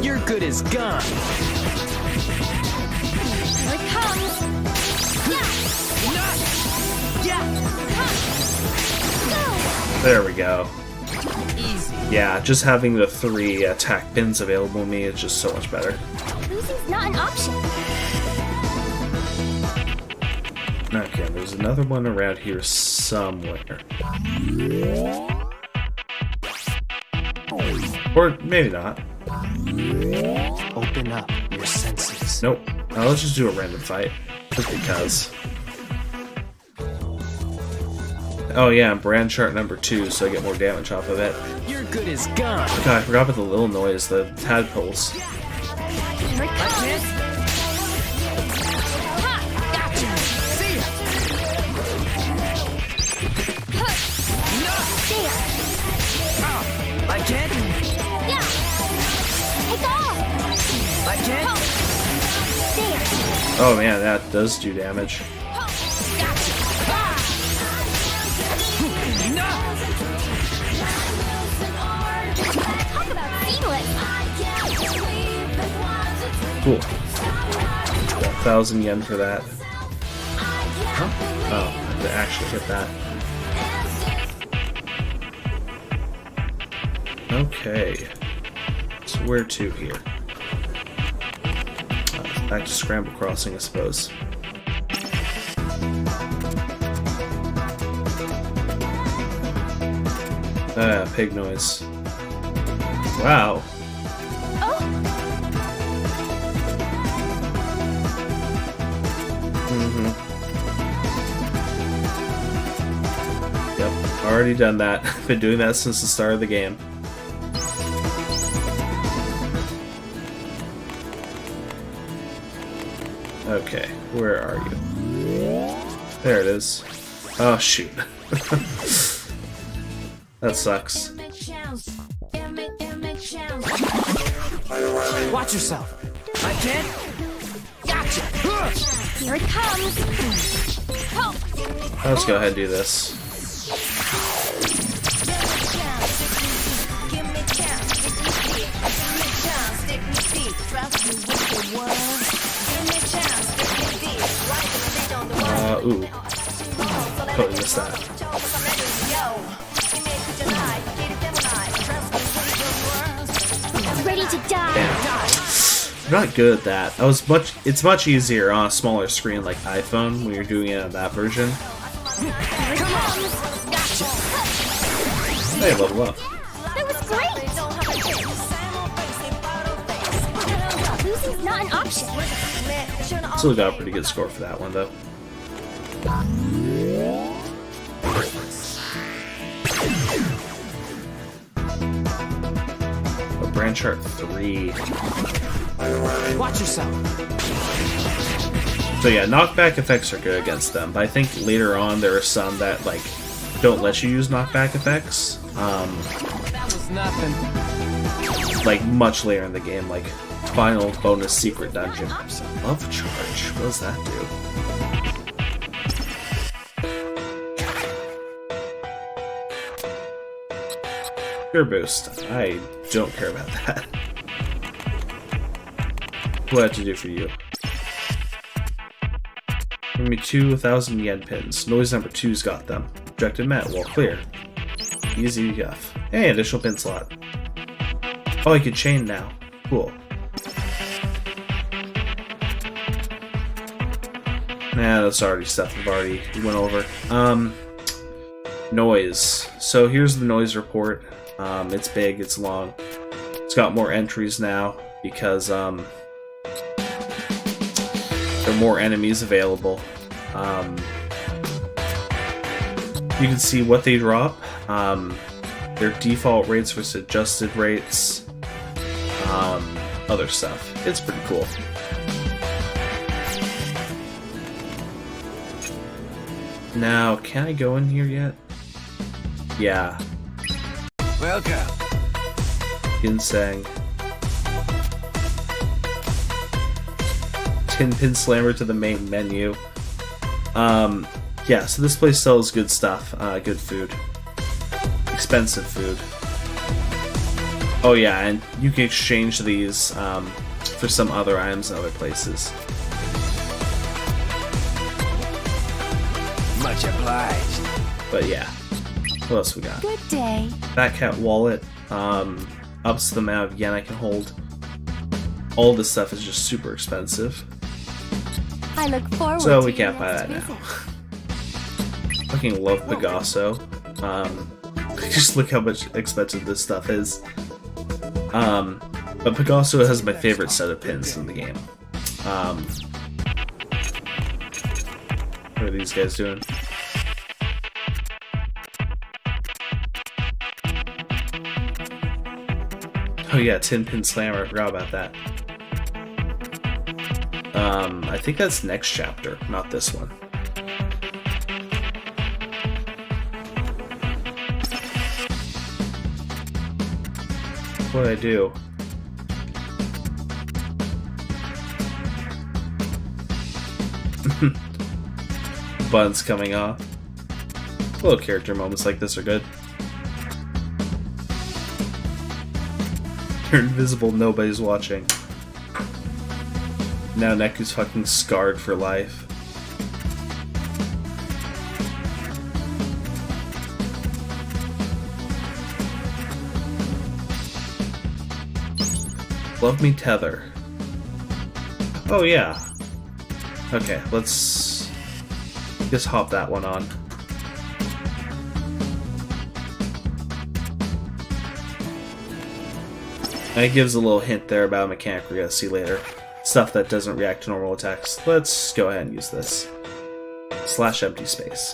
B: You're good as gone.
C: Here it comes.
B: Yeah.
C: Go.
A: There we go.
B: Easy.
A: Yeah, just having the 3 attack pins available to me is just so much better.
C: Losing's not an option.
A: Okay, there's another one around here somewhere. Or maybe not.
B: Open up your senses.
A: Nope. Let's just do a random fight. Just because. Oh yeah, and brand chart number 2, so I get more damage off of it.
B: You're good as gone.
A: God, I forgot about the little noise, the tadpoles.
C: Here it comes. Ha! Gotcha.
B: See ya.
C: There.
B: Like it?
C: Yeah. Take off.
B: Like it?
C: There.
A: Oh man, that does do damage.
C: Gotcha. Ah. Talk about seamless.
A: Cool. Got 1,000 yen for that. Huh? Oh, I did actually hit that. Okay. So where to here? Back to Scramble Crossing, I suppose. Ah, pig noise. Wow.
C: Oh,
A: Yep, already done that. Been doing that since the start of the game. Okay, where are you? There it is. Oh, shoot. That sucks.
B: Watch yourself. Like it? Gotcha.
C: here it comes. Oh,
A: Let's go ahead and do this. Ooh. Totally missed that.
C: ready to die.
A: I'm not good at that. It's much easier on a smaller screen like iPhone when you're doing it on that version.
C: Here it comes. Gotcha.
A: Hey, level up.
C: That was great. Losing's not an option.
A: Still got a pretty good score for that one though. Oh, brand chart 3.
B: Watch yourself.
A: So yeah, knockback effects are good against them, but I think later on there are some that like don't let you use knockback effects.
B: That was nothing.
A: Like much later in the game, like final bonus secret dungeon. Love charge. What does that do? Pure boost. I don't care about that. What do I have to do for you? Give me 2,000 yen pins. Noise number 2's got them. Objective met. Wall clear. Easy enough. Hey, additional pin slot. Oh, I can chain now. Cool. Nah, that's already stuff I've already went over. Noise. So here's the noise report. It's big, it's long. It's got more entries now because there are more enemies available. You can see what they drop, their default rates versus adjusted rates, other stuff. It's pretty cool. Now, can I go in here yet? Yeah.
B: Welcome.
A: Ginseng. Tin Pin Slammer to the main menu. Yeah, so this place sells good stuff, good food. Expensive food. Oh yeah, and you can exchange these for some other items in other places.
B: Much obliged.
A: But yeah. What else we got?
C: Good day.
A: Fat Cat Wallet. Ups the amount of yen I can hold. All this stuff is just super expensive.
C: I look forward
A: So
C: to
A: we
C: your
A: can't buy that
C: next
A: now.
C: visit.
A: Fucking love Pegaso. Just look how much expensive this stuff is. But Pegaso has my favorite set of pins in the game. What are these guys doing? Oh yeah, 10 Pin Slammer, I forgot about that. I think that's next chapter, not this one. What did I do? Buttons coming off. Little character moments like this are good. You're invisible, nobody's watching. Now Neku's fucking scarred for life. Love me tether. Oh yeah. Okay, let's just hop that one on. And it gives a little hint there about a mechanic we're gonna see later. Stuff that doesn't react to normal attacks. Let's go ahead and use this. Slash empty space.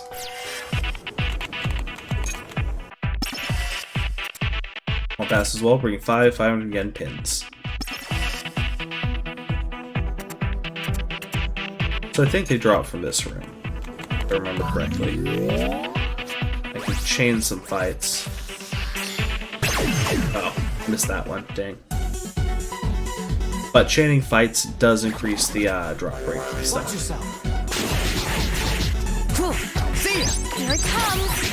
A: I'll pass as well, bringing 500 yen pins. So I think they drop from this room, if I remember correctly. I can chain some fights. Oh, missed that one, dang. But chaining fights does increase the drop rate for stuff.
B: Watch yourself. See ya.
C: Here it comes.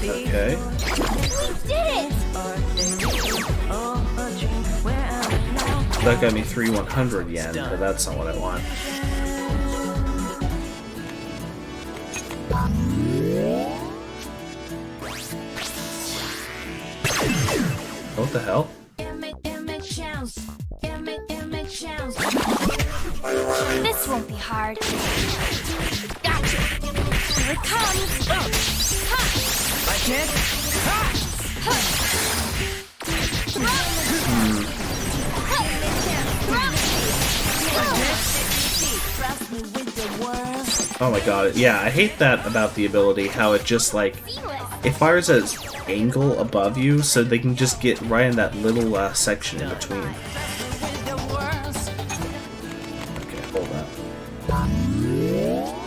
A: Okay.
C: We did it!
A: That got me 3,100 yen, but that's not what I want. What the hell?
C: This won't be hard. Gotcha! Here it comes!
B: I can't.
A: Oh my god, yeah, I hate that about the ability, how it just like, it fires at its angle above you, so they can just get right in that little section in between. Okay, hold that.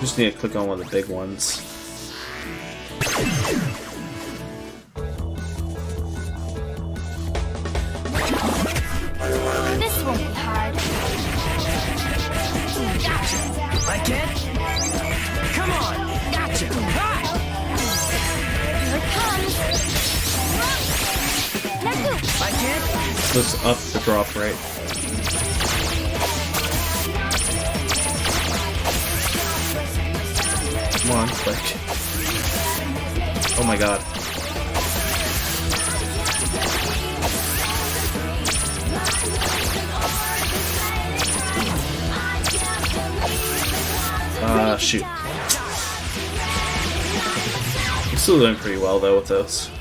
A: Just need to click on one of the big ones.
C: This won't be hard. Gotcha!
B: I can't. Come on. Gotcha.
C: Here it comes! Neku!
B: I can't.
A: Let's up the drop rate. Come on, click. Oh my god. Shoot. I'm still doing pretty well though with those.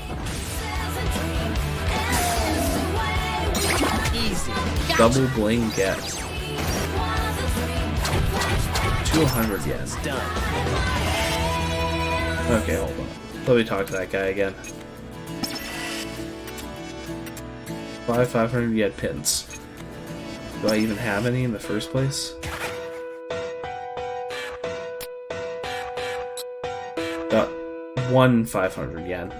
B: Easy.
A: Double bling get. 200 yen.
B: Done.
A: Okay, hold on. Let me talk to that guy again. 500 yen pins. Do I even have any in the first place? Got 500 yen.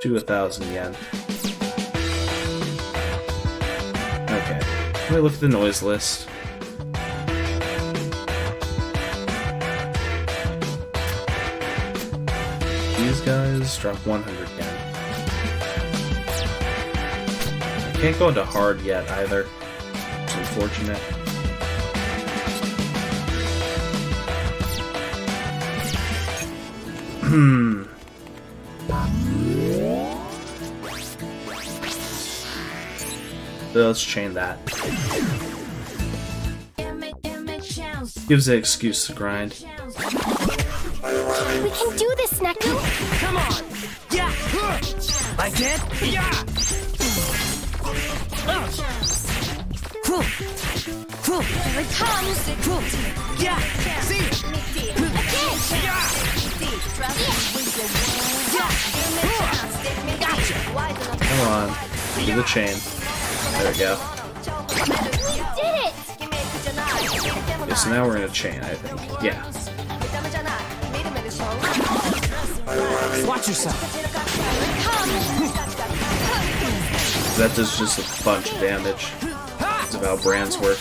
A: 1,000 yen. Okay. Let me look at the noise list. These guys drop 100 yen. Can't go into hard yet either. It's unfortunate. Let's chain that. Gives the excuse to grind.
C: We can do this, Neku!
B: Come on! Yeah! Like it? Yeah!
C: Here it comes!
B: Yeah! See?
C: Again!
B: Yeah!
C: Gotcha!
A: Come on. Do the chain. There we go.
C: We did it!
A: Okay, so now we're in a chain, I think. Yeah.
B: Watch yourself!
A: That does just a bunch of damage. That's how brands work.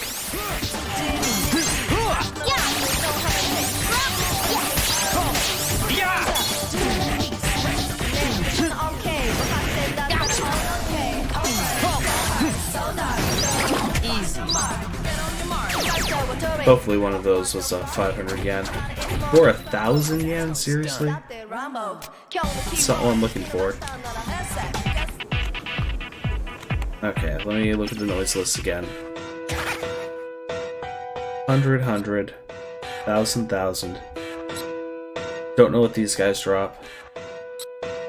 A: Hopefully one of those was 500 yen. Or 1,000 yen? Seriously? That's not what I'm looking for. Okay, let me look at the noise list again. 100, 100. 1,000, 1,000. Don't know what these guys drop.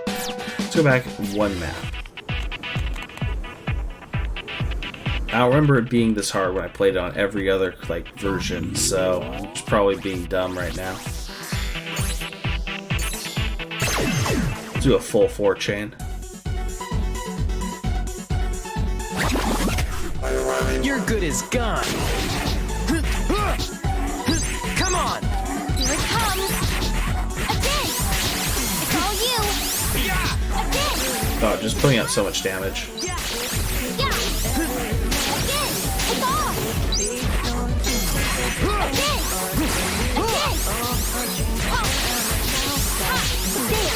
A: Let's go back one map. I don't remember it being this hard when I played it on every other version, so I'm just probably being dumb right now. Do a full 4 chain.
B: You're good as gone! Come on!
C: Here it comes! Again! It's all you! Again!
A: Oh, just putting out so much damage.
C: Yeah! Again! It's all! Again! Again! There!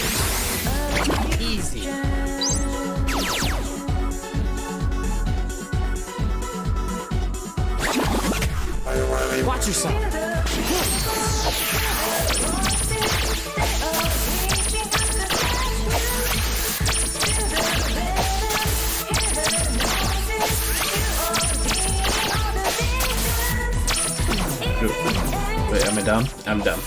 B: Easy. Watch yourself!
A: Wait, am I dumb? I'm dumb.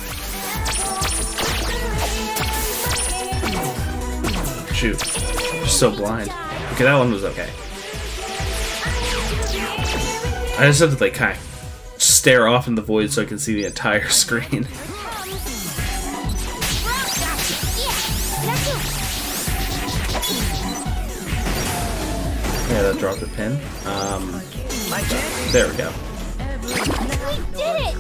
A: Shoot. Just so blind. Okay, that one was okay. I just have to kind of stare off in the void so I can see the entire screen. Yeah, that dropped a pin. There we go.
C: We did it!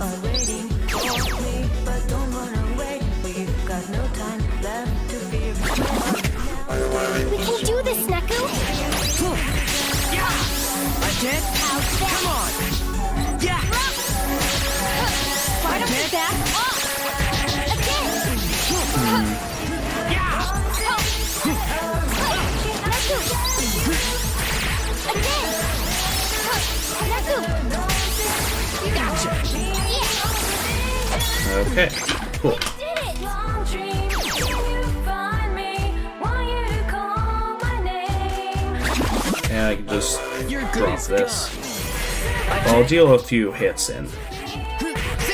C: We can do this, Neku!
B: Like it? Come on! Yeah!
C: Right off the back! Again!
B: Yeah!
C: Neku! Again! Neku! You gotcha! Yeah!
A: Okay, cool.
C: Did it!
A: And I can just
B: You're good
A: drop
B: as
A: this.
B: gone!
A: I'll deal a few hits in.
B: See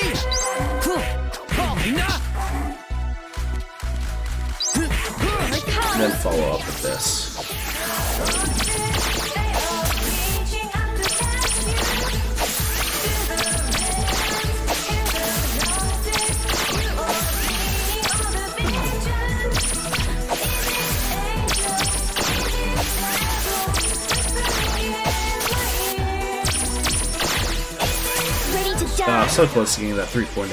B: ya! Enough!
A: And then follow up with this.
C: Ready to die!
A: So close to getting that 3.8.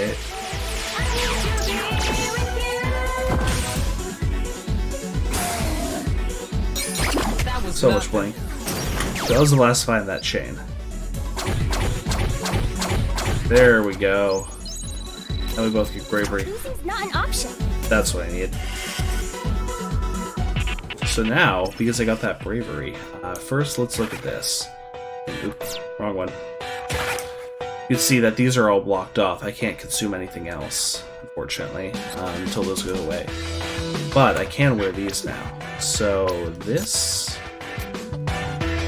B: That was
A: So much blink. That was the last fight in that chain. There we go. Now we both get bravery.
C: Losing's not an option.
A: That's what I need. So now, because I got that bravery, first let's look at this. Oops, wrong one. You can see that these are all blocked off. I can't consume anything else, unfortunately, until those go away. But I can wear these now. So this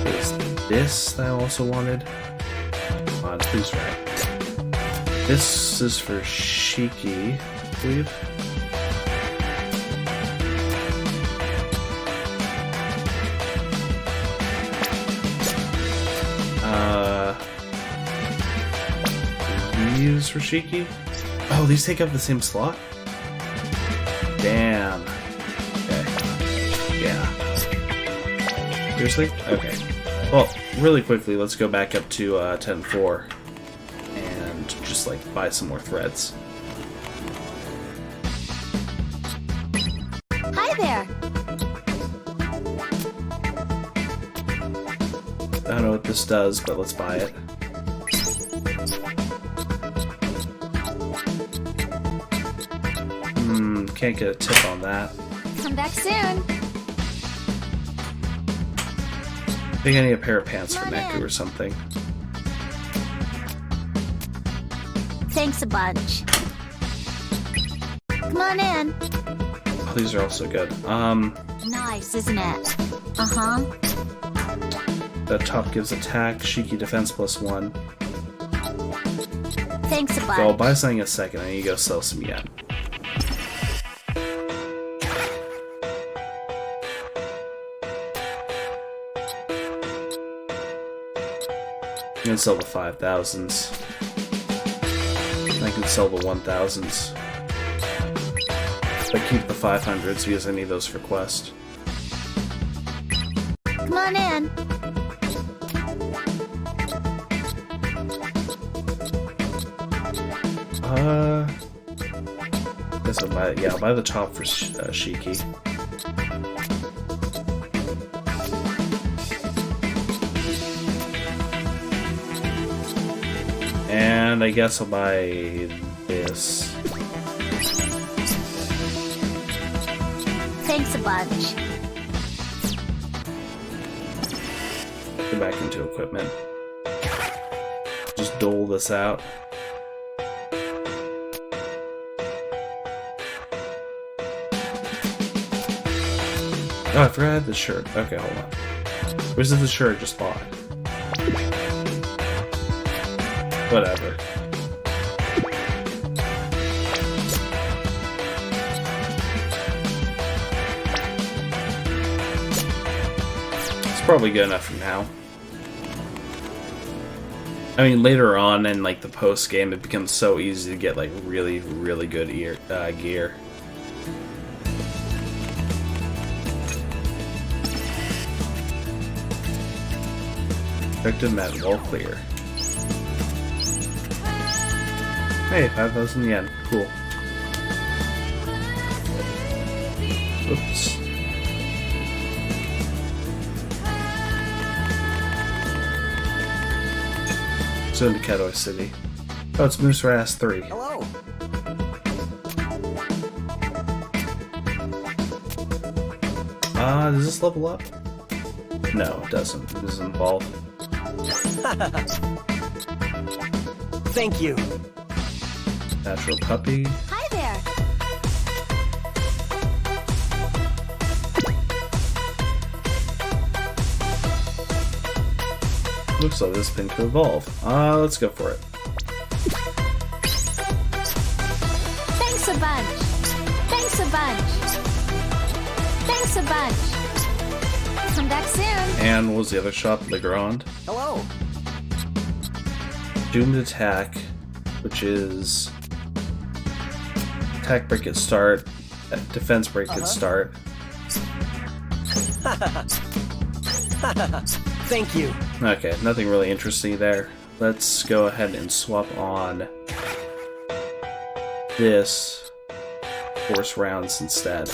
A: is this that I also wanted. Come on, please right. This is for Shiki, I believe. These for Shiki? Oh, these take up the same slot? Damn. Okay. Yeah. Seriously? Okay. Well, really quickly, let's go back up to 10.4 and just like buy some more threads.
C: Hi there.
A: I don't know what this does, but let's buy it. Can't get a tip on that.
C: Come back soon.
A: I think I need a pair of pants for Neku or something.
C: Thanks a bunch. Come on in.
A: Oh, these are also good.
C: Nice, isn't it? Uh-huh.
A: The top gives attack, Shiki defense +1.
C: Thanks a bunch.
A: So I'll buy something in a second. I need to go sell some yen. I'm gonna sell the 5,000s. I can sell the 1,000s. But keep the 500s because I need those for quest.
C: Come on in.
A: Guess I'll buy, yeah, I'll buy the top for Shiki. And I guess I'll buy this.
C: Thanks a bunch.
A: Go back into equipment. Just dole this out. Oh, I forgot I had the shirt. Okay, hold on. Where's the shirt I just bought? Whatever. It's probably good enough for now. I mean, later on in like the post game, it becomes so easy to get like really, really good gear. Victim at all clear. Hey, 5,000 yen. Cool. Oops. Soon to Ketoi City. Oh, it's Moose Ras 3.
B: Hello.
A: Does this level up? No, it doesn't. It doesn't involve.
B: Thank you.
A: Natural puppy.
C: Hi there.
A: Looks like this thing could evolve. Let's go for it.
C: Thanks a bunch. Thanks a bunch. Thanks a bunch. Come back soon.
A: And what was the other shop? The Grand.
B: Hello.
A: Doomed attack, which is attack break at start, defense break at start.
B: Thank you.
A: Okay, nothing really interesting there. Let's go ahead and swap on this force rounds instead.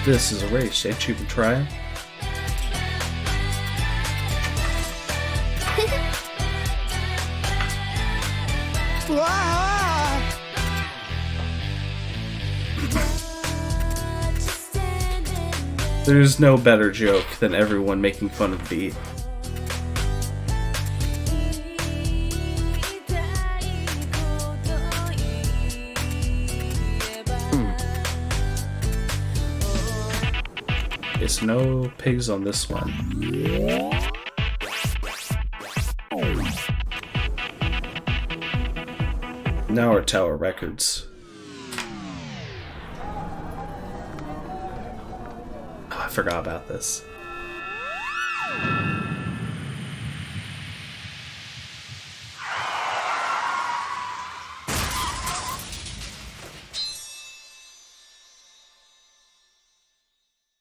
A: This is a race. Ain't you been trying? There's no better joke than everyone making fun of Beat. There's no pigs on this one. Now we're Tower Records. Oh, I forgot about this.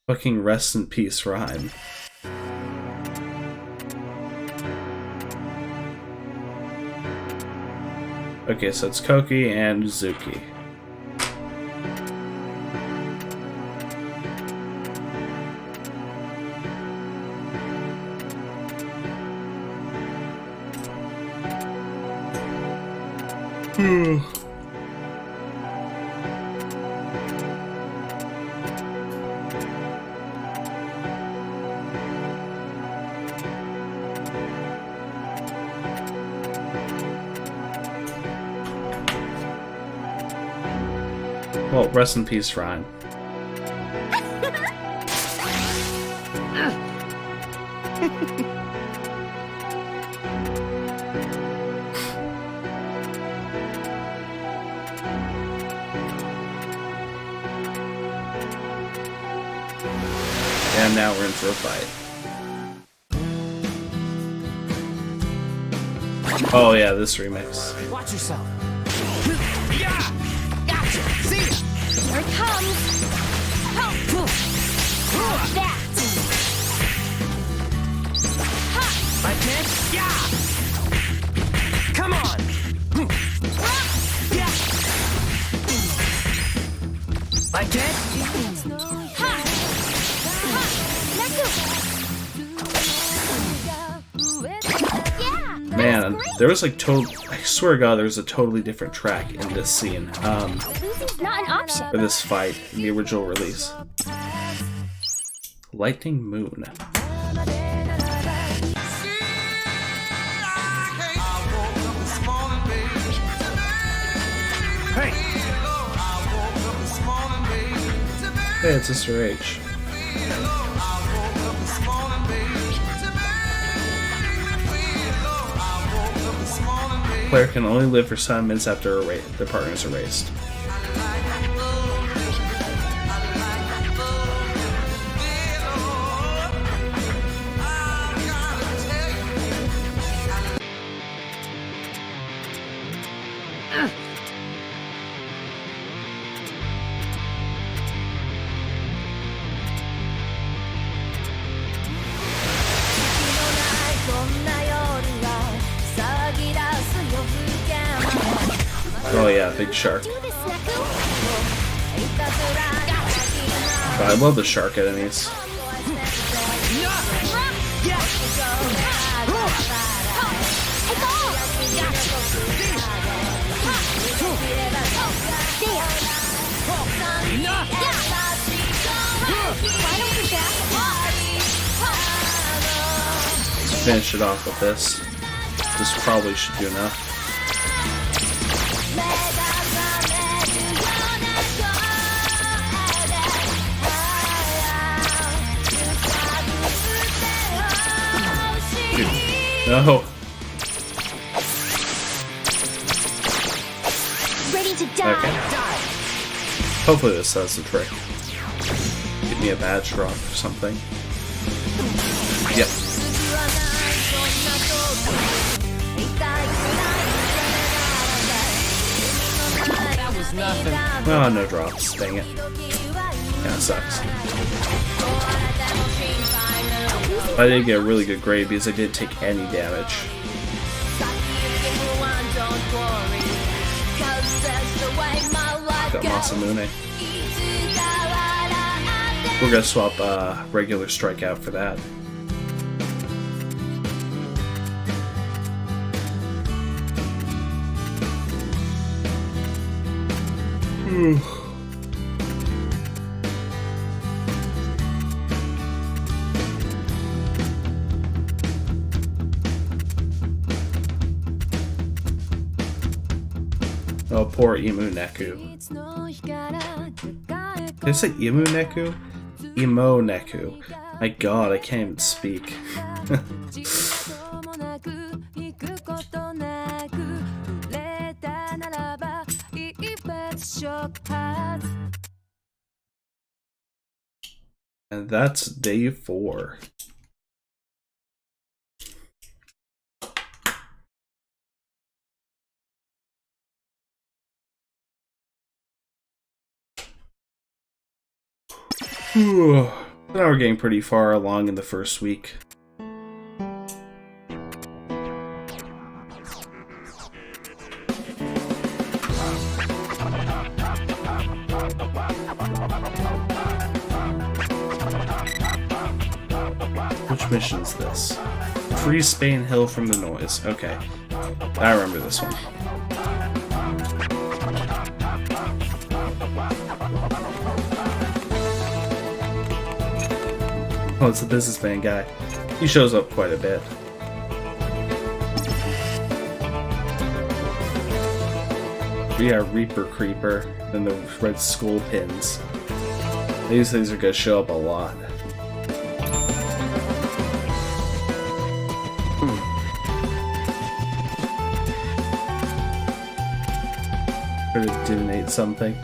A: Fucking rest in peace rhyme. Okay, so it's Koki and Zuki. Well, rest in peace, Ryan. And now we're in for a fight. Oh yeah, this remix.
B: Watch yourself.
C: Here it comes. That.
B: I can't. Yeah. Come on. Yeah. I can't.
A: Man, there was like I swear to God, there was a totally different track in this scene.
C: Losing's not an option.
A: For this fight in the original release. Lightning Moon.
B: Hey.
A: Hey, it's Sister H. Player can only live for 7 minutes after their partner is erased. Oh yeah, big shark. I love the shark enemies. Finish it off with this. This probably should do enough. No.
C: Ready to die.
A: Okay. Hopefully this does the trick. Give me a badge drop or something. Yep.
B: That was nothing.
A: Oh, no drops. Dang it. Kinda sucks. I did get a really good grade because I didn't take any damage. Got Masamune. We're gonna swap regular strikeout for that. Oh, poor Emu Neku. Did I say Emu Neku? Emo Neku. My god, I can't even speak. And that's day 4. Now we're getting pretty far along in the first week. Which mission is this? Free Spain Hill from the noise. Okay. I remember this one. Oh, it's the businessman guy. He shows up quite a bit. We got Reaper Creeper and the red skull pins. These things are gonna show up a lot. Try to divinate something.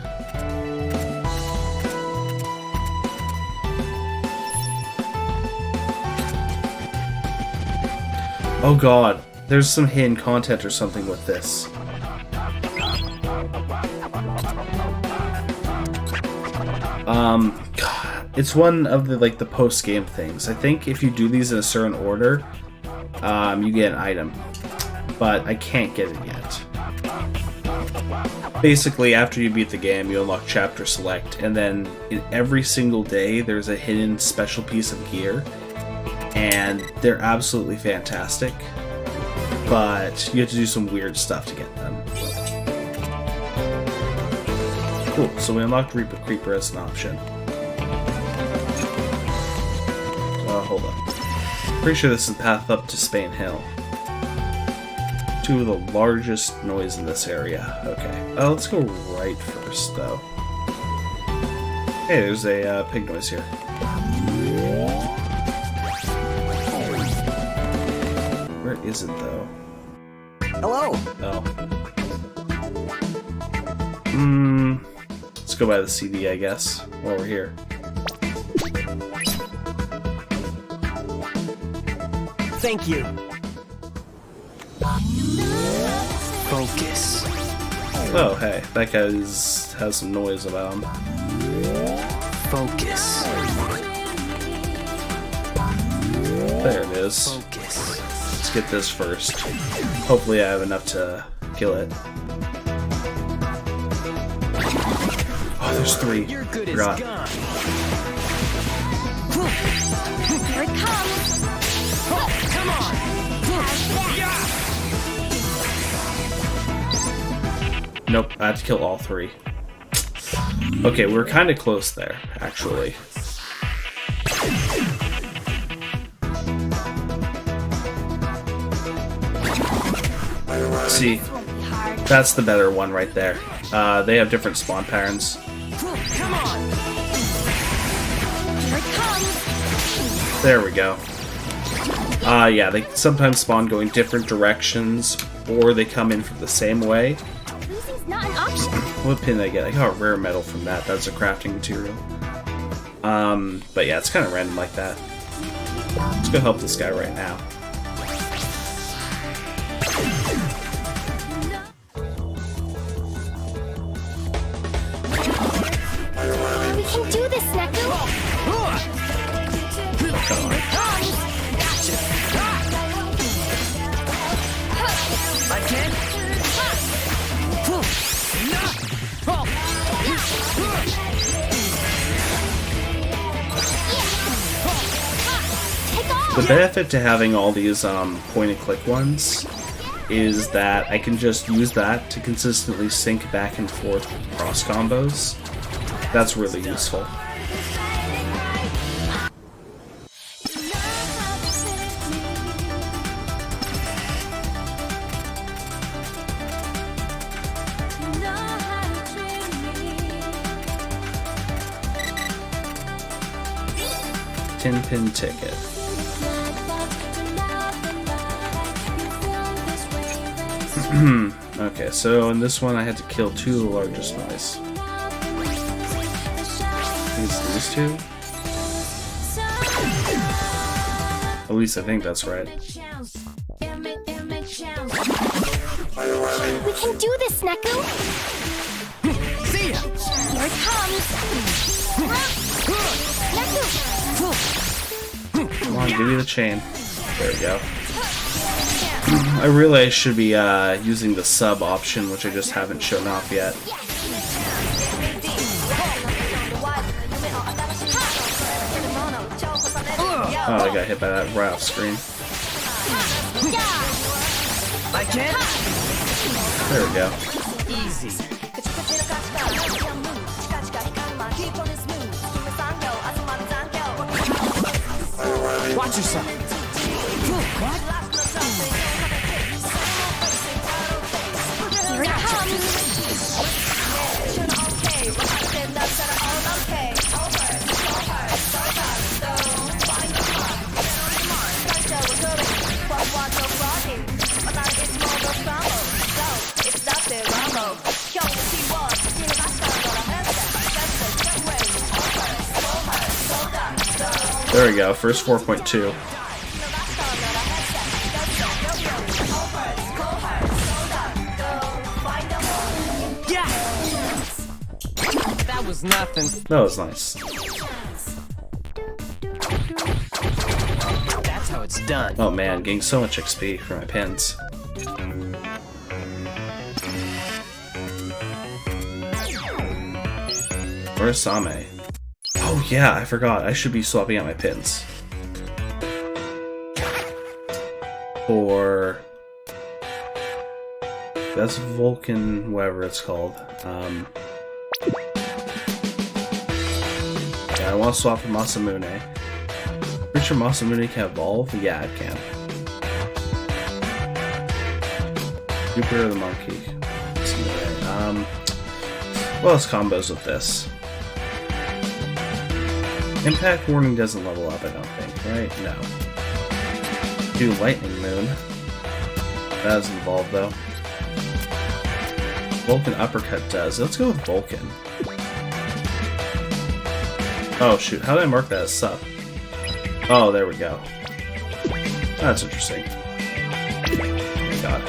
A: Oh god, there's some hidden content or something with this. God, it's one of the the post-game things. I think if you do these in a certain order, you get an item, but I can't get it yet. Basically, after you beat the game, you unlock Chapter Select, and then every single day there's a hidden special piece of gear. And they're absolutely fantastic, but you have to do some weird stuff to get them. Cool, so we unlocked Reaper Creeper as an option. Hold on. Pretty sure this is the path up to Spain Hill. 2 of the largest noise in this area. Okay, let's go right first, though. Hey, there's a pig noise here. Where is it, though?
B: Hello.
A: Oh. Let's go by the CD, I guess, while we're here.
B: Thank you. Focus.
A: Oh, hey, that guy has some noise about him.
B: Focus.
A: There it is.
B: Focus.
A: Let's get this first. Hopefully I have enough to kill it. Oh, there's 3.
B: You're good as
A: Forgot.
B: gone.
C: Here it comes.
B: Come on.
A: Nope, I have to kill all 3. Okay, we're kind of close there, actually. See, that's the better one right there. They have different spawn patterns.
B: Come on.
C: Here it comes.
A: There we go. Yeah, they sometimes spawn going different directions, or they come in from the same way.
C: Losing's not an option.
A: What pin did I get? I got a rare metal from that. That's a crafting material. But yeah, it's kind of random like that. Let's go help this guy right now.
C: We can do this, Neku.
A: Come on.
B: Again.
C: Take off.
A: The benefit to having all these point-and-click ones is that I can just use that to consistently sync back and forth with cross combos. That's really useful. Pin ticket. Okay, so in this one I had to kill 2 of the largest noise. I think it's these 2? At least I think that's right.
C: We can do this, Neku!
B: See ya!
C: Here it comes! Neku!
A: Come on, give me the chain. There we go. I really should be using the sub option, which I just haven't shown off yet. Oh, I got hit by that right off screen.
B: I can't.
A: There we go.
B: Easy. Watch yourself. What?
C: Here it comes!
A: There we go, first 4.2.
B: Yeah! That was nothing.
A: That was nice.
B: That's how it's done.
A: Oh man, getting so much XP for my pins. Where's Same? Oh yeah, I forgot. I should be swapping out my pins. For... That's Vulcan, whatever it's called. Yeah, I want to swap for Masamune. Pretty sure Masamune can evolve? Yeah, it can. Jupiter the monkey. What else combos with this? Impact warning doesn't level up, I don't think, right? No. Do lightning moon. That doesn't evolve though. Vulcan uppercut does. Let's go with Vulcan. Oh shoot, how did I mark that as sub? Oh, there we go. That's interesting. Oh my god.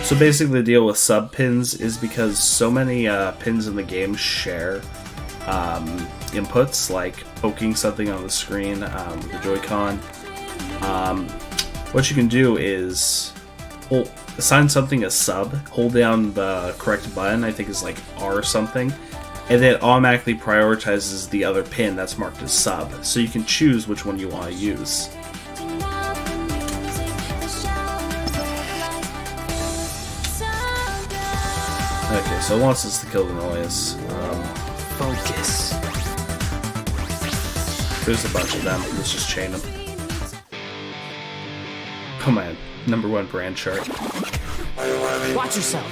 A: So basically the deal with sub pins is because so many pins in the game share inputs, like poking something on the screen with the Joy-Con. What you can do is assign something as sub, hold down the correct button, I think is like R something, and then it automatically prioritizes the other pin that's marked as sub, so you can choose which one you want to use. Okay, so it wants us to kill the noise.
B: Focus.
A: There's a bunch of them. Let's just chain them. Oh man, #1 brand chart.
B: Watch yourself.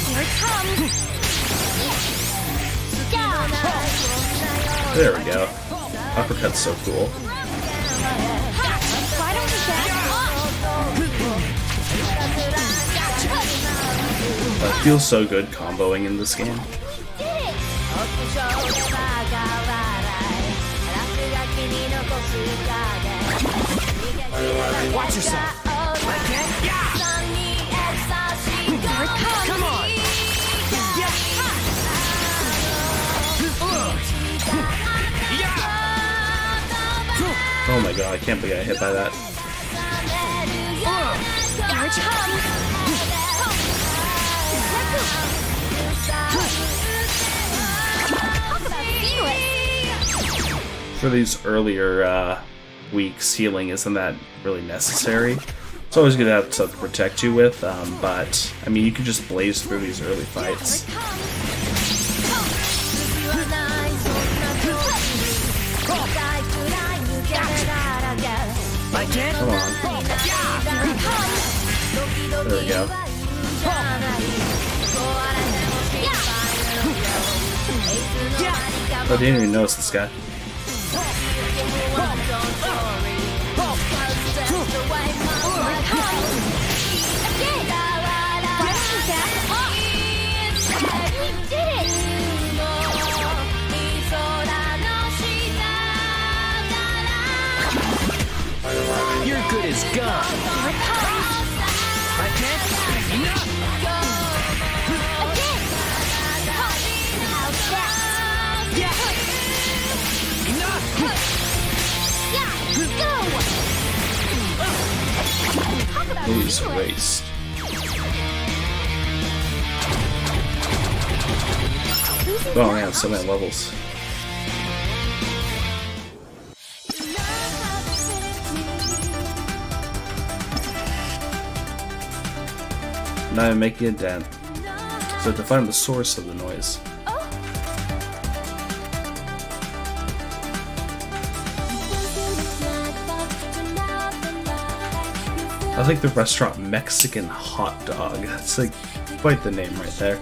C: Here it comes!
A: There we go. Uppercut's so cool.
C: Why don't you back
A: It feels so good comboing in this game.
B: Watch yourself. I can't. Yeah!
C: Here it comes!
B: Come on!
A: Oh my god, I can't believe I got hit by that.
C: Here it comes! Talk about seamless!
A: For these earlier weeks, healing isn't that really necessary. It's always good to have stuff to protect you with, but I mean, you can just blaze through these early fights. Come on. There we go. I didn't even notice this guy.
B: You're good as gone. I can't. Enough.
A: Who's raced? Oh man, so many levels. Not even making a dent. So to find the source of the noise. I think the restaurant Mexican Hot Dog. That's like quite the name right there.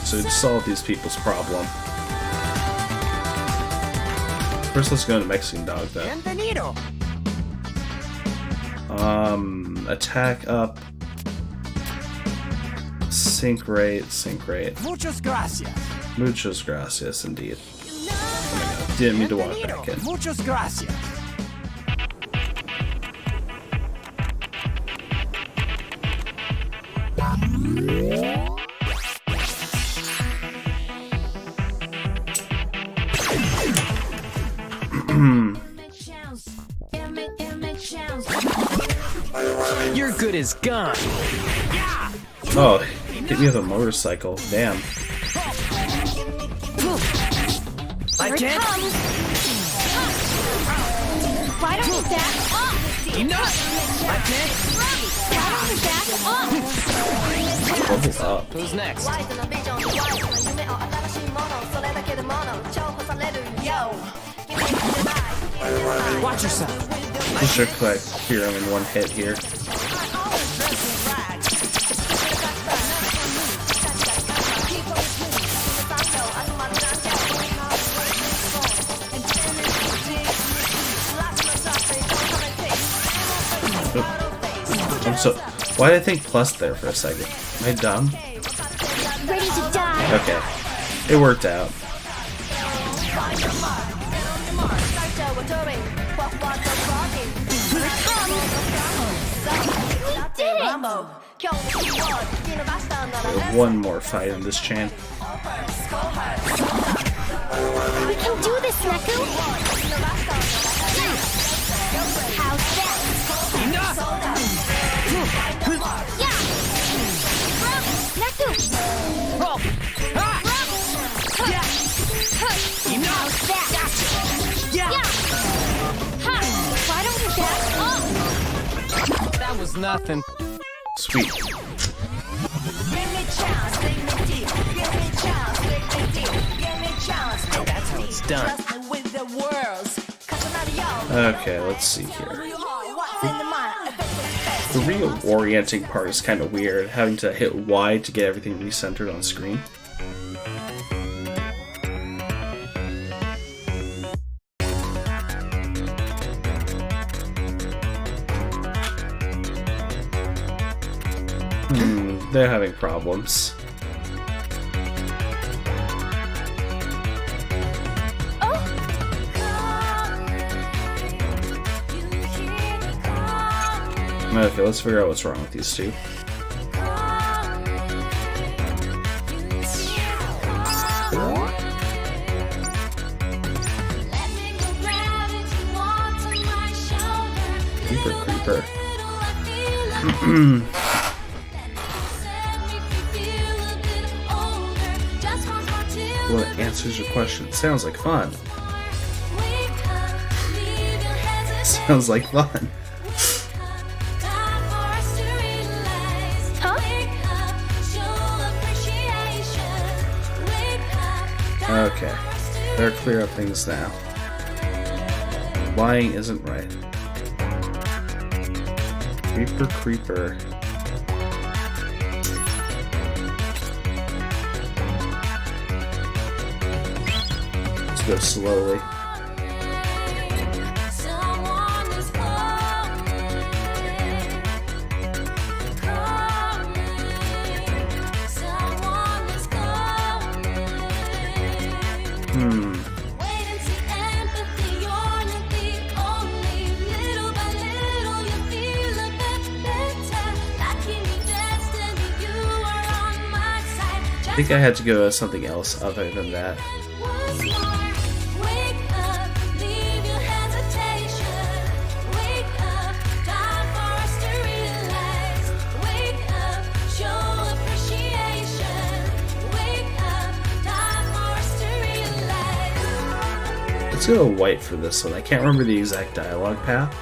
A: So to solve these people's problem. First, let's go to Mexican Dog though. Attack up. Sync rate.
B: Muchas gracias.
A: Muchas gracias, indeed. Oh my god, didn't mean to walk back in.
B: Muchas gracias. You're good as gone.
A: Oh, hit me with a motorcycle. Damn.
B: I can't.
C: Why don't you back off?
B: Enough. I can't.
C: Why don't you back off?
A: Level up.
B: Who's next? Watch yourself.
A: Just should quick clear him in one hit here. So, why did I think plus there for a second? Am I dumb?
C: Ready to die.
A: Okay. It worked out. One more fight in this chain.
C: We can do this, Neku. How's that?
B: Enough.
C: Yeah. Neku.
B: Enough.
C: Yeah. Ha. Why don't we back off?
B: That was nothing.
A: Sweet.
B: That's how it's done.
A: Okay, let's see here. The reorienting part is kind of weird, having to hit Y to get everything recentered on screen. They're having problems. Okay, let's figure out what's wrong with these two. Creeper. Well, it answers your question. Sounds like fun. Sounds like fun. Okay, they're clear up things now. Lying isn't right. Creeper, creeper. Let's go slowly. I think I had to go with something else other than that. Let's go white for this one. I can't remember the exact dialogue path.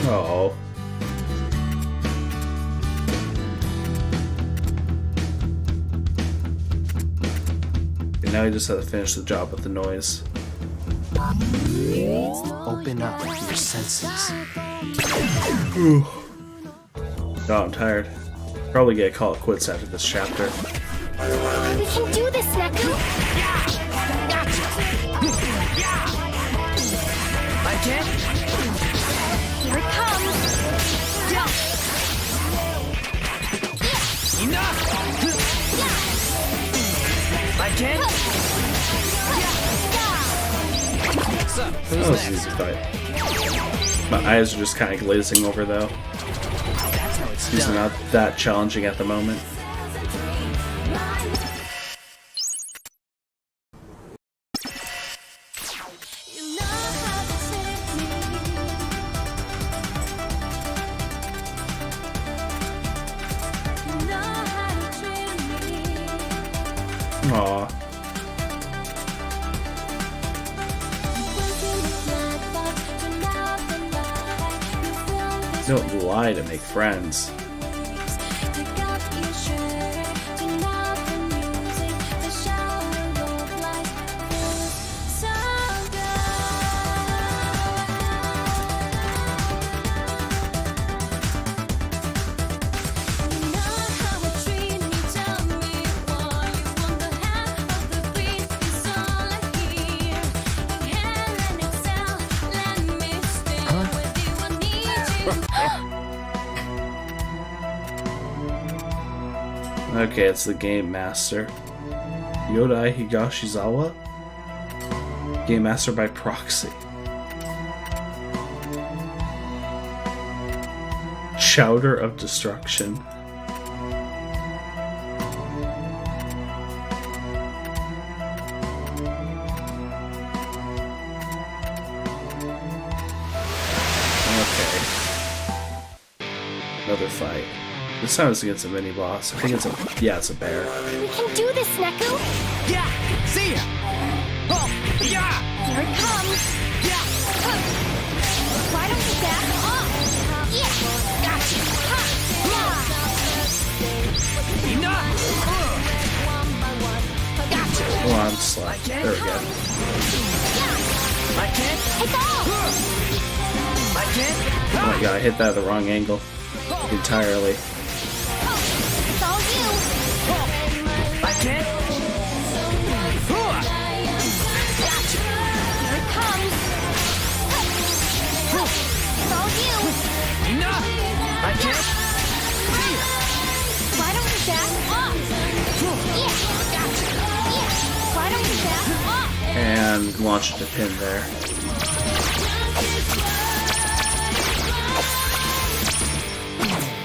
A: Oh. Okay, now you just have to finish the job with the noise.
B: Open up your senses.
A: God, I'm tired. Probably gonna call it quits after this chapter.
C: We can do this, Neku!
B: I can't.
C: Here it comes!
B: Enough! I can't. So,
A: That
B: who's
A: was an
B: next?
A: easy fight. My eyes are just kind of glazing over though.
B: That's how it's
A: These are
B: done.
A: not that challenging at the moment. Aw. Don't lie to make friends. Okay, it's the Game Master. Yodai Higashizawa? Game Master by proxy. Chowder of Destruction. Okay. Another fight. This time it's against a mini boss. I think it's a it's a bear.
C: We can do this, Neku!
B: Yeah! See ya! Oh! Yeah!
C: Here it comes!
B: Yeah!
C: Why don't you back off? Yeah!
B: Gotcha!
C: Yeah!
B: Enough! Gotcha!
A: Come on, slap. There we go.
B: I can't.
C: Take off!
B: I can't.
A: Oh my god, I hit that at the wrong angle. Entirely.
C: It's all you!
B: I can't.
C: Gotcha! Here it comes! It's all you!
B: Enough! I can't.
C: Why don't you back off? Yeah! Gotcha! Yeah! Why don't you back off?
A: And launch it to pin there.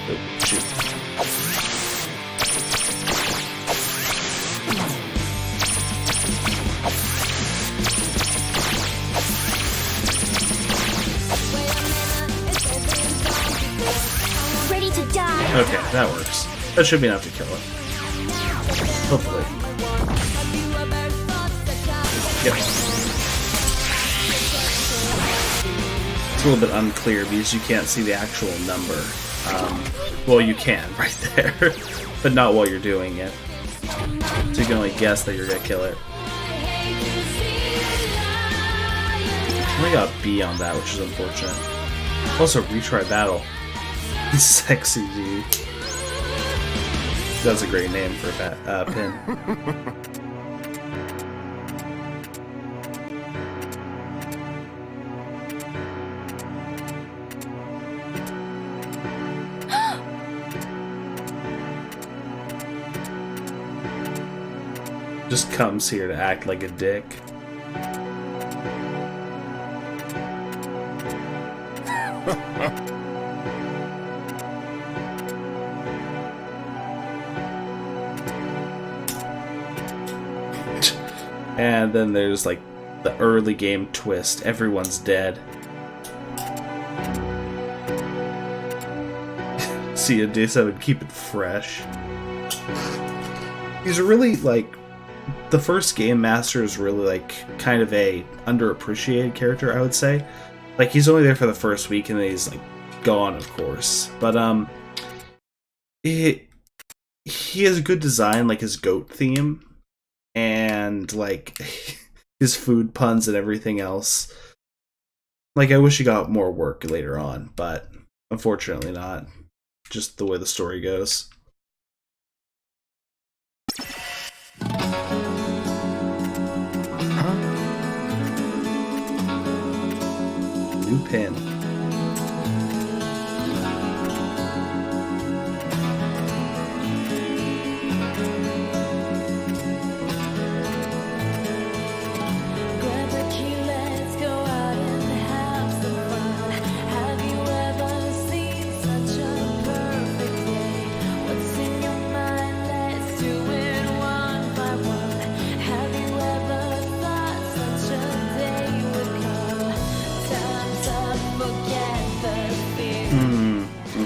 A: Oh, shoot.
C: Ready to die.
A: Okay, that works. That should be enough to kill it. Hopefully. Yep. It's a little bit unclear because you can't see the actual number. Well, you can right there, but not while you're doing it. So you can only guess that you're gonna kill it. I only got a B on that, which is unfortunate. Also, retry battle. Sexy G. That's a great name for a pin. Just comes here to act like a dick. And then there's like the early game twist. Everyone's dead. See a day 7, keep it fresh. He's really like, the first Game Master is really like kind of a underappreciated character, I would say. Like he's only there for the first week and then he's like gone, of course. But he has a good design, like his goat theme. And like his food puns and everything else. Like I wish he got more work later on, but unfortunately not. Just the way the story goes. New pin.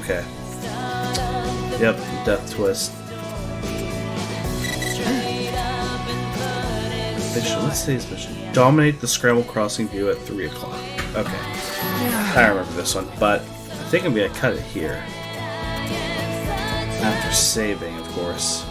A: Okay. Yep, death twist. Mission. Let's say his mission. Dominate the Scramble Crossing view at 3 o'clock. Okay. I remember this one, but I think I'm gonna cut it here. After saving, of course.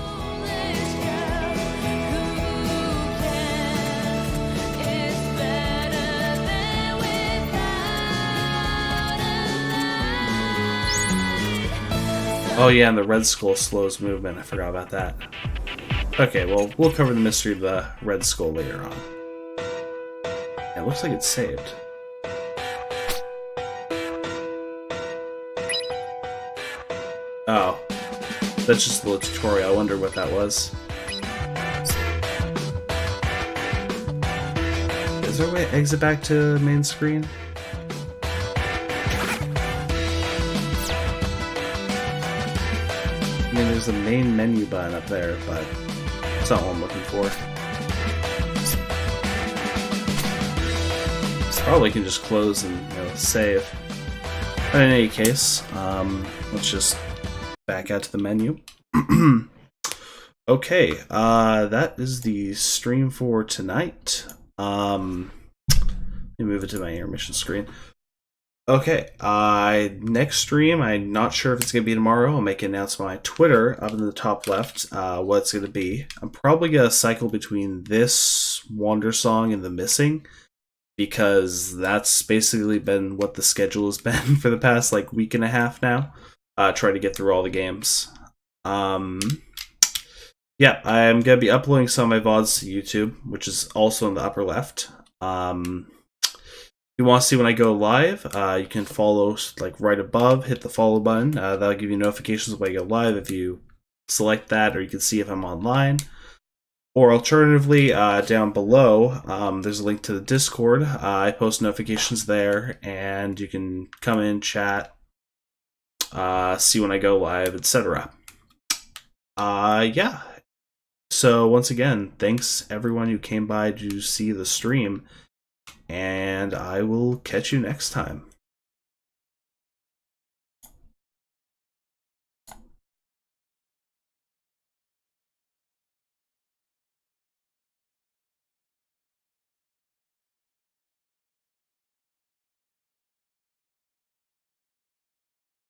A: Oh yeah, and the Red Skull slows movement. I forgot about that. Okay, well, we'll cover the mystery of the Red Skull later on. It looks like it's saved. Oh. That's just the little tutorial. I wonder what that was. Is there a way to exit back to main screen? I mean, there's a main menu button up there, but it's not what I'm looking for. Probably can just close and save. But in any case, let's just back out to the menu. Okay, that is the stream for tonight. Let me move it to my intermission screen. Okay, next stream, I'm not sure if it's going to be tomorrow. I'll make an announcement on my Twitter up in the top left what it's going to be. I'm probably going to cycle between this Wander Song and The Missing, because that's basically been what the schedule has been for the past like week and a half now. Try to get through all the games. Yeah, I'm going to be uploading some of my VODs to YouTube, which is also in the upper left. If you want to see when I go live, you can follow like right above, hit the follow button. That'll give you notifications when I go live if you select that, or you can see if I'm online. Or alternatively, down below, there's a link to the Discord. I post notifications there, and you can come in, chat, see when I go live, etc. Yeah. So once again, thanks everyone who came by to see the stream, and I will catch you next time.